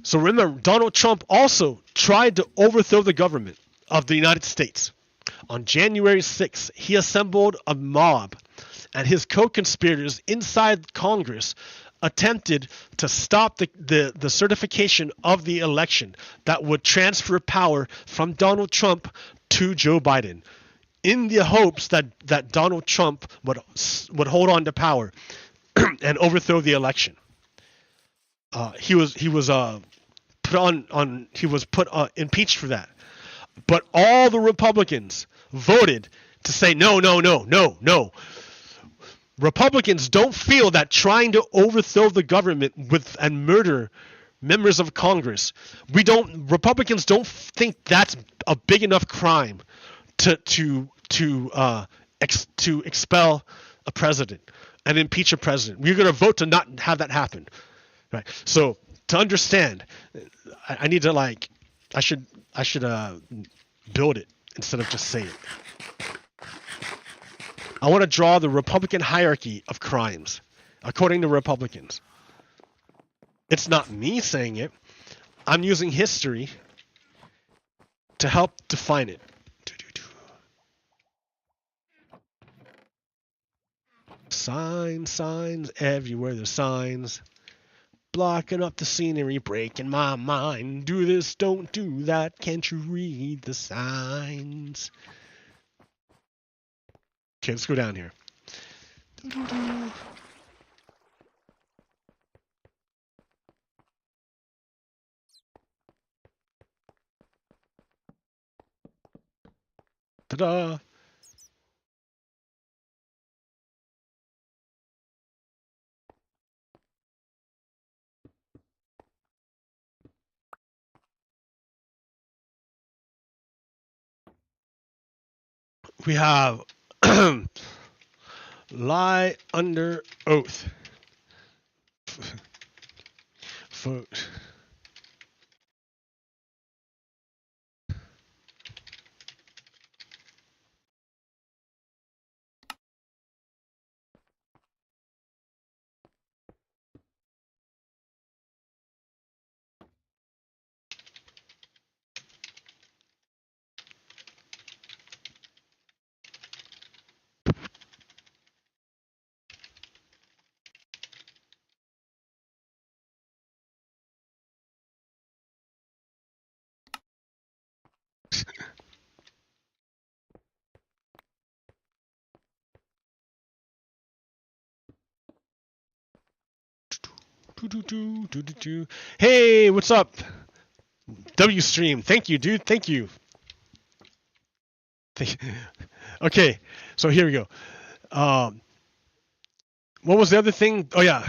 Speaker 1: So remember, Donald Trump also tried to overthrow the government of the United States. On January 6th, he assembled a mob, and his co-conspirators inside Congress attempted to stop the certification of the election that would transfer power from Donald Trump to Joe Biden, in the hopes that Donald Trump would hold on to power and overthrow the election. He was impeached for that. But all the Republicans voted to say no. Republicans don't feel that trying to overthrow the government and murder members of Congress, Republicans don't think that's a big enough crime to expel a president and impeach a president. We're going to vote to not have that happen, right? So to understand, I need to I should build it instead of just say it. I want to draw the Republican hierarchy of crimes according to Republicans. It's not me saying it. I'm using history to help define it. Signs everywhere. There's signs blocking up the scenery, breaking my mind. Do this, don't do that. Can't you read the signs? Okay, let's go down here. Ta-da! We have lie under oath. Vote. Hey, what's up? W stream. Thank you, dude. Thank you. Okay, so here we go. What was the other thing? Oh yeah.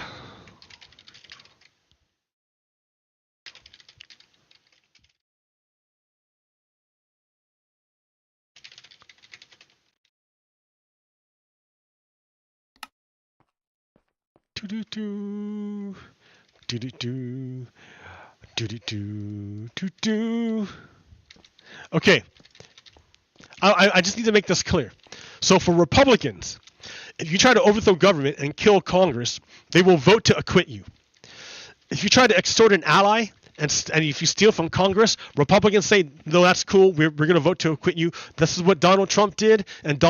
Speaker 1: Do do do do do do do do do do. Okay, I just need to make this clear. So for Republicans, if you try to overthrow government and kill Congress, they will vote to acquit you. If you try to extort an ally and if you steal from Congress, Republicans say, no, that's cool. We're going to vote to acquit you. This is what Donald Trump did, and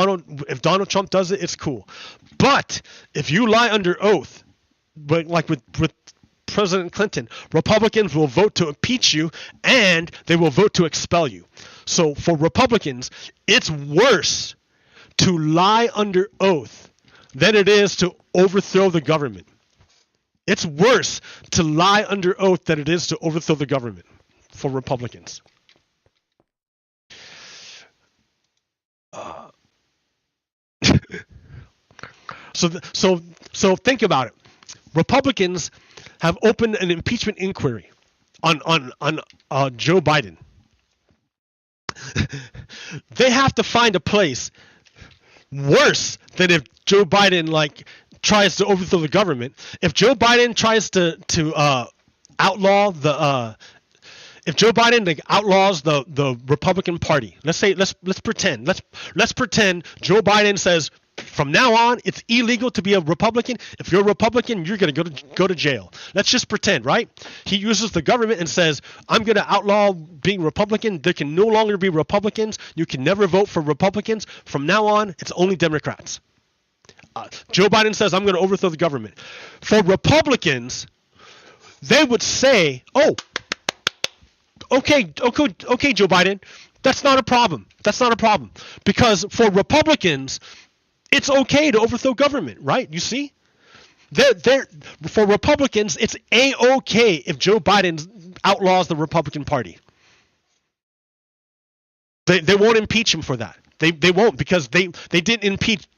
Speaker 1: if Donald Trump does it, it's cool. But if you lie under oath, but like with President Clinton, Republicans will vote to impeach you and they will vote to expel you. So for Republicans, it's worse to lie under oath than it is to overthrow the government. It's worse to lie under oath than it is to overthrow the government for Republicans. So think about it. Republicans have opened an impeachment inquiry on Joe Biden. They have to find a place worse than if Joe Biden tries to overthrow the government. If Joe Biden tries to outlaw the if Joe Biden outlaws the Republican Party, let's pretend Joe Biden says, from now on, it's illegal to be a Republican. If you're a Republican, you're going to go to jail. Let's just pretend, right? He uses the government and says, I'm going to outlaw being Republican. There can no longer be Republicans. You can never vote for Republicans. From now on, it's only Democrats. Joe Biden says, I'm going to overthrow the government. For Republicans, they would say, oh, okay, Joe Biden, that's not a problem. That's not a problem. Because for Republicans, it's okay to overthrow government, right? You see? For Republicans, it's A-okay if Joe Biden outlaws the Republican Party. They won't impeach him for that. They won't, because they didn't impeach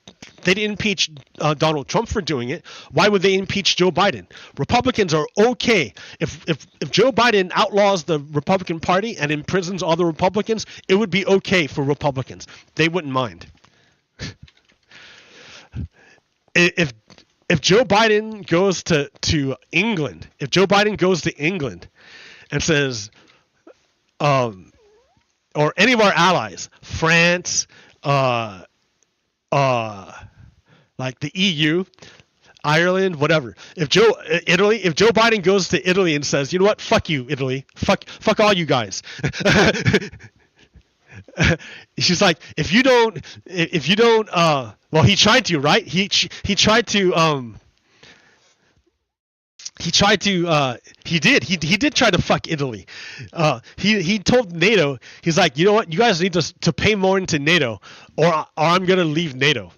Speaker 1: Donald Trump for doing it. Why would they impeach Joe Biden? Republicans are okay. If Joe Biden outlaws the Republican Party and imprisons all the Republicans, it would be okay for Republicans. They wouldn't mind. If Joe Biden goes to England, if Joe Biden goes to England and says, or any of our allies, France, like the EU, Ireland, whatever. If Joe Biden goes to Italy and says, you know what, fuck you, Italy, fuck all you guys. She's like, if you don't, well, he tried to, right? He did try to fuck Italy. He told NATO, he's like, you know what, you guys need to pay more into NATO, or I'm gonna leave NATO.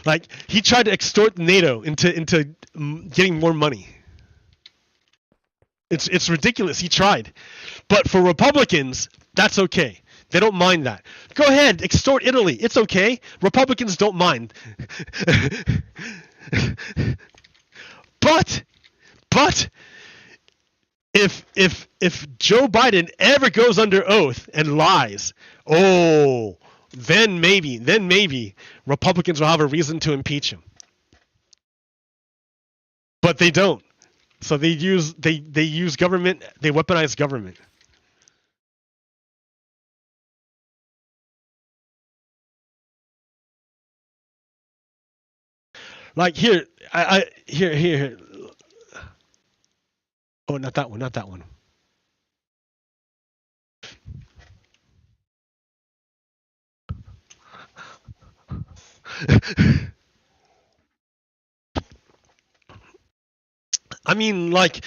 Speaker 1: Like, he tried to extort NATO into getting more money. It's ridiculous. He tried. But for Republicans, that's okay. They don't mind that. Go ahead, extort Italy. It's okay. Republicans don't mind. But if Joe Biden ever goes under oath and lies, then maybe Republicans will have a reason to impeach him. But they don't. So they use government, they weaponize government. Like here, here. Oh, not that one. I mean, like,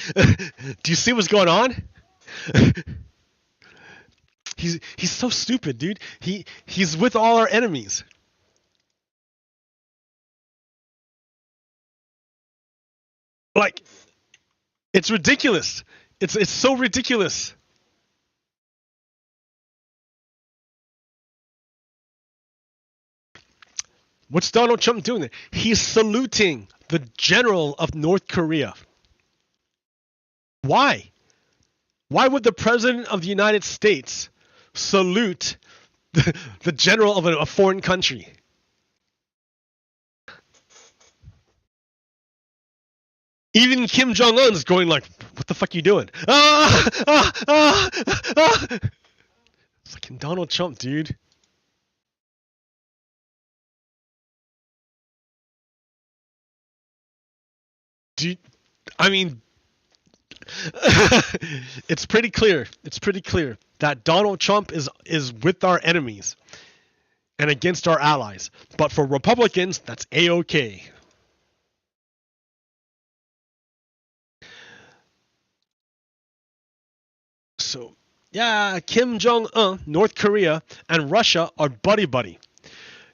Speaker 1: do you see what's going on? He's so stupid, dude. He's with all our enemies. Like, it's ridiculous. It's so ridiculous. What's Donald Trump doing there? He's saluting the general of North Korea. Why? Why would the president of the United States salute the general of a foreign country? Even Kim Jong-un's going like, what the fuck are you doing? It's like Donald Trump, dude. Dude, I mean, it's pretty clear. It's pretty clear that Donald Trump is with our enemies and against our allies. But for Republicans, that's A-okay. So, yeah, Kim Jong-un, North Korea, and Russia are buddy-buddy.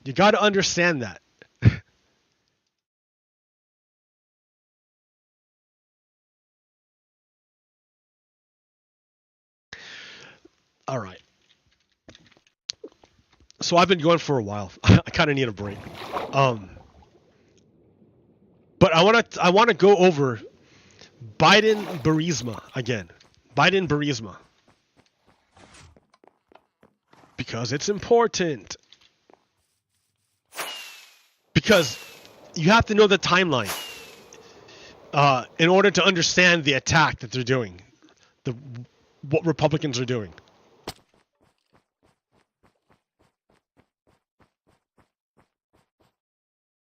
Speaker 1: You got to understand that. All right. So I've been going for a while. I kind of need a break. But I want to go over Biden Burisma again. Biden Burisma. Because it's important. Because you have to know the timeline in order to understand the attack that they're doing. What Republicans are doing.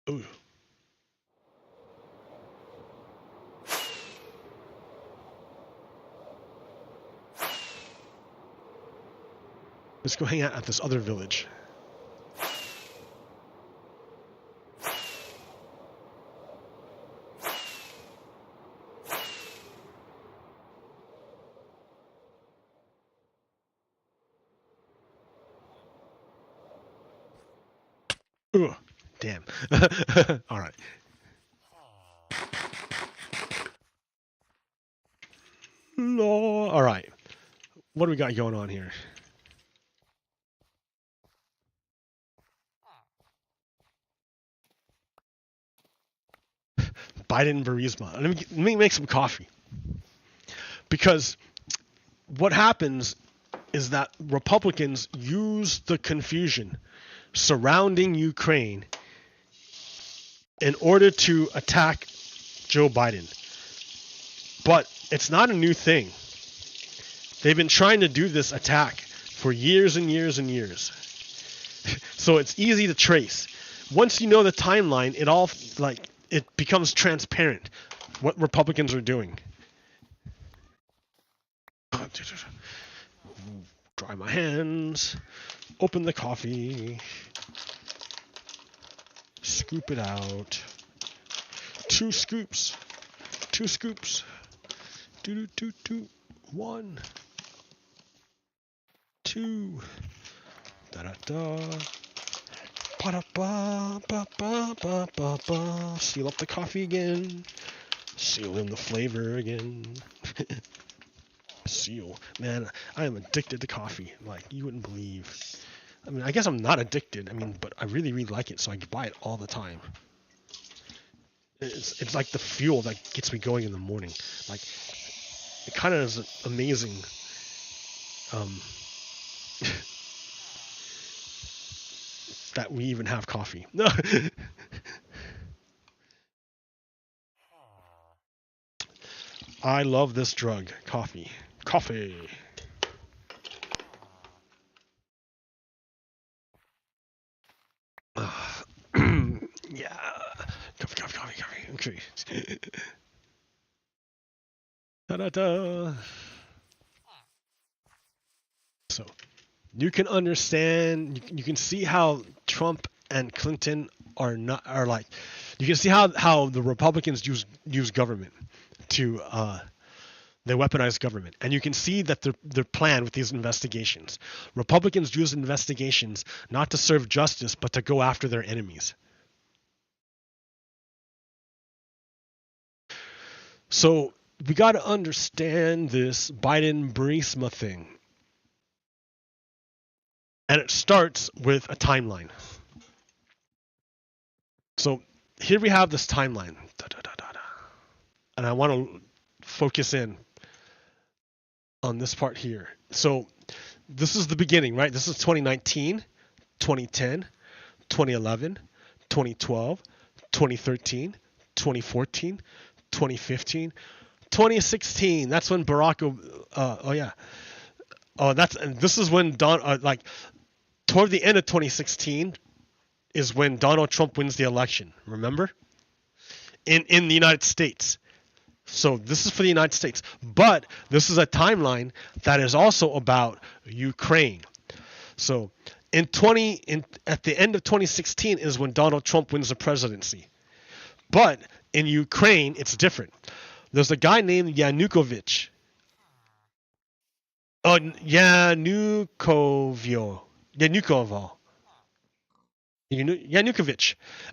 Speaker 1: Ooh. Let's go hang out at this other village. Ooh, damn. All right. All right. What do we got going on here? Biden Burisma. Let me make some coffee. Because what happens is that Republicans use the confusion surrounding Ukraine in order to attack Joe Biden. But it's not a new thing. They've been trying to do this attack for years and years and years. So it's easy to trace. Once you know the timeline, it becomes transparent what Republicans are doing. Dry my hands. Open the coffee. Scoop it out. 2 scoops. 2 scoops. 2, 1, 2. Da da da. Pa da ba ba ba ba ba ba. Seal up the coffee again. Seal in the flavor again. Seal. Man, I am addicted to coffee. Like, you wouldn't believe. I mean, I guess I'm not addicted. I mean, but I really, really like it, so I buy it all the time. It's like the fuel that gets me going in the morning. Like, it kind of is amazing. That we even have coffee. No. I love this drug, coffee. Coffee. Yeah. Coffee. Okay. Da-da-da. So, you can understand, you can see how Trump and Clinton are like, you can see how the Republicans use government to, they weaponize government. And you can see that their plan with these investigations. Republicans use investigations not to serve justice, but to go after their enemies. So we got to understand this Biden Burisma thing. And it starts with a timeline. So here we have this timeline. And I want to focus in on this part here. So this is the beginning, right? This is 2019, 2010, 2011, 2012, 2013, 2014, 2015, 2016. That's when Barack. Oh yeah. Oh, this is when like toward the end of 2016 is when Donald Trump wins the election. Remember? In the United States. So this is for the United States, but this is a timeline that is also about Ukraine. So at the end of 2016 is when Donald Trump wins the presidency. But in Ukraine, it's different. There's a guy named Yanukovych. Oh, Yanukovych.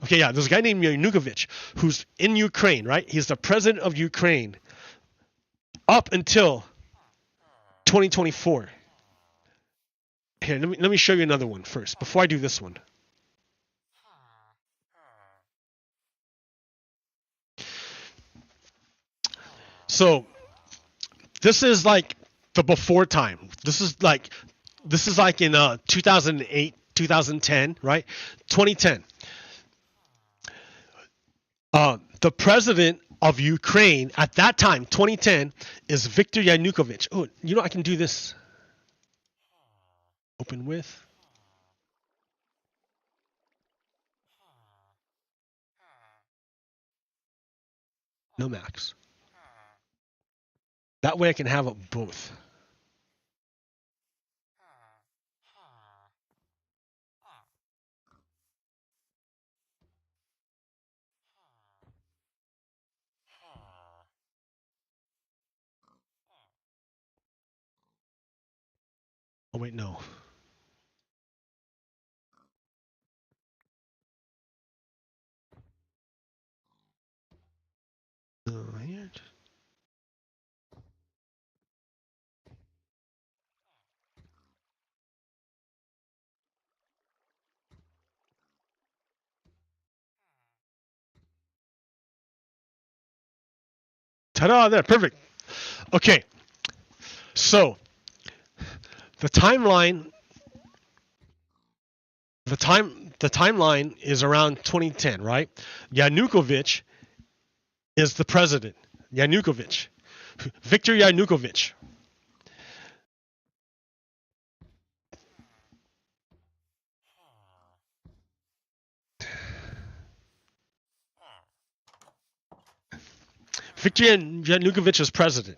Speaker 1: Okay, yeah, there's a guy named Yanukovych who's in Ukraine, right? He's the president of Ukraine up until 2024. Here, let me show you another one first before I do this one. So this is like the before time. This is like in 2008. 2010, right? 2010. The president of Ukraine at that time, 2010, is Viktor Yanukovych. Oh, you know, I can do this. Open with. No max. That way I can have both. Oh, wait, no. Here. Ta-da, there, perfect. Okay, so the timeline is around 2010, right? Yanukovych is the president. Yanukovych. Viktor Yanukovych. Viktor Yanukovych is president.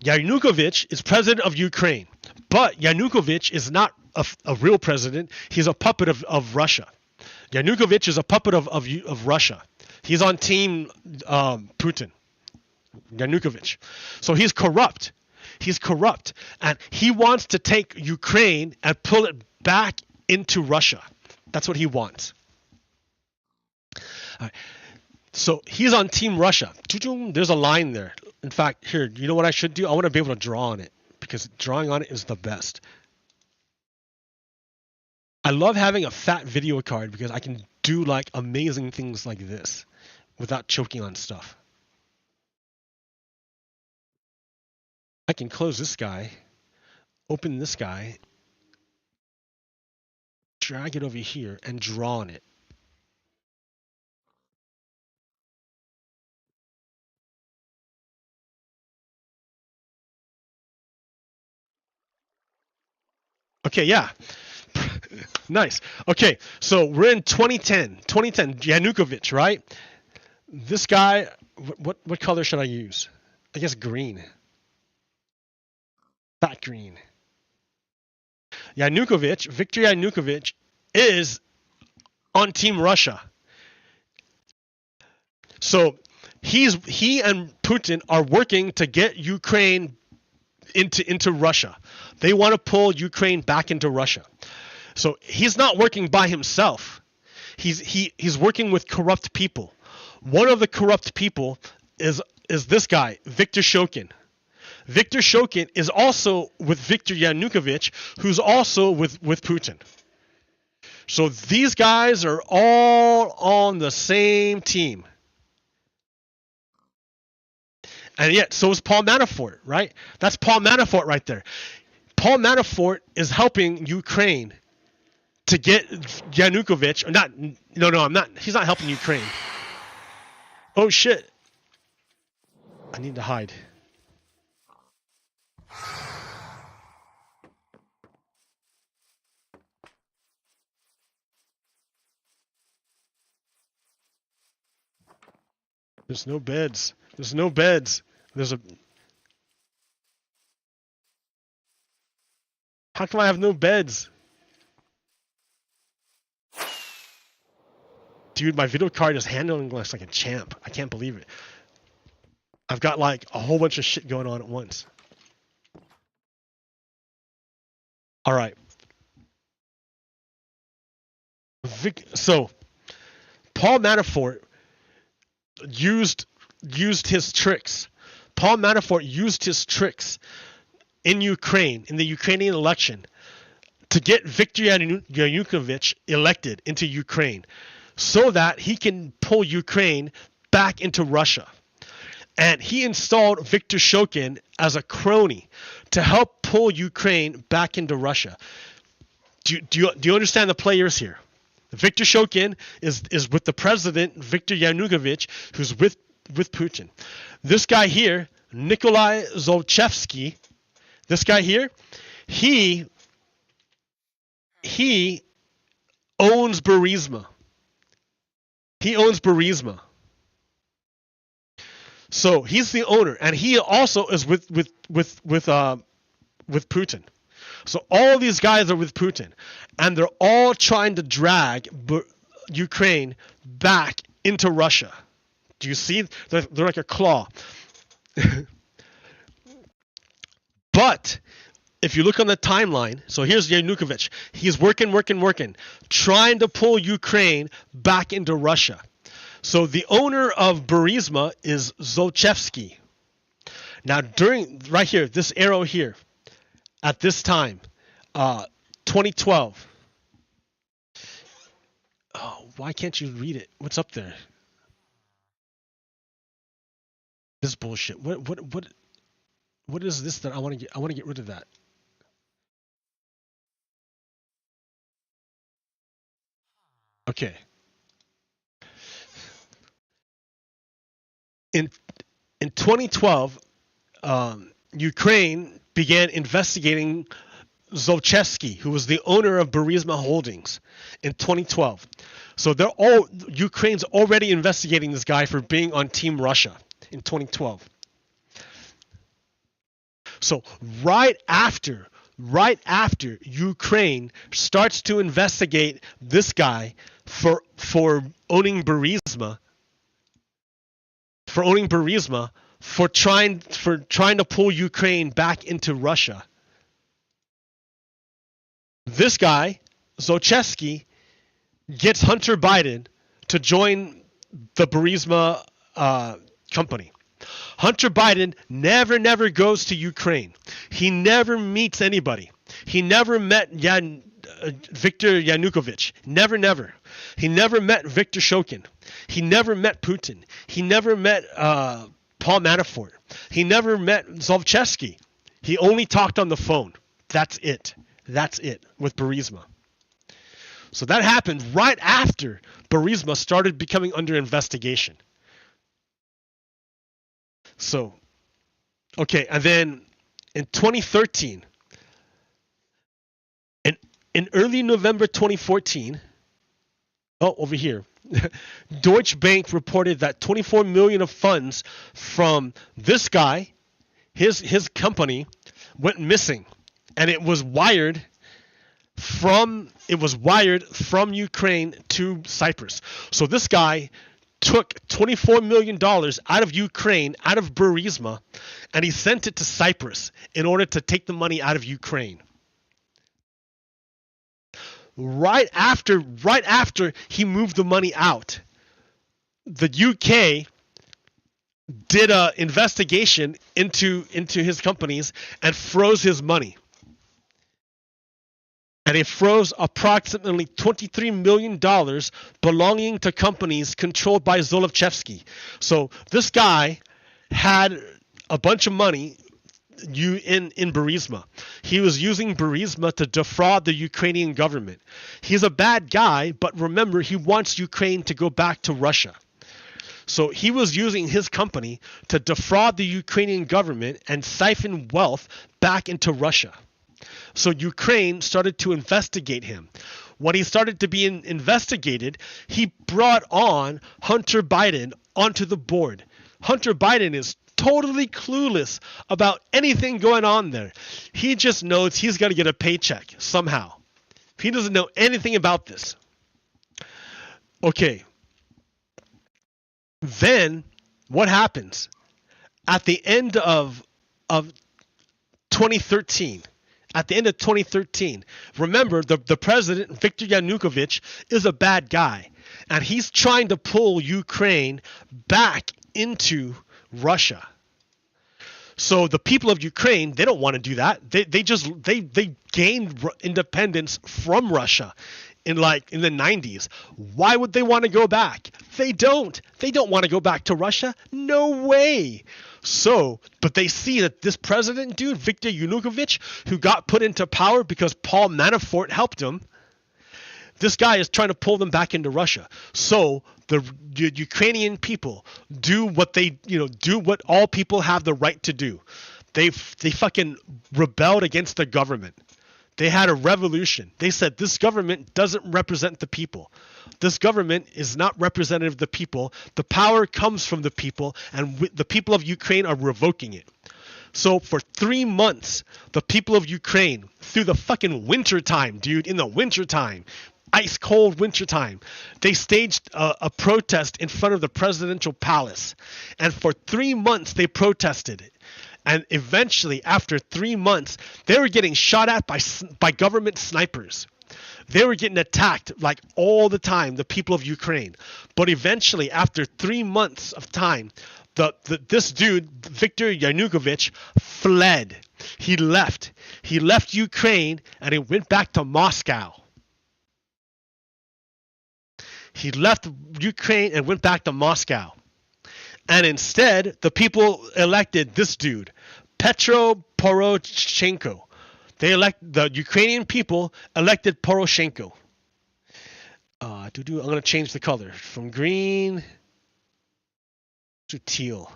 Speaker 1: Yanukovych is president of Ukraine. But Yanukovych is not a real president. He's a puppet of Russia. Yanukovych is a puppet of Russia. He's on team Putin. Yanukovych. So he's corrupt. He's corrupt. And he wants to take Ukraine and pull it back into Russia. That's what he wants. All right. So he's on team Russia. There's a line there. In fact, here, you know what I should do? I want to be able to draw on it because drawing on it is the best. I love having a fat video card because I can do like amazing things like this without choking on stuff. I can close this guy, open this guy, drag it over here, and draw on it. Okay, yeah. Nice. Okay, so we're in 2010. 2010, Yanukovych, right? This guy, what color should I use? I guess green. Fat green. Yanukovych, Viktor Yanukovych, is on Team Russia. So he and Putin are working to get Ukraine into Russia. They want to pull Ukraine back into Russia. So he's not working by himself. He's working with corrupt people. One of the corrupt people is this guy, Viktor Shokin. Viktor Shokin is also with Viktor Yanukovych, who's also with Putin. So these guys are all on the same team. And yet, so is Paul Manafort, right? That's Paul Manafort right there. Paul Manafort is helping Ukraine to get Yanukovych, or not, no, I'm not, he's not helping Ukraine. Oh shit. I need to hide. There's no beds. There's no beds. There's a... How come I have no beds? Dude, my video card is handling this like a champ. I can't believe it. I've got like a whole bunch of shit going on at once. All right. So, Paul Manafort used his tricks. Paul Manafort used his tricks in Ukraine, in the Ukrainian election, to get Viktor Yanukovych elected into Ukraine so that he can pull Ukraine back into Russia. And he installed Viktor Shokin as a crony to help pull Ukraine back into Russia. Do you understand the players here? Viktor Shokin is with the president, Viktor Yanukovych, who's with Putin. This guy here, Nikolai Zolchevsky, this guy here, he owns Burisma. He owns Burisma. So he's the owner, and he also is with Putin. So all these guys are with Putin, and they're all trying to drag Ukraine back into Russia. Do you see? They're like a claw. But if you look on the timeline, so here's Yanukovych. He's working, trying to pull Ukraine back into Russia. So the owner of Burisma is Zolchevsky. Now right here, this arrow here, at this time, 2012. Oh, why can't you read it? What's up there? This bullshit. What is this that I want to get? I want to get rid of that. Okay. In 2012, Ukraine began investigating Zolchevsky, who was the owner of Burisma Holdings, in 2012. So Ukraine's already investigating this guy for being on Team Russia in 2012. So right after Ukraine starts to investigate this guy for owning Burisma, for trying to pull Ukraine back into Russia. This guy, Zolchevsky, gets Hunter Biden to join the Burisma company. Hunter Biden never goes to Ukraine. He never meets anybody. He never met Viktor Yanukovych. Never. He never met Viktor Shokin. He never met Putin. He never met Paul Manafort. He never met Zolchevsky. He only talked on the phone. That's it with Burisma. So that happened right after Burisma started becoming under investigation. So, okay, and then in 2013, in early November 2014, over here, Deutsche Bank reported that 24 million of funds from this guy, his company, went missing, and it was wired from Ukraine to Cyprus. So this guy took $24 million out of Ukraine, out of Burisma, and he sent it to Cyprus in order to take the money out of Ukraine. Right after he moved the money out, the UK did an investigation into his companies and froze his money. and it froze approximately $23 million belonging to companies controlled by Zolochevsky. So this guy had a bunch of money in Burisma. He was using Burisma to defraud the Ukrainian government. He's a bad guy, but remember, he wants Ukraine to go back to Russia. So he was using his company to defraud the Ukrainian government and siphon wealth back into Russia. So Ukraine started to investigate him. When he started to be investigated, he brought on Hunter Biden onto the board. Hunter Biden is totally clueless about anything going on there. He just knows he's got to get a paycheck somehow. He doesn't know anything about this. Okay. Then what happens? At the end of 2013, remember the president, Viktor Yanukovych, is a bad guy. And he's trying to pull Ukraine back into Russia. So the people of Ukraine, they don't want to do that. They gained independence from Russia in the 90s. Why would they want to go back? They don't want to go back to Russia. No way. So, but they see that this president dude, Viktor Yanukovych, who got put into power because Paul Manafort helped him, this guy is trying to pull them back into Russia. So the Ukrainian people do what do what all people have the right to do. They fucking rebelled against the government. They had a revolution. They said this government doesn't represent the people. This government is not representative of the people. The power comes from the people, and the people of Ukraine are revoking it. So for 3 months, the people of Ukraine, through the fucking winter time, dude, in the winter time, ice cold winter time, they staged a protest in front of the presidential palace. And for 3 months, they protested it. And eventually, after 3 months, they were getting shot at by government snipers. They were getting attacked like all the time, the people of Ukraine. But eventually, after 3 months of time, this dude, Viktor Yanukovych, fled. He left. He left Ukraine and he went back to Moscow. He left Ukraine and went back to Moscow. And instead, the people elected this dude, Petro Poroshenko. The Ukrainian people elected Poroshenko. I'm going to change the color from green to teal.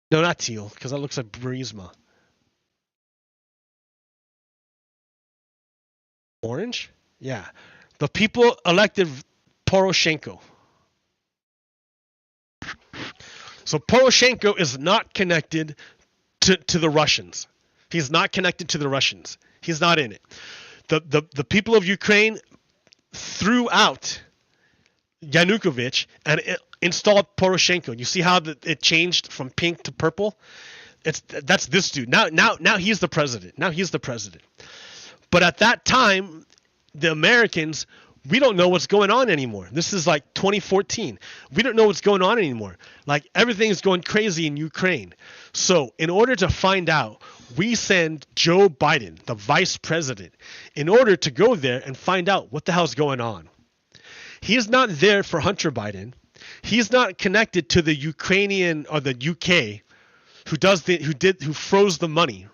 Speaker 1: No, not teal, because that looks like Burisma. Orange? Yeah. The people elected Poroshenko. So Poroshenko is not connected to the Russians. He's not connected to the Russians. He's not in it. The people of Ukraine threw out Yanukovych and installed Poroshenko. You see how it changed from pink to purple? That's this dude. Now he's the president. Now he's the president. But at that time, the Americans, we don't know what's going on anymore. This is like 2014. We don't know what's going on anymore. Like everything is going crazy in Ukraine. So in order to find out, we send Joe Biden, the vice president, in order to go there and find out what the hell's going on. He's not there for Hunter Biden. He's not connected to the Ukrainian or the UK who froze the money.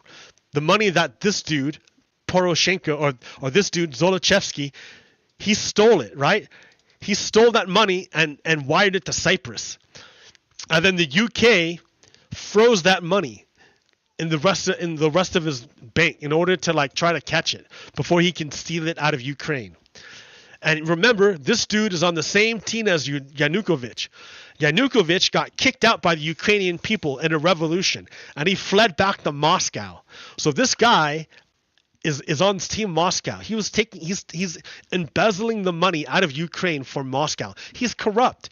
Speaker 1: The money that this dude, Poroshenko, or this dude, Zolochevsky, he stole it, right? He stole that money and wired it to Cyprus. And then the UK froze that money in the rest of his bank in order to try to catch it before he can steal it out of Ukraine. And remember, this dude is on the same team as Yanukovych. Yanukovych got kicked out by the Ukrainian people in a revolution, and he fled back to Moscow. So this guy is on team Moscow. He's embezzling the money out of Ukraine for Moscow. He's corrupt.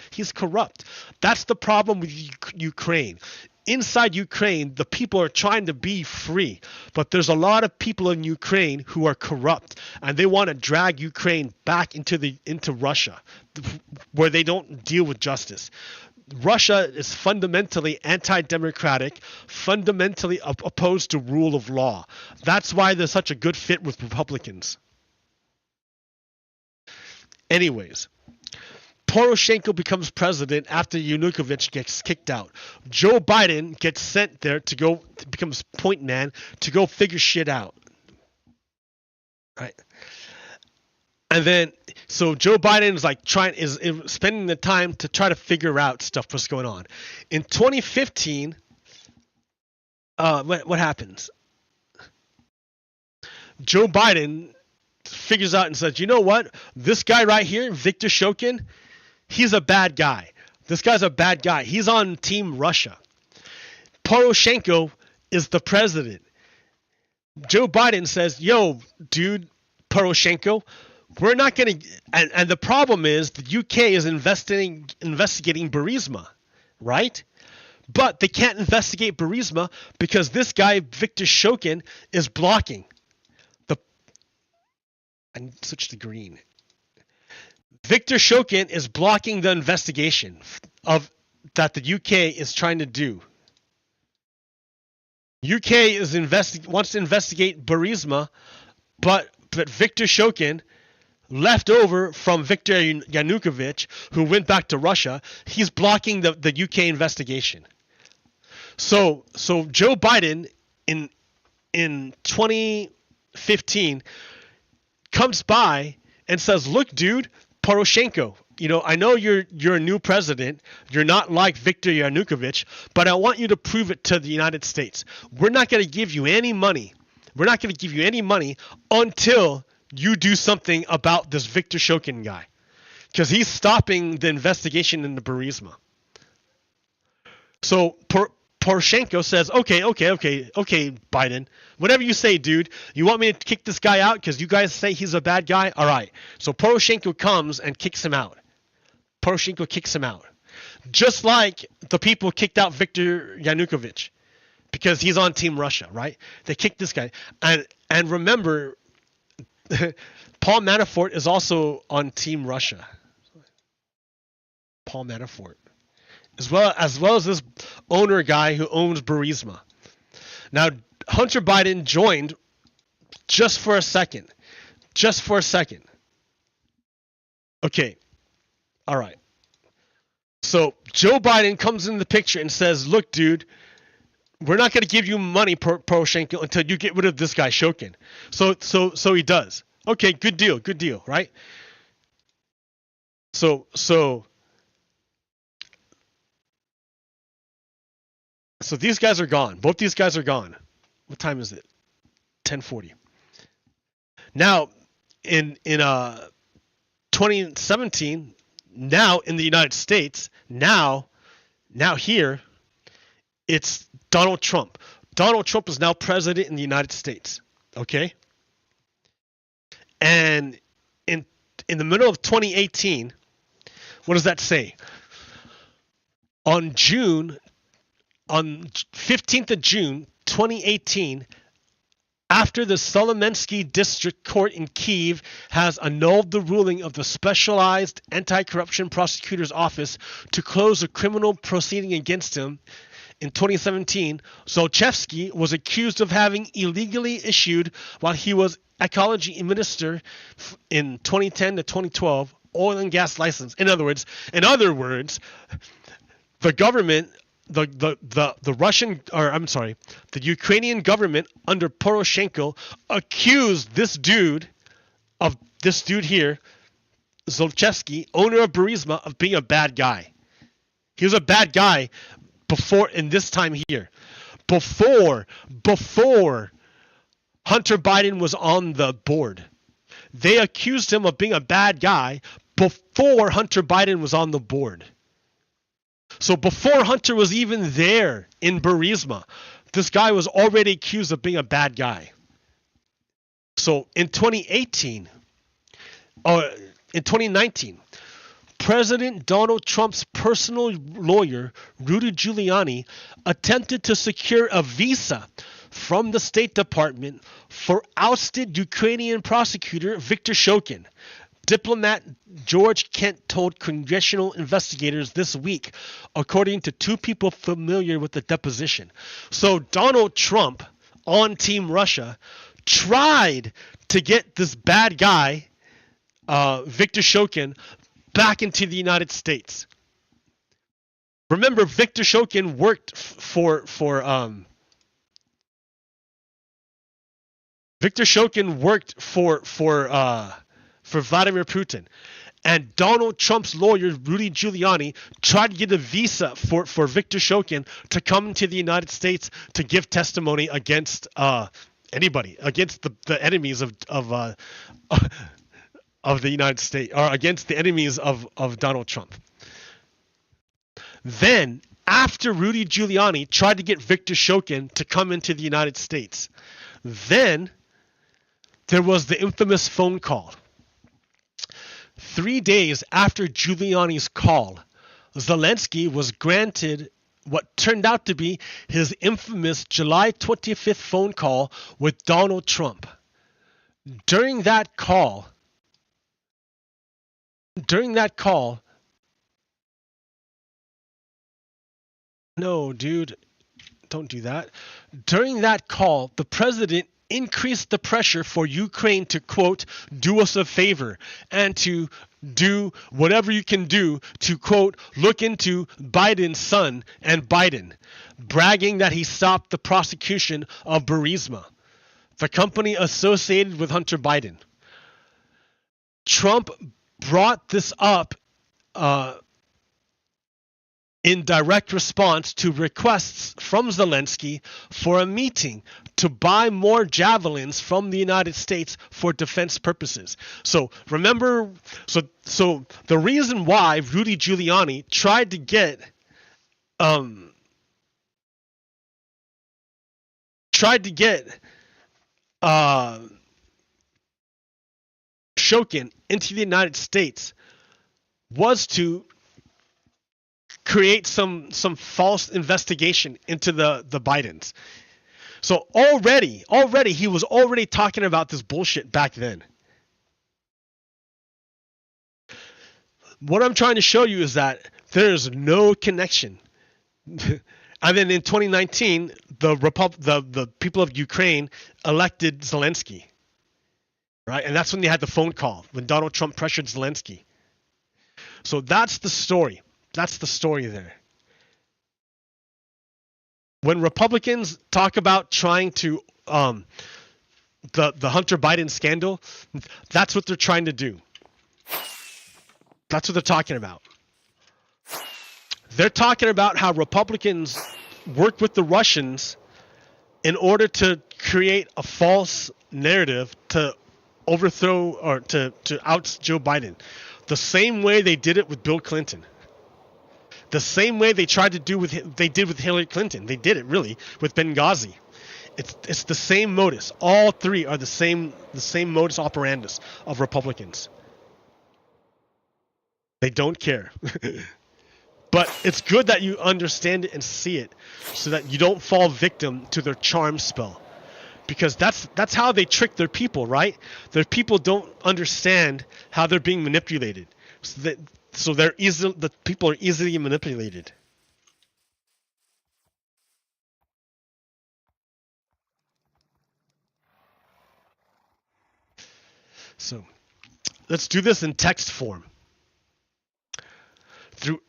Speaker 1: That's the problem with Ukraine. Inside Ukraine, the people are trying to be free, but there's a lot of people in Ukraine who are corrupt, and they want to drag Ukraine back into Russia, where they don't deal with justice. Russia is fundamentally anti-democratic, fundamentally opposed to rule of law. That's why they're such a good fit with Republicans. Anyways, Poroshenko becomes president after Yanukovych gets kicked out. Joe Biden gets sent there becomes point man to go figure shit out. Right? And then, so Joe Biden is is spending the time to try to figure out what's going on. In 2015, what happens? Joe Biden figures out and says, you know what? This guy right here, Viktor Shokin, he's a bad guy. This guy's a bad guy. He's on Team Russia. Poroshenko is the president. Joe Biden says, yo, dude, Poroshenko, we're not going to, and the problem is the UK is investigating Burisma, right? But they can't investigate Burisma because this guy, Viktor Shokin, is blocking. And switch to green. Viktor Shokin is blocking the investigation that the UK is trying to do. UK is wants to investigate Burisma, but Viktor Shokin, left over from Viktor Yanukovych, who went back to Russia, he's blocking the UK investigation. So Joe Biden in 2015 comes by and says, look, dude, Poroshenko, I know you're a new president. You're not like Viktor Yanukovych, but I want you to prove it to the United States. We're not going to give you any money. We're not going to give you any money until you do something about this Viktor Shokin guy, because he's stopping the investigation into Burisma. So Poroshenko says, okay, Biden, whatever you say, dude. You want me to kick this guy out because you guys say he's a bad guy? All right. So Poroshenko comes and kicks him out. Poroshenko kicks him out. Just like the people kicked out Viktor Yanukovych because he's on Team Russia, right? They kicked this guy. And remember, Paul Manafort is also on Team Russia. Paul Manafort. As well as this owner guy who owns Burisma. Now, Hunter Biden joined just for a second. Okay. All right. So Joe Biden comes in the picture and says, look, dude, we're not going to give you money, Poroshenko, until you get rid of this guy, Shokin. So he does. Okay, good deal, right? So these guys are gone. Both these guys are gone. What time is it? 10:40. Now, in 2017, now in the United States, now here, it's Donald Trump. Donald Trump is now president in the United States. Okay? And in the middle of 2018, what does that say? On 15th of June, 2018, after the Solomensky District Court in Kyiv has annulled the ruling of the Specialized Anti-Corruption Prosecutor's Office to close a criminal proceeding against him, in 2017, Zlochevsky was accused of having illegally issued, while he was ecology minister in 2010 to 2012, oil and gas license. In other words, the government, the Ukrainian government under Poroshenko accused this dude here, Zlochevsky, owner of Burisma, of being a bad guy. He was a bad guy before Hunter Biden was on the board. They accused him of being a bad guy before Hunter Biden was on the board. So before Hunter was even there in Burisma, this guy was already accused of being a bad guy. So in 2019, President Donald Trump's personal lawyer, Rudy Giuliani, attempted to secure a visa from the State Department for ousted Ukrainian prosecutor Viktor Shokin. Diplomat George Kent told congressional investigators this week, according to two people familiar with the deposition. So Donald Trump, on Team Russia, tried to get this bad guy, Viktor Shokin, back into the United States. Remember, Viktor Shokin worked for Vladimir Putin, and Donald Trump's lawyer Rudy Giuliani tried to get a visa for Viktor Shokin to come to the United States to give testimony against anybody, against the enemies of the United States, or against the enemies of Donald Trump. Then, after Rudy Giuliani tried to get Viktor Shokin to come into the United States, then there was the infamous phone call. 3 days after Giuliani's call, Zelensky was granted what turned out to be his infamous July 25th phone call with Donald Trump. During that call, no, dude, don't do that. During that call, the president increased the pressure for Ukraine to, quote, do us a favor and to do whatever you can do to, quote, look into Biden's son and Biden, bragging that he stopped the prosecution of Burisma, the company associated with Hunter Biden. Trump brought this up in direct response to requests from Zelensky for a meeting to buy more javelins from the United States for defense purposes. So remember, so the reason why Rudy Giuliani tried to get Shokin into the United States was to create some false investigation into the Bidens. So already he was already talking about this bullshit back then. What I'm trying to show you is that there's no connection. And then in 2019, the people of Ukraine elected Zelensky, right? And that's when they had the phone call, when Donald Trump pressured Zelensky. So that's the story. That's the story there. When Republicans talk about trying to the Hunter Biden scandal, that's what they're trying to do. That's what they're talking about. They're talking about how Republicans work with the Russians in order to create a false narrative to overthrow or to oust Joe Biden. The same way they did it with Bill Clinton. The same way they tried to do with Hillary Clinton. They did it really with Benghazi. It's the same modus. All three are the same modus operandus of Republicans. They don't care. But it's good that you understand it and see it so that you don't fall victim to their charm spell. Because that's how they trick their people, right? Their people don't understand how they're being manipulated. So the people are easily manipulated. So let's do this in text form. Through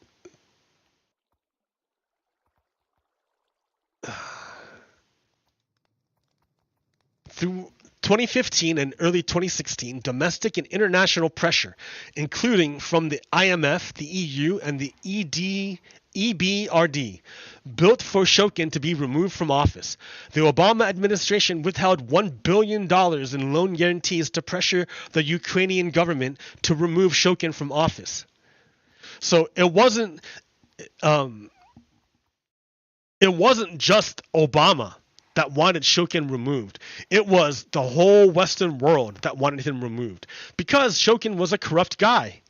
Speaker 1: 2015 and early 2016, domestic and international pressure, including from the IMF, the EU, and the EBRD, built for Shokin to be removed from office. The Obama administration withheld $1 billion in loan guarantees to pressure the Ukrainian government to remove Shokin from office. So it wasn't just Obama that wanted Shokin removed. It was the whole Western world that wanted him removed because Shokin was a corrupt guy.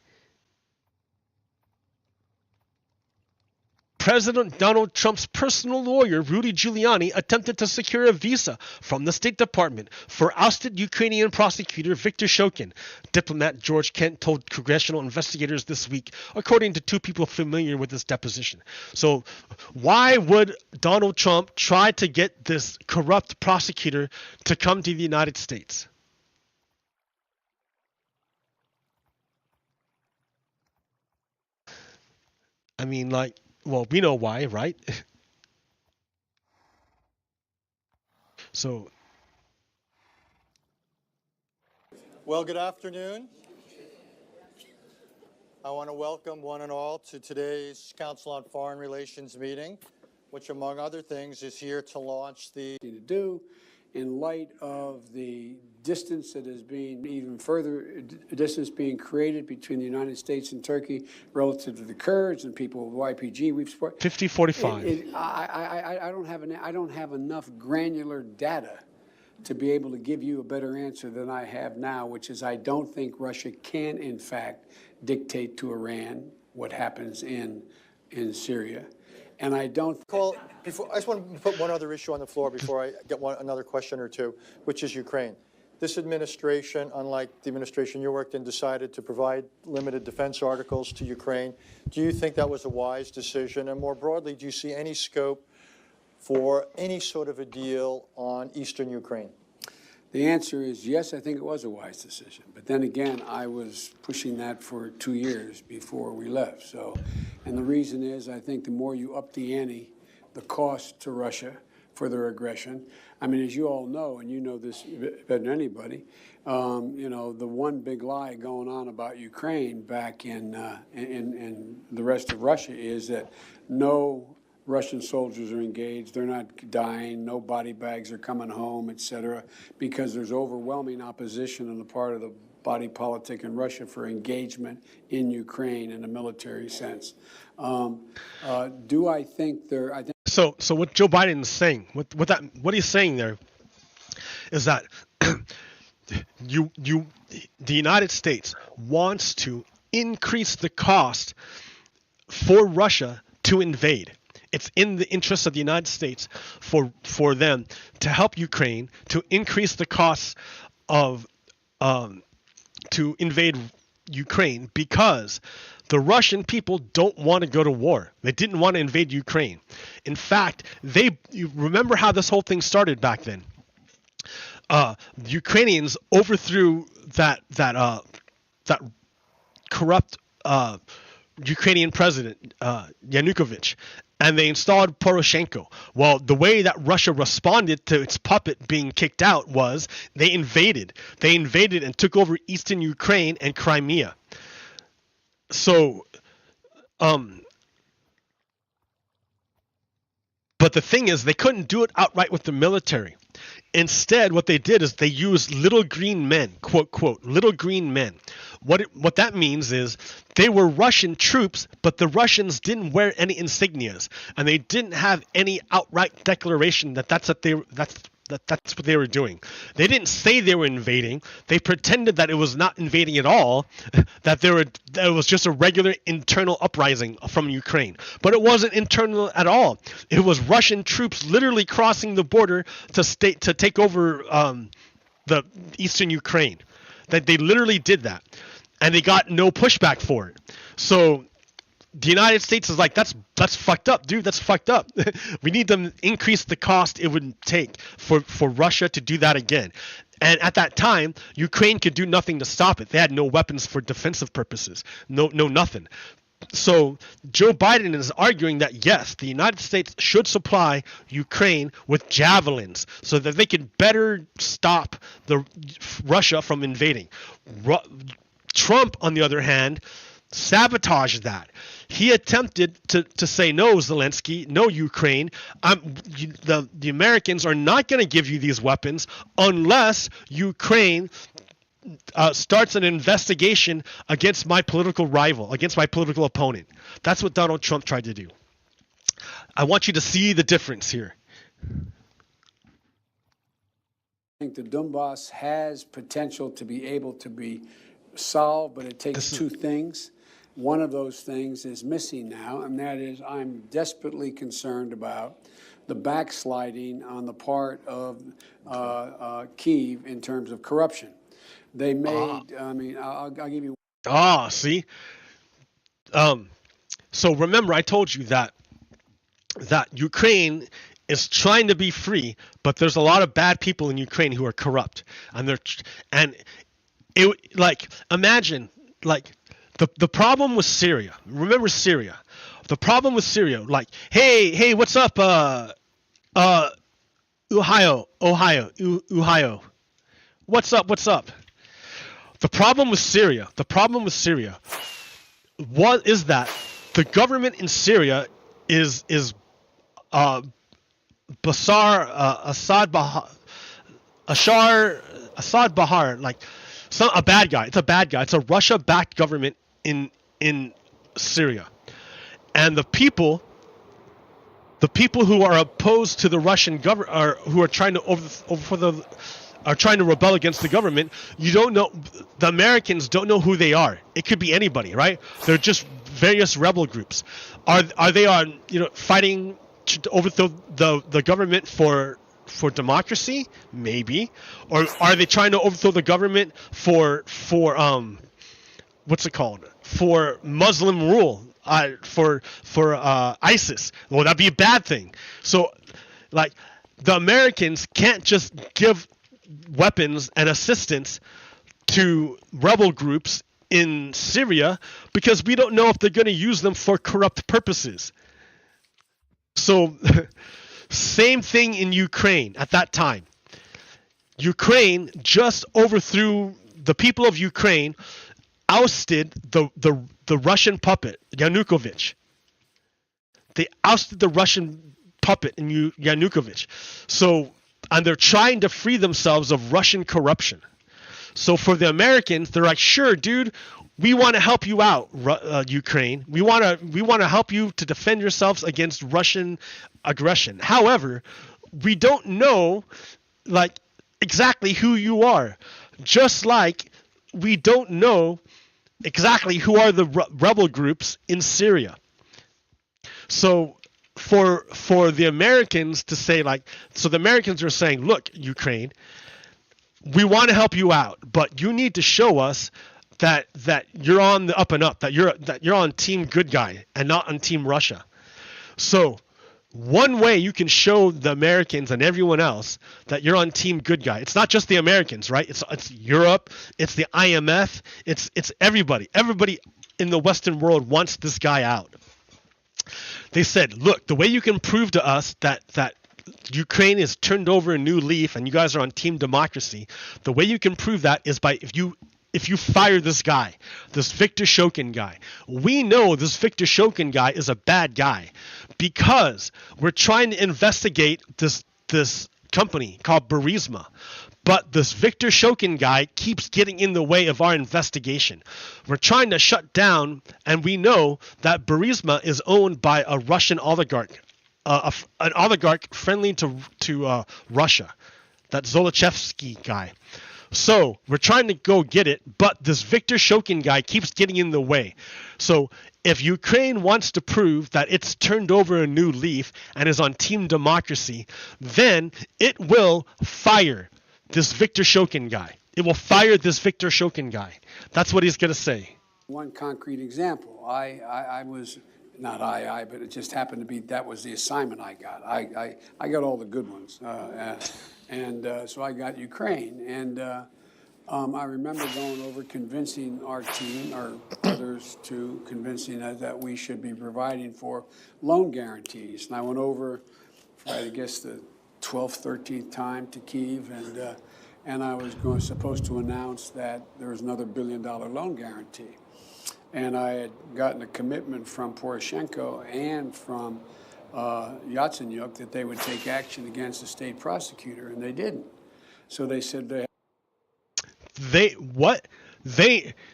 Speaker 1: President Donald Trump's personal lawyer, Rudy Giuliani, attempted to secure a visa from the State Department for ousted Ukrainian prosecutor Viktor Shokin. Diplomat George Kent told congressional investigators this week, according to two people familiar with this deposition. So why would Donald Trump try to get this corrupt prosecutor to come to the United States? I mean, like, well, we know why, right? So,
Speaker 2: well, good afternoon. I want to welcome one and all to today's Council on Foreign Relations meeting, which, among other things, is here to launch the
Speaker 3: to do in light of the distance that is being even further distance being created between the United States and Turkey relative to the Kurds and people of YPG. We've
Speaker 1: 50-45.
Speaker 3: I don't have enough granular data to be able to give you a better answer than I have now, which is I don't think Russia can, in fact, dictate to Iran what happens in Syria. And I don't
Speaker 2: call before. I just want to put one other issue on the floor before I get another question or two, which is Ukraine. This administration, unlike the administration you worked in, decided to provide limited defense articles to Ukraine. Do you think that was a wise decision? And more broadly, do you see any scope for any sort of a deal on eastern Ukraine?
Speaker 3: The answer is yes, I think it was a wise decision. But then again, I was pushing that for 2 years before we left. So, and the reason is I think the more you up the ante, the cost to Russia for their aggression. I mean, as you all know, and you know this better than anybody, you know, the one big lie going on about Ukraine back in the rest of Russia is that no Russian soldiers are engaged, they're not dying, no body bags are coming home, et cetera, because there's overwhelming opposition on the part of the body politic in Russia for engagement in Ukraine in a military sense. Do I think there, I think.
Speaker 1: So what Joe Biden is saying, what he's saying there is that the United States wants to increase the cost for Russia to invade. It's in the interest of the United States for them to help Ukraine to increase the costs of to invade Ukraine because the Russian people don't want to go to war. They didn't want to invade Ukraine. In fact, you remember how this whole thing started back then. The Ukrainians overthrew that corrupt Ukrainian president Yanukovych, and they installed Poroshenko. Well, the way that Russia responded to its puppet being kicked out was they invaded. They invaded and took over eastern Ukraine and Crimea. So, but the thing is, they couldn't do it outright with the military. Instead, what they did is they used little green men, quote, quote, little green men. What that means is they were Russian troops, but the Russians didn't wear any insignias, and they didn't have any outright declaration that that's what they were doing. They didn't say they were invading. They pretended that it was not invading at all, that it was just a regular internal uprising from Ukraine. But it wasn't internal at all. It was Russian troops literally crossing the border to take over the eastern Ukraine. That they literally did that, and they got no pushback for it. So the United States is like, that's fucked up, dude. That's fucked up. We need to increase the cost it would take for Russia to do that again. And at that time, Ukraine could do nothing to stop it. They had no weapons for defensive purposes. No nothing. So Joe Biden is arguing that, yes, the United States should supply Ukraine with javelins so that they can better stop Russia from invading. Trump, on the other hand, sabotaged that. He attempted to say, no, Zelensky, no, Ukraine, the Americans are not going to give you these weapons unless Ukraine starts an investigation against my political rival, against my political opponent. That's what Donald Trump tried to do. I want you to see the difference here.
Speaker 3: I think the Donbass has potential to be able to be solved, but it takes two things. One of those things is missing now, and that is I'm desperately concerned about the backsliding on the part of Kyiv in terms of corruption. They made, I mean, I'll give you.
Speaker 1: See? So remember, I told you that Ukraine is trying to be free, but there's a lot of bad people in Ukraine who are corrupt, and imagine the problem with Syria. Remember Syria. The problem with Syria, like, hey, what's up, Ohio, what's up? The problem with Syria, what is that the government in Syria is Bashar Assad Bahar, like a bad guy. It's a bad guy. It's a Russia-backed government in Syria, and the people who are opposed to the Russian government, who are trying to are trying to rebel against the government. You don't know. The Americans don't know who they are. It could be anybody, right? They're just various rebel groups. Are they on fighting to overthrow the government for democracy? Maybe. Or are they trying to overthrow the government for what's it called? For Muslim rule? For ISIS? Well, that'd be a bad thing. So, like, the Americans can't just give weapons and assistance to rebel groups in Syria because we don't know if they're going to use them for corrupt purposes. So, same thing in Ukraine at that time. Ukraine just overthrew the people of Ukraine, ousted the Russian puppet, Yanukovych. They ousted the Russian puppet in Yanukovych. So, and they're trying to free themselves of Russian corruption. So for the Americans, they're like, sure, dude, we want to help you out, Ukraine. We want to help you to defend yourselves against Russian aggression. However, we don't know, like, exactly who you are. Just like we don't know exactly who are the rebel groups in Syria. So for the Americans to say, like, so the Americans are saying, look, Ukraine, we want to help you out, but you need to show us that you're on the up and up, that you're on team good guy and not on team Russia. So one way you can show the Americans and everyone else that you're on team good guy, it's not just the Americans, right? It's Europe, it's the IMF, it's everybody. Everybody in the Western world wants this guy out. They said, look, the way you can prove to us that Ukraine is turned over a new leaf and you guys are on team democracy, the way you can prove that is by if you fire this guy, this Viktor Shokin guy. We know this Viktor Shokin guy is a bad guy because we're trying to investigate this company called Burisma. But this Viktor Shokin guy keeps getting in the way of our investigation. We're trying to shut down, and we know that Burisma is owned by a Russian oligarch, an oligarch friendly to Russia, that Zolochevsky guy. So we're trying to go get it, but this Viktor Shokin guy keeps getting in the way. So if Ukraine wants to prove that it's turned over a new leaf and is on team democracy, then it will fire this Viktor Shokin guy. It will fire this Viktor Shokin guy. That's what he's going to say.
Speaker 3: One concrete example. I was, not but it just happened to be, that was the assignment I got. I got all the good ones. So I got Ukraine. And I remember going over convincing our team, or others, to convincing us that we should be providing for loan guarantees. And I went over for, I guess, the 12th, 13th time to Kyiv, and I was supposed to announce that there was another $1 billion loan guarantee. And I had gotten a commitment from Poroshenko and from Yatsenyuk that they would take action against the state prosecutor, and they didn't. So they said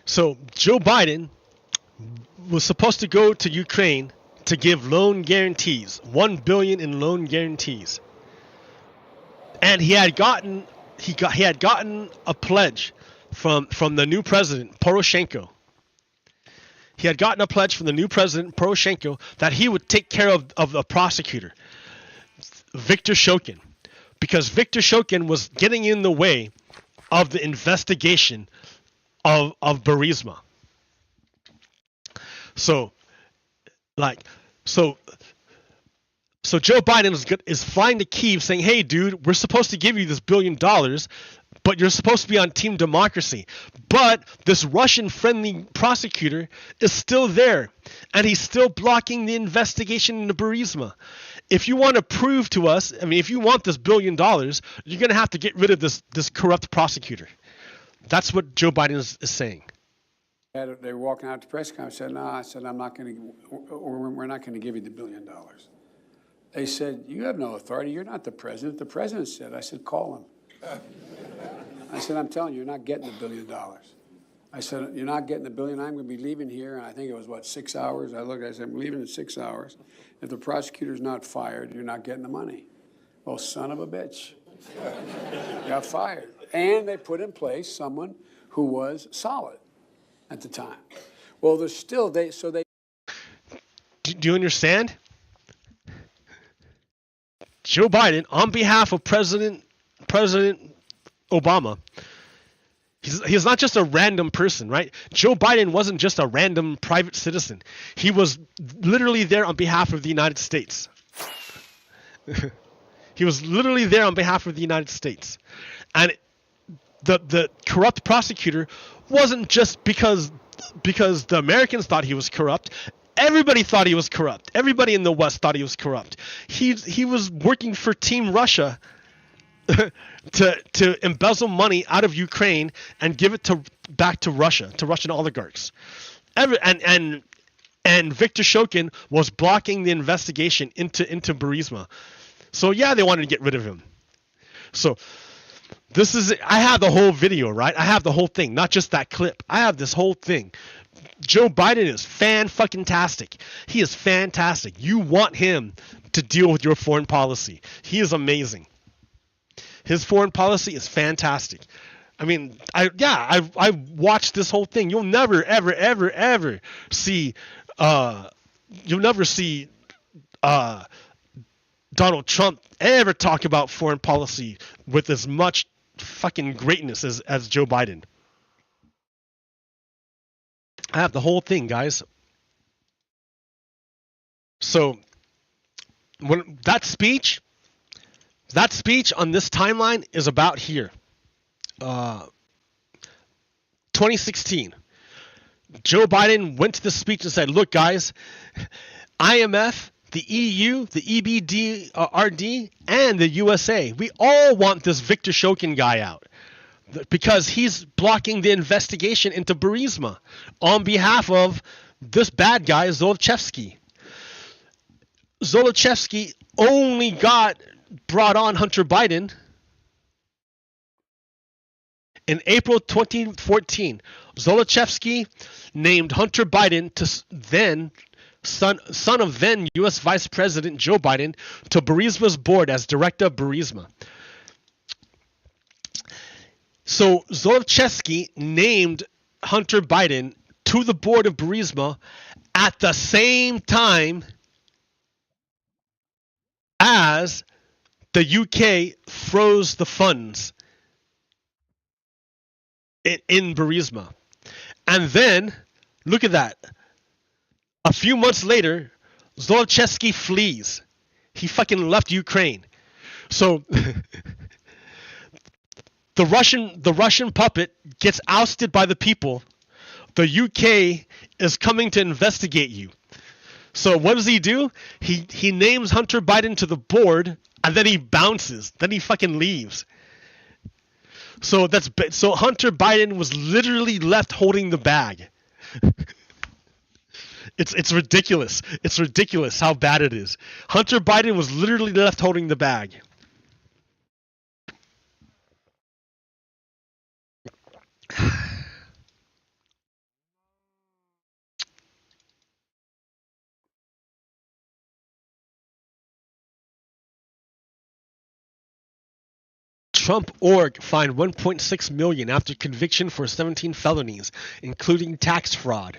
Speaker 1: so Joe Biden was supposed to go to Ukraine to give loan guarantees, $1 billion in loan guarantees. And he had gotten a pledge from the new president, Poroshenko. he had gotten a pledge from the new president, Poroshenko, that he would take care of the prosecutor, Viktor Shokin, because Viktor Shokin was getting in the way of the investigation of Burisma. So Joe Biden is flying to Kyiv saying, hey, dude, we're supposed to give you this $1 billion, but you're supposed to be on Team Democracy. But this Russian-friendly prosecutor is still there, and he's still blocking the investigation into Burisma. If you want to prove to us, I mean, if you want this $1 billion, you're going to have to get rid of this corrupt prosecutor. That's what Joe Biden is saying.
Speaker 3: They were walking out to press conference. I said, no, I said, I'm not going to, or we're not going to give you the $1 billion. They said, you have no authority. You're not the president. The president said. I said, call him. I said, I'm telling you, you're not getting the $1 billion. I said, you're not getting the $1 billion. I'm going to be leaving here. And I think it was, 6 hours? I looked, I said, I'm leaving in 6 hours. If the prosecutor's not fired, you're not getting the money. Well, son of a bitch. Got fired. And they put in place someone who was solid at the time. Well, there's still, Do
Speaker 1: you understand? Joe Biden, on behalf of President Obama, he's not just a random person, right? Joe Biden wasn't just a random private citizen. He was literally there on behalf of the United States. He was literally there on behalf of the United States. And the corrupt prosecutor wasn't just because the Americans thought he was corrupt. Everybody thought he was corrupt. Everybody in the West thought he was corrupt. He was working for Team Russia to embezzle money out of Ukraine and give it back to Russia, to Russian oligarchs. And Viktor Shokin was blocking the investigation into Burisma. So yeah, they wanted to get rid of him. So I have the whole video, right? I have the whole thing, not just that clip. I have this whole thing. Joe Biden is fan-fucking-tastic. He is fantastic. You want him to deal with your foreign policy. He is amazing. His foreign policy is fantastic. I mean, I watched this whole thing. You'll never, ever, ever, ever see Donald Trump ever talk about foreign policy with as much fucking greatness as Joe Biden. I have the whole thing, guys. So when that speech on this timeline is about here. 2016. Joe Biden went to the speech and said, look, guys, IMF, the EU, the EBRD, and the USA, we all want this Viktor Shokin guy out because he's blocking the investigation into Burisma on behalf of this bad guy, Zolochevsky. Zolochevsky only got brought on Hunter Biden in April 2014. Zolochevsky named Hunter Biden to son of then U.S. Vice President Joe Biden to Burisma's board as director of Burisma. So Zolochevsky named Hunter Biden to the board of Burisma at the same time as the UK froze the funds in Burisma. And then, look at that. A few months later, Zolochevsky flees. He fucking left Ukraine. So the Russian puppet gets ousted by the people. The UK is coming to investigate you. So what does he do? He names Hunter Biden to the board, and then he bounces. Then he fucking leaves. So Hunter Biden was literally left holding the bag. It's ridiculous. It's ridiculous how bad it is. Hunter Biden was literally left holding the bag. Trump org fined $1.6 million after conviction for 17 felonies, including tax fraud.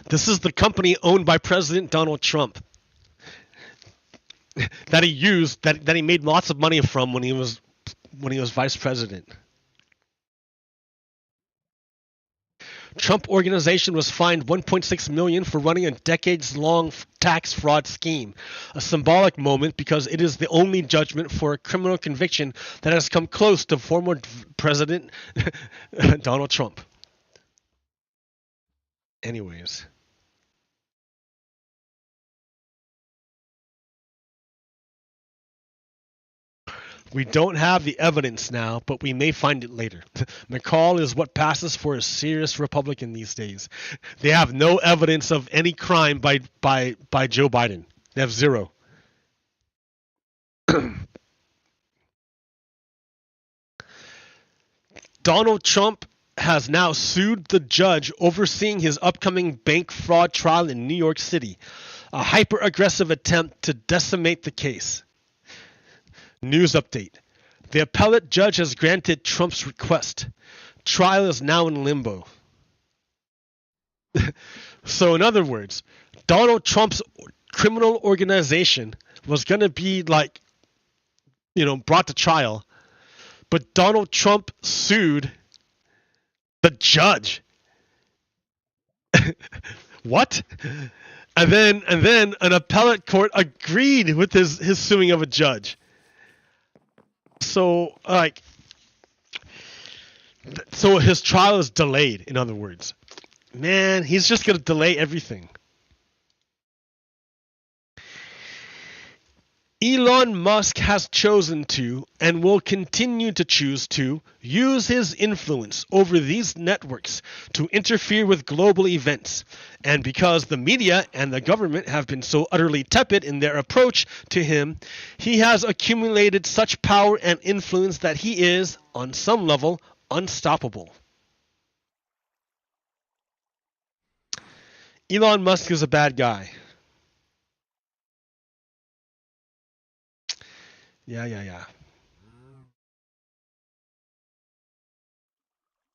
Speaker 1: This is the company owned by President Donald Trump that he used, that he made lots of money from when he was vice president. Trump Organization was fined $1.6 million for running a decades-long tax fraud scheme, a symbolic moment because it is the only judgment for a criminal conviction that has come close to former President Donald Trump. Anyways. We don't have the evidence now, but we may find it later. McCall is what passes for a serious Republican these days. They have no evidence of any crime by Joe Biden. They have zero. Donald Trump has now sued the judge overseeing his upcoming bank fraud trial in New York City, a hyper-aggressive attempt to decimate the case. News update. The appellate judge has granted Trump's request. Trial is now in limbo. So in other words, Donald Trump's criminal organization was going to be like, brought to trial, but Donald Trump sued the judge. What? And then an appellate court agreed with his suing of a judge. So his trial is delayed, in other words. Man, he's just going to delay everything. Elon Musk has chosen to, and will continue to choose to, use his influence over these networks to interfere with global events. And because the media and the government have been so utterly tepid in their approach to him, he has accumulated such power and influence that he is, on some level, unstoppable. Elon Musk is a bad guy. Yeah.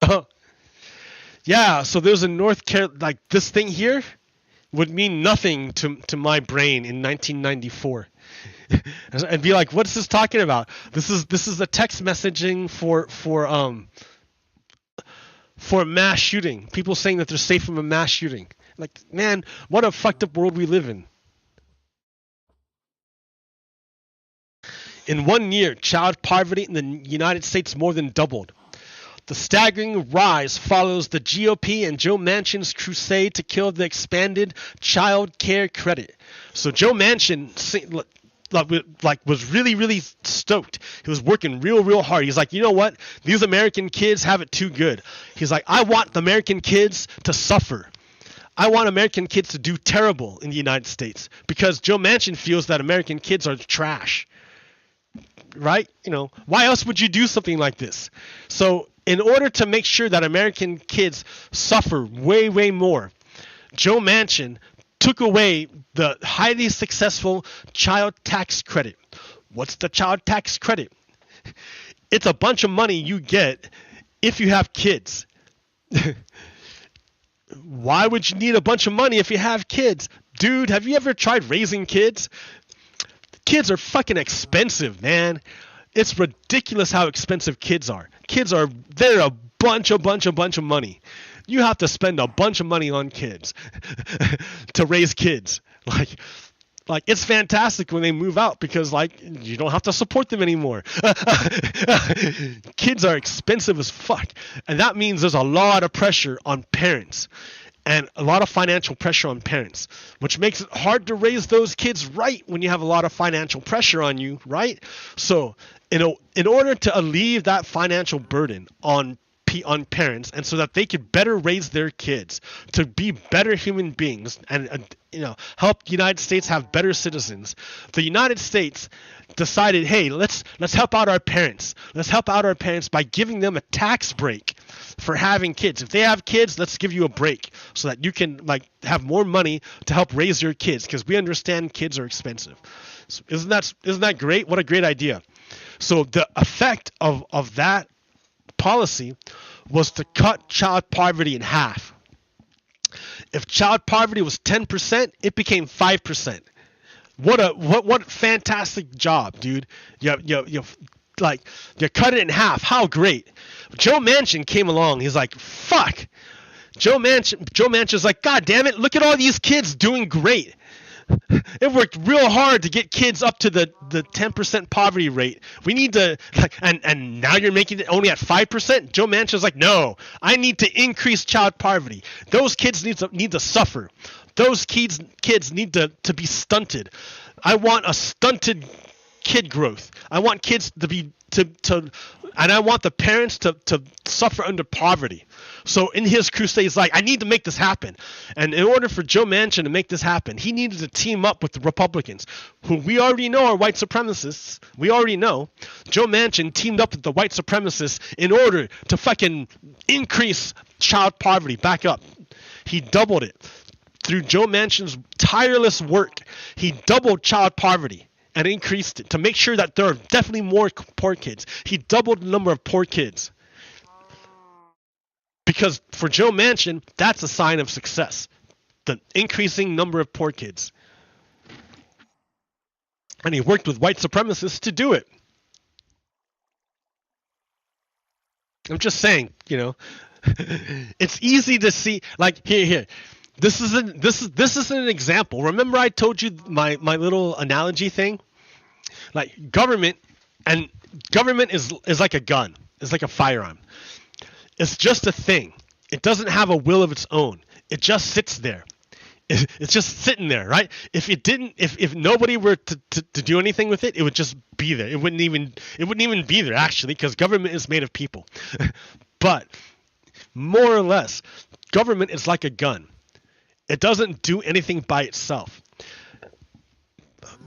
Speaker 1: Oh, yeah. So there's a North Carolina, like this thing here would mean nothing to my brain in 1994. I'd be like, what's this talking about? This is a text messaging for a mass shooting. People saying that they're safe from a mass shooting. Like, man, what a fucked up world we live in. In 1 year, child poverty in the United States more than doubled. The staggering rise follows the GOP and Joe Manchin's crusade to kill the expanded child care credit. So Joe Manchin was really stoked. He was working real hard. He's like, you know what? These American kids have it too good. He's like, I want the American kids to suffer. I want American kids to do terrible in the United States because Joe Manchin feels that American kids are trash. Right? Why else would you do something like this? So in order to make sure that American kids suffer way more, Joe Manchin took away the highly successful child tax credit. What's the child tax credit? It's a bunch of money you get if you have kids. Why would you need a bunch of money if you have kids? Dude, have you ever tried raising kids? Kids are fucking expensive, man. It's ridiculous how expensive kids are. They're a bunch of money. You have to spend a bunch of money on kids to raise kids. Like it's fantastic when they move out because you don't have to support them anymore. Kids are expensive as fuck. And that means there's a lot of pressure on parents. And a lot of financial pressure on parents, which makes it hard to raise those kids right when you have a lot of financial pressure on you, right? So, in order to alleviate that financial burden on parents, and so that they could better raise their kids to be better human beings, and help the United States have better citizens, the United States decided, hey, let's help out our parents. Let's help out our parents by giving them a tax break for having kids. If they have kids, let's give you a break so that you can have more money to help raise your kids, because we understand kids are expensive. So isn't that great? What a great idea. So the effect of that policy was to cut child poverty in half. If child poverty was 10%, it became 5%. What fantastic job, dude. You cut it in half. How great. Joe Manchin came along. He's like, fuck. Joe Manchin's like, God damn it, look at all these kids doing great. It worked real hard to get kids up to the 10% poverty rate. We need to, and now you're making it only at 5%? Joe Manchin's like, no, I need to increase child poverty. Those kids need to suffer. Those kids need to be stunted. I want a stunted kid growth. I want kids and I want the parents to suffer under poverty. So in his crusade, he's like, I need to make this happen. And in order for Joe Manchin to make this happen, he needed to team up with the Republicans, who we already know are white supremacists. We already know. Joe Manchin teamed up with the white supremacists in order to fucking increase child poverty back up. He doubled it. Through Joe Manchin's tireless work, he doubled child poverty and increased it to make sure that there are definitely more poor kids. He doubled the number of poor kids. Because for Joe Manchin, that's a sign of success. The increasing number of poor kids. And he worked with white supremacists to do it. I'm just saying, it's easy to see, like, here. This is an example. Remember I told you my little analogy thing? Like government is like a gun. It's like a firearm. It's just a thing. It doesn't have a will of its own. It just sits there. It's just sitting there, right? If nobody were to do anything with it, it would just be there. It wouldn't even be there actually, because government is made of people. But more or less, government is like a gun. It doesn't do anything by itself.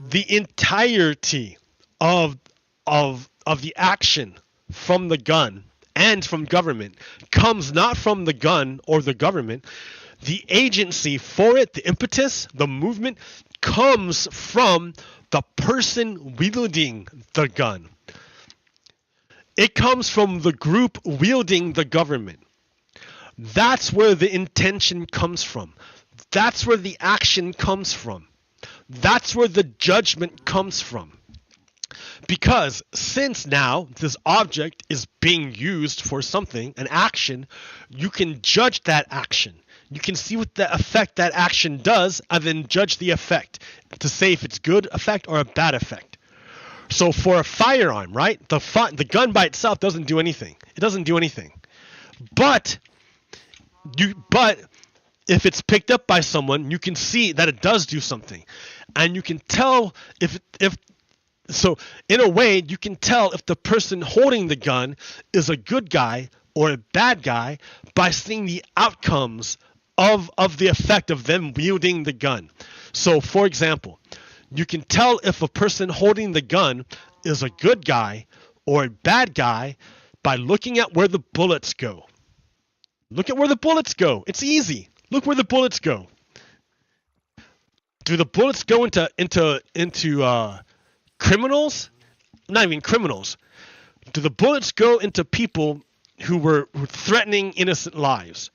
Speaker 1: The entirety of the action from the gun and from government comes not from the gun or the government. The agency for it, the impetus, the movement, comes from the person wielding the gun. It comes from the group wielding the government. That's where the intention comes from. That's where the action comes from. That's where the judgment comes from. Because since now this object is being used for something, an action, you can judge that action. You can see what the effect that action does and then judge the effect to say if it's good effect or a bad effect. So for a firearm, right, the gun by itself doesn't do anything. It doesn't do anything. But if it's picked up by someone, you can see that it does do something. And you can tell so in a way, you can tell if the person holding the gun is a good guy or a bad guy by seeing the outcomes of the effect of them wielding the gun. So for example, you can tell if a person holding the gun is a good guy or a bad guy by looking at where the bullets go. Look at where the bullets go. It's easy. Look where the bullets go. Do the bullets go into criminals? Not even criminals. Do the bullets go into people who were threatening innocent lives?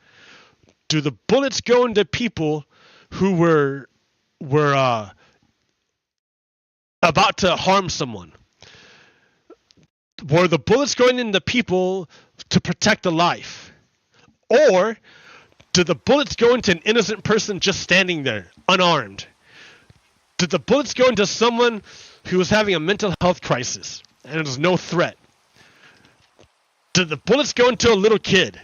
Speaker 1: Do the bullets go into people who were about to harm someone? Were the bullets going into people to protect a life? Or do the bullets go into an innocent person just standing there, unarmed? Did the bullets go into someone who was having a mental health crisis and there's no threat? Did the bullets go into a little kid?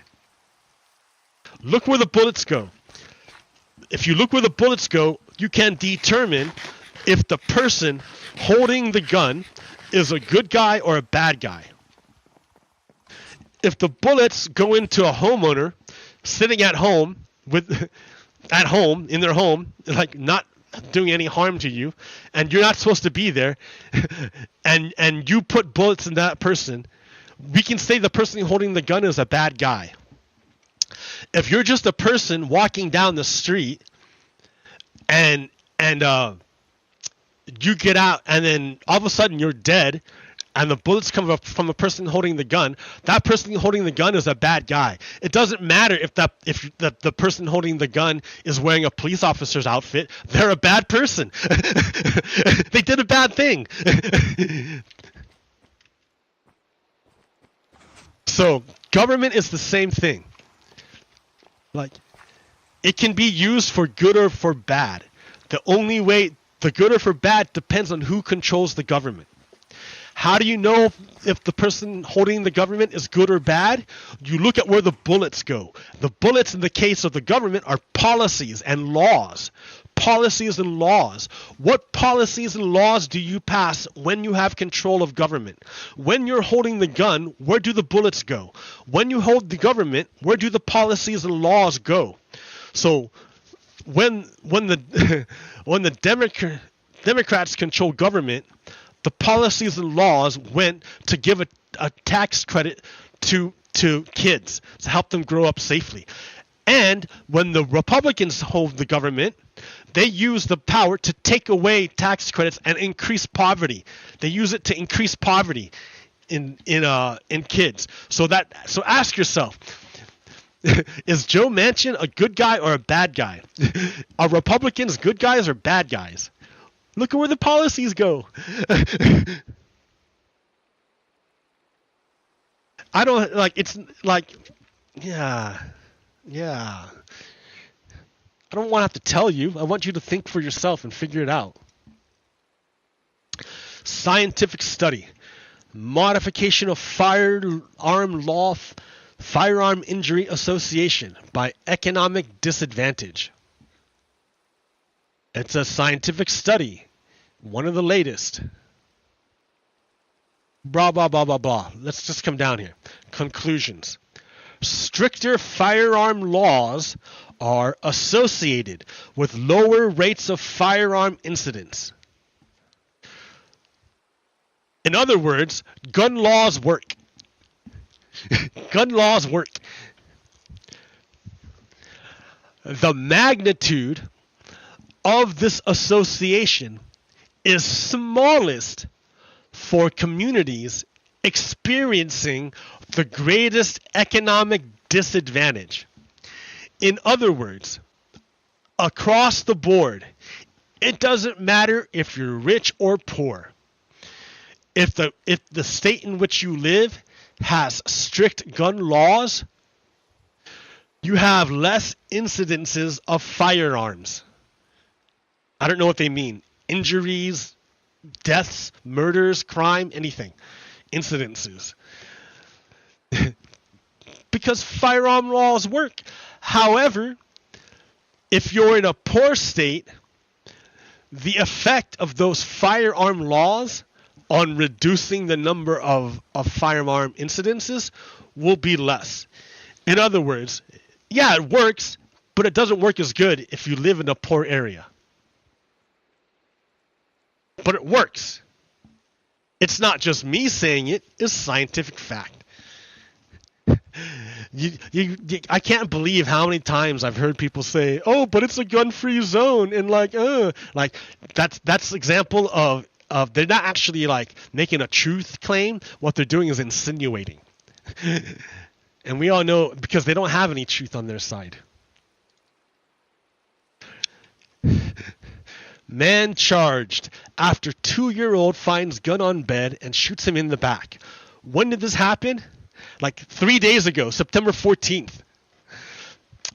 Speaker 1: Look where the bullets go. If you look where the bullets go, you can determine if the person holding the gun is a good guy or a bad guy. If the bullets go into a homeowner sitting at home in their home, like not doing any harm to you, and you're not supposed to be there, and you put bullets in that person, we can say the person holding the gun is a bad guy. If you're just a person walking down the street and you get out and then all of a sudden you're dead and the bullets come up from the person holding the gun, that person holding the gun is a bad guy. It doesn't matter if the person holding the gun is wearing a police officer's outfit. They're a bad person. They did a bad thing. So government is the same thing. Like, it can be used for good or for bad. The only way, the good or for bad, depends on who controls the government. How do you know if the person holding the government is good or bad? You look at where the bullets go. The bullets in the case of the government are policies and laws. Policies and laws. What policies and laws do you pass when you have control of government? When you're holding the gun, where do the bullets go? When you hold the government, where do the policies and laws go? So when the when the Democrats control government, the policies and laws went to give a tax credit to kids to help them grow up safely. And when the Republicans hold the government, they use the power to take away tax credits and increase poverty. They use it to increase poverty in kids. So ask yourself, is Joe Manchin a good guy or a bad guy? Are Republicans good guys or bad guys? Look at where the policies go. I don't like, it's like, yeah. I don't want to have to tell you. I want you to think for yourself and figure it out. Scientific study. Modification of firearm law, firearm injury association by economic disadvantage. It's a scientific study. One of the latest. Blah, blah, blah, blah, blah. Let's just come down here. Conclusions. Stricter firearm laws are associated with lower rates of firearm incidents. In other words, gun laws work. Gun laws work. The magnitude of this association is smallest for communities experiencing the greatest economic disadvantage. In other words, across the board, it doesn't matter if you're rich or poor. If the state in which you live has strict gun laws, you have less incidences of firearms. I don't know what they mean. Injuries, deaths, murders, crime, anything. Incidences. Because firearm laws work. However, if you're in a poor state, the effect of those firearm laws on reducing the number of firearm incidences will be less. In other words, yeah, it works, but it doesn't work as good if you live in a poor area. But it works. It's not just me saying it, it's scientific fact. I can't believe how many times I've heard people say, "Oh, but it's a gun-free zone," and like that's example of they're not actually like making a truth claim. What they're doing is insinuating, and we all know because they don't have any truth on their side. Man charged after 2-year-old finds gun on bed and shoots him in the back. When did this happen? Like 3 days ago, September 14th.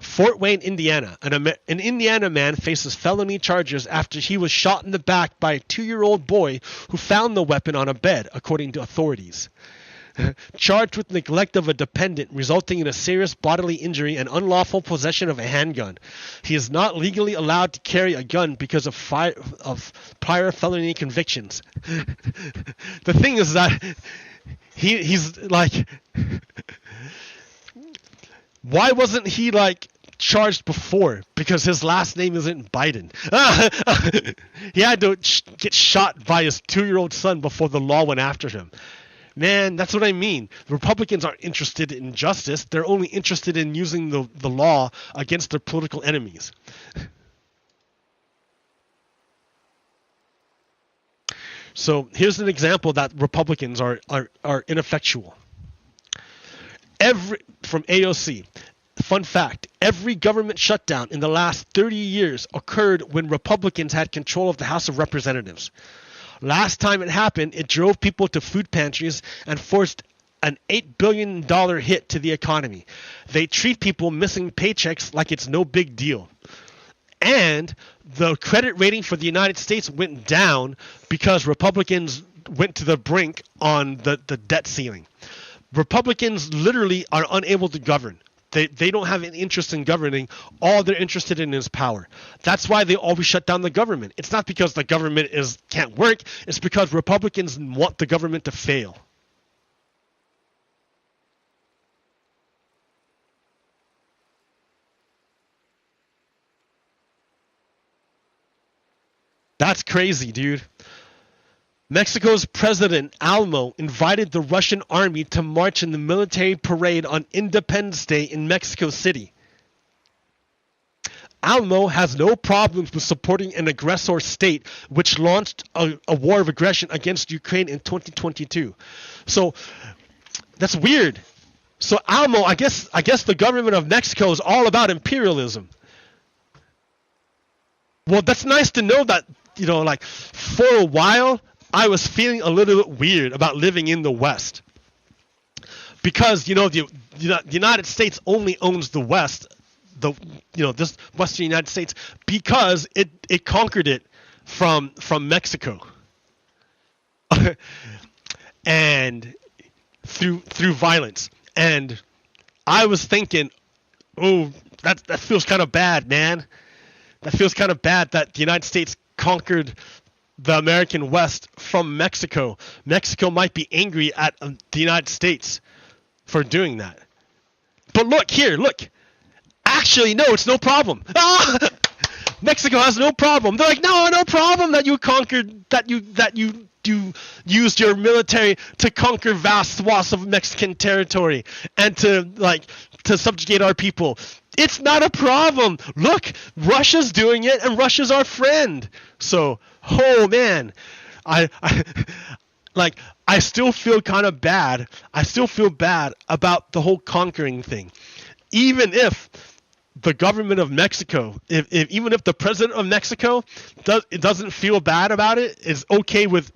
Speaker 1: Fort Wayne, Indiana. An Indiana man faces felony charges after he was shot in the back by a 2-year-old boy who found the weapon on a bed, according to authorities. Charged with neglect of a dependent, resulting in a serious bodily injury and unlawful possession of a handgun. He is not legally allowed to carry a gun because of prior felony convictions. The thing is that he's like, why wasn't he like charged before? Because his last name isn't Biden. He had to get shot by his 2-year-old son before the law went after him. Man, that's what I mean. The Republicans aren't interested in justice. They're only interested in using the law against their political enemies. So here's an example that Republicans are ineffectual. From AOC, fun fact, every government shutdown in the last 30 years occurred when Republicans had control of the House of Representatives. Last time it happened, it drove people to food pantries and forced an $8 billion hit to the economy. They treat people missing paychecks like it's no big deal. And the credit rating for the United States went down because Republicans went to the brink on the debt ceiling. Republicans literally are unable to govern. They don't have an interest in governing. All they're interested in is power. That's why they always shut down the government. It's not because the government can't work. It's because Republicans want the government to fail. That's crazy, dude. Mexico's President Almo invited the Russian army to march in the military parade on Independence Day in Mexico City. Almo has no problems with supporting an aggressor state which launched a war of aggression against Ukraine in 2022. So that's weird. So Almo, I guess the government of Mexico is all about imperialism. Well, that's nice to know that, like for a while, I was feeling a little bit weird about living in the West because the United States only owns the West, this Western United States, because it conquered it from Mexico, and through violence. And I was thinking, oh, that feels kind of bad, man. That feels kind of bad that the United States conquered the American West from Mexico. Mexico might be angry at the United States for doing that. But look. Actually, no, it's no problem. Mexico has no problem. They're like, no problem that you conquered, that you used your military to conquer vast swaths of Mexican territory and to subjugate our people. It's not a problem. Look, Russia's doing it, and Russia's our friend. So, oh man, I still feel kind of bad. I still feel bad about the whole conquering thing, even if the government of Mexico, even if the president of Mexico doesn't feel bad about it, is okay with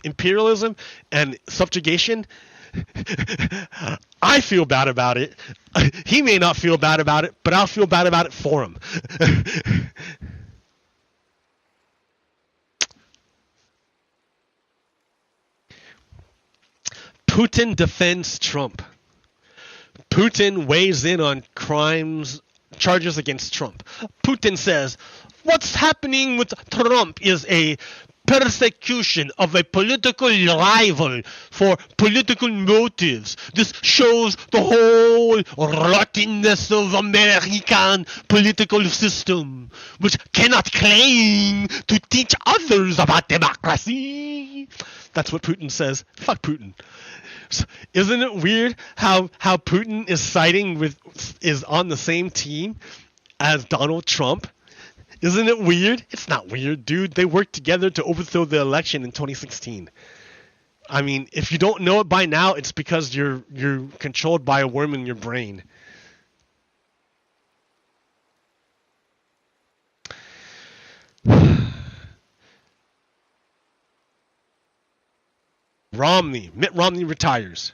Speaker 1: imperialism and subjugation. I feel bad about it. He may not feel bad about it, but I'll feel bad about it for him. Putin defends Trump. Putin weighs in on charges against Trump. Putin says, what's happening with Trump is a persecution of a political rival for political motives. This shows the whole rottenness of American political system, which cannot claim to teach others about democracy. That's what Putin says. Fuck Putin. So, isn't it weird how Putin is on the same team as Donald Trump? Isn't it weird? It's not weird, dude. They worked together to overthrow the election in 2016. I mean, if you don't know it by now, it's because you're controlled by a worm in your brain. Mitt Romney retires.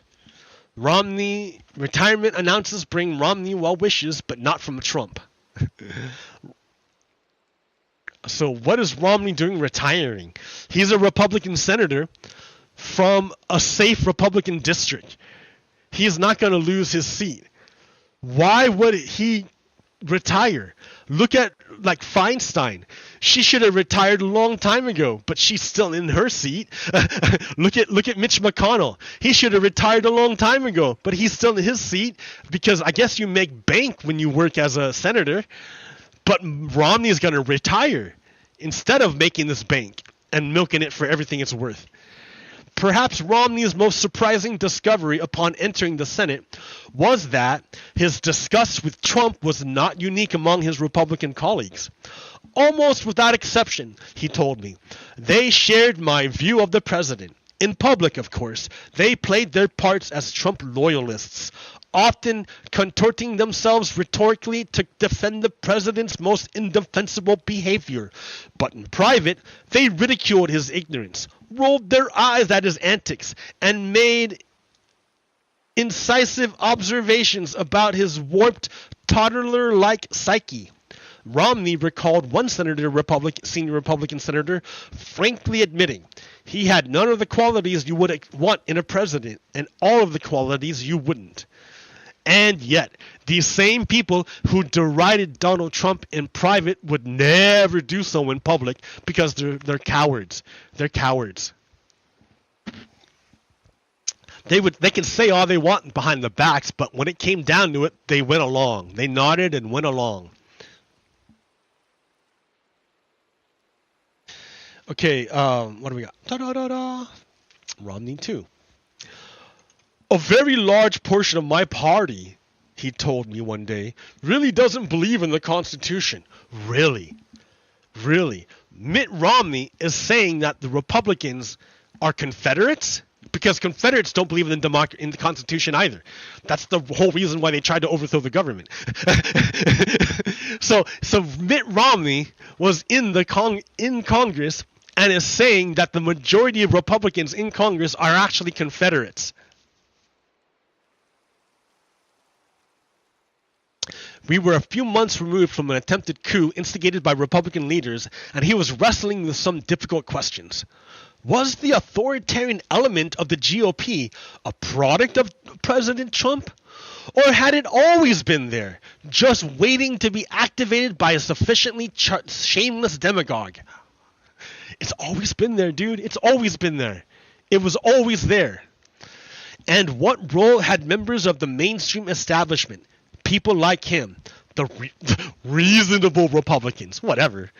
Speaker 1: Romney retirement announces bring Romney well wishes, but not from Trump. So what is Romney doing retiring? He's a Republican senator from a safe Republican district. He is not going to lose his seat. Why would he retire? Look at Feinstein. She should have retired a long time ago, but she's still in her seat. Look at Mitch McConnell. He should have retired a long time ago, but he's still in his seat because I guess you make bank when you work as a senator. But Romney is going to retire instead of making this bank and milking it for everything it's worth. Perhaps Romney's most surprising discovery upon entering the Senate was that his disgust with Trump was not unique among his Republican colleagues. almost without exception, he told me. They shared my view of the president. In public, of course, they played their parts as Trump loyalists, often contorting themselves rhetorically to defend the president's most indefensible behavior. But in private, they ridiculed his ignorance, rolled their eyes at his antics, and made incisive observations about his warped, toddler-like psyche. Romney recalled one senior Republican senator frankly admitting he had none of the qualities you would want in a president and all of the qualities you wouldn't. And yet, these same people who derided Donald Trump in private would never do so in public because they're cowards. They're cowards. They can say all they want behind the backs, but when it came down to it, they went along. They nodded and went along. Okay, what do we got? Romney 2. A very large portion of my party, he told me one day, really doesn't believe in the Constitution. Really? Really? Mitt Romney is saying that the Republicans are Confederates? Because Confederates don't believe in the Constitution either. That's the whole reason why they tried to overthrow the government. So Mitt Romney was in Congress and is saying that the majority of Republicans in Congress are actually Confederates. We were a few months removed from an attempted coup instigated by Republican leaders, and he was wrestling with some difficult questions. Was the authoritarian element of the GOP a product of President Trump? Or had it always been there, just waiting to be activated by a sufficiently shameless demagogue? It's always been there, dude. It's always been there. It was always there. And what role had members of the mainstream establishment, people like him, the reasonable Republicans, whatever,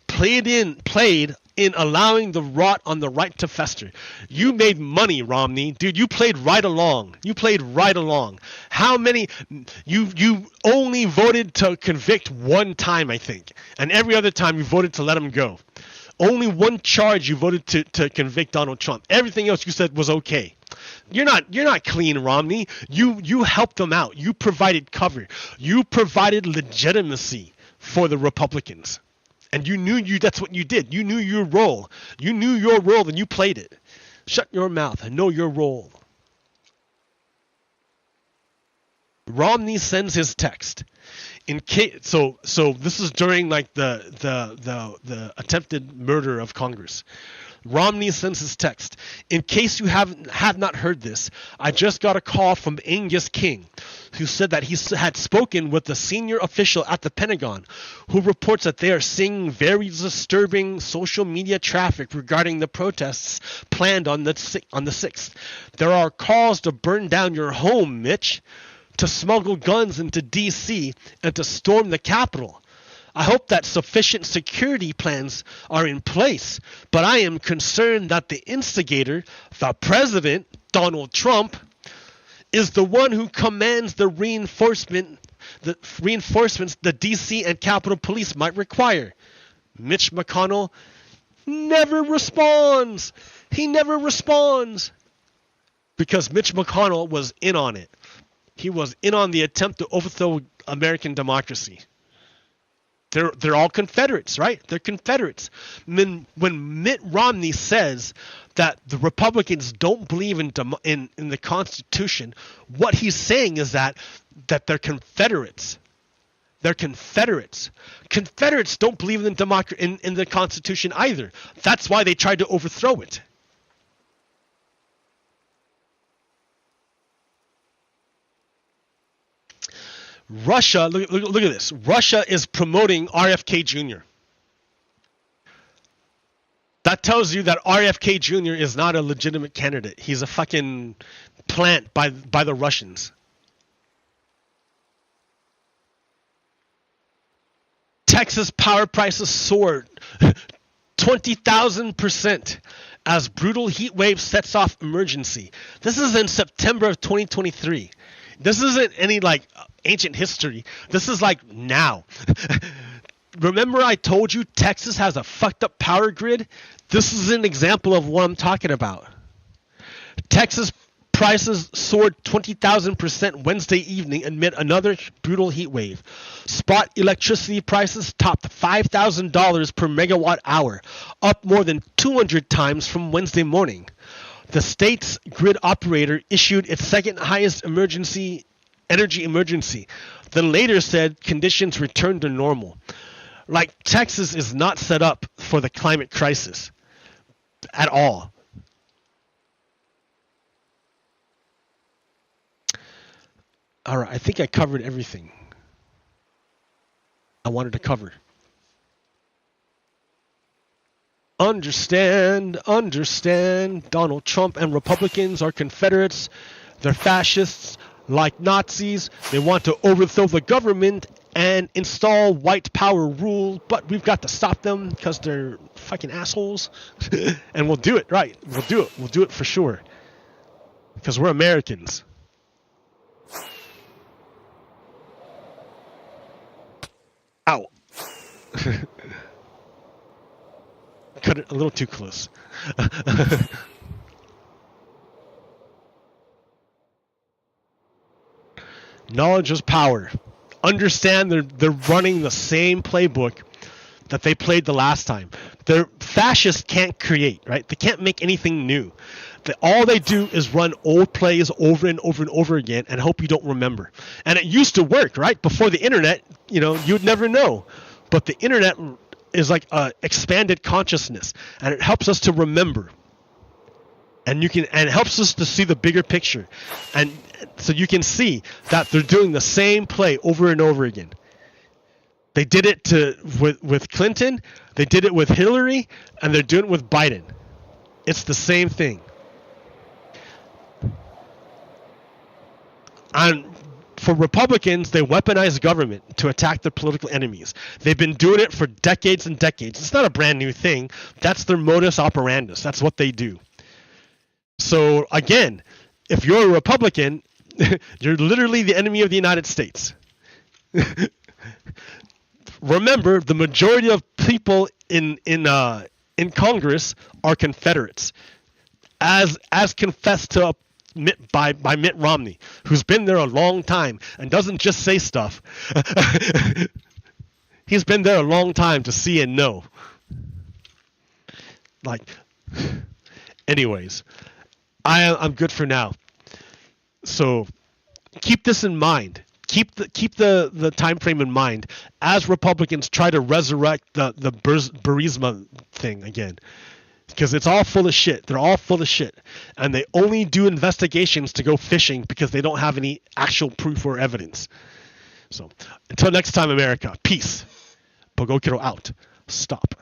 Speaker 1: played in allowing the rot on the right to fester? You made money, Romney. Dude, you played right along. You played right along. How many... You only voted to convict one time, I think. And every other time you voted to let him go. Only one charge you voted to convict Donald Trump. Everything else you said was okay. You're not clean, Romney. You helped them out. You provided cover. You provided legitimacy for the Republicans. And you knew that's what you did. You knew your role. You knew your role and you played it. Shut your mouth and know your role. Romney sends his text. So this is during like the attempted murder of Congress. Romney sends his text. In case you have not heard this, I just got a call from Angus King, who said that he had spoken with a senior official at the Pentagon, who reports that they are seeing very disturbing social media traffic regarding the protests planned on the 6th. There are calls to burn down your home, Mitch, to smuggle guns into D.C. and to storm the Capitol. I hope that sufficient security plans are in place, but I am concerned that the instigator, the president, Donald Trump, is the one who commands the reinforcements the D.C. and Capitol Police might require. Mitch McConnell never responds. He never responds. Because Mitch McConnell was in on it. He was in on the attempt to overthrow American democracy. They're all Confederates, right? They're Confederates. When Mitt Romney says that the Republicans don't believe in the Constitution, what he's saying is that they're Confederates. They're Confederates. Confederates don't believe in the Constitution either. That's why they tried to overthrow it. Russia, look at this. Russia is promoting RFK Jr. That tells you that RFK Jr. is not a legitimate candidate. He's a fucking plant by the Russians. Texas power prices soared 20,000% as brutal heat wave sets off emergency. This is in September of 2023. This isn't any like ancient history. This is like now. remember I told you Texas has a fucked up power grid? This is an example of what I'm talking about. Texas prices soared 20,000% Wednesday evening amid another brutal heat wave. Spot electricity prices topped $5,000 per megawatt hour, up more than 200 times from Wednesday morning. The state's grid operator issued its second highest energy emergency, then later said conditions returned to normal. Like, Texas is not set up for the climate crisis at all. All right, I think I covered everything I wanted to cover. Understand, Donald Trump and Republicans are Confederates. They're fascists, like Nazis. They want to overthrow the government and install white power rule, but we've got to stop them because they're fucking assholes. And we'll do it, right? We'll do it. We'll do it for sure. Because we're Americans. Ow. Cut it a little too close. Knowledge is power. Understand they're running the same playbook that they played the last time. They're fascists can't create, right? They can't make anything new. All they do is run old plays over and over and over again and hope you don't remember. And it used to work, right? Before the internet, you'd never know. But the internet is like a expanded consciousness, and it helps us to remember. And it helps us to see the bigger picture. And so you can see that they're doing the same play over and over again. They did it with Clinton, they did it with Hillary, and they're doing it with Biden. It's the same thing. And for Republicans, they weaponize government to attack their political enemies. They've been doing it for decades and decades. It's not a brand new thing. That's their modus operandus. That's what they do. So again, if you're a Republican, you're literally the enemy of the United States. Remember, the majority of people in Congress are Confederates, as confessed to by Mitt Romney, who's been there a long time and doesn't just say stuff. He's been there a long time to see and know. Anyways, I'm good for now. So keep this in mind. Keep the time frame in mind as Republicans try to resurrect the Burisma thing again. Because it's all full of shit. They're all full of shit. And they only do investigations to go fishing because they don't have any actual proof or evidence. So, until next time, America. Peace. Pogokiro out. Stop.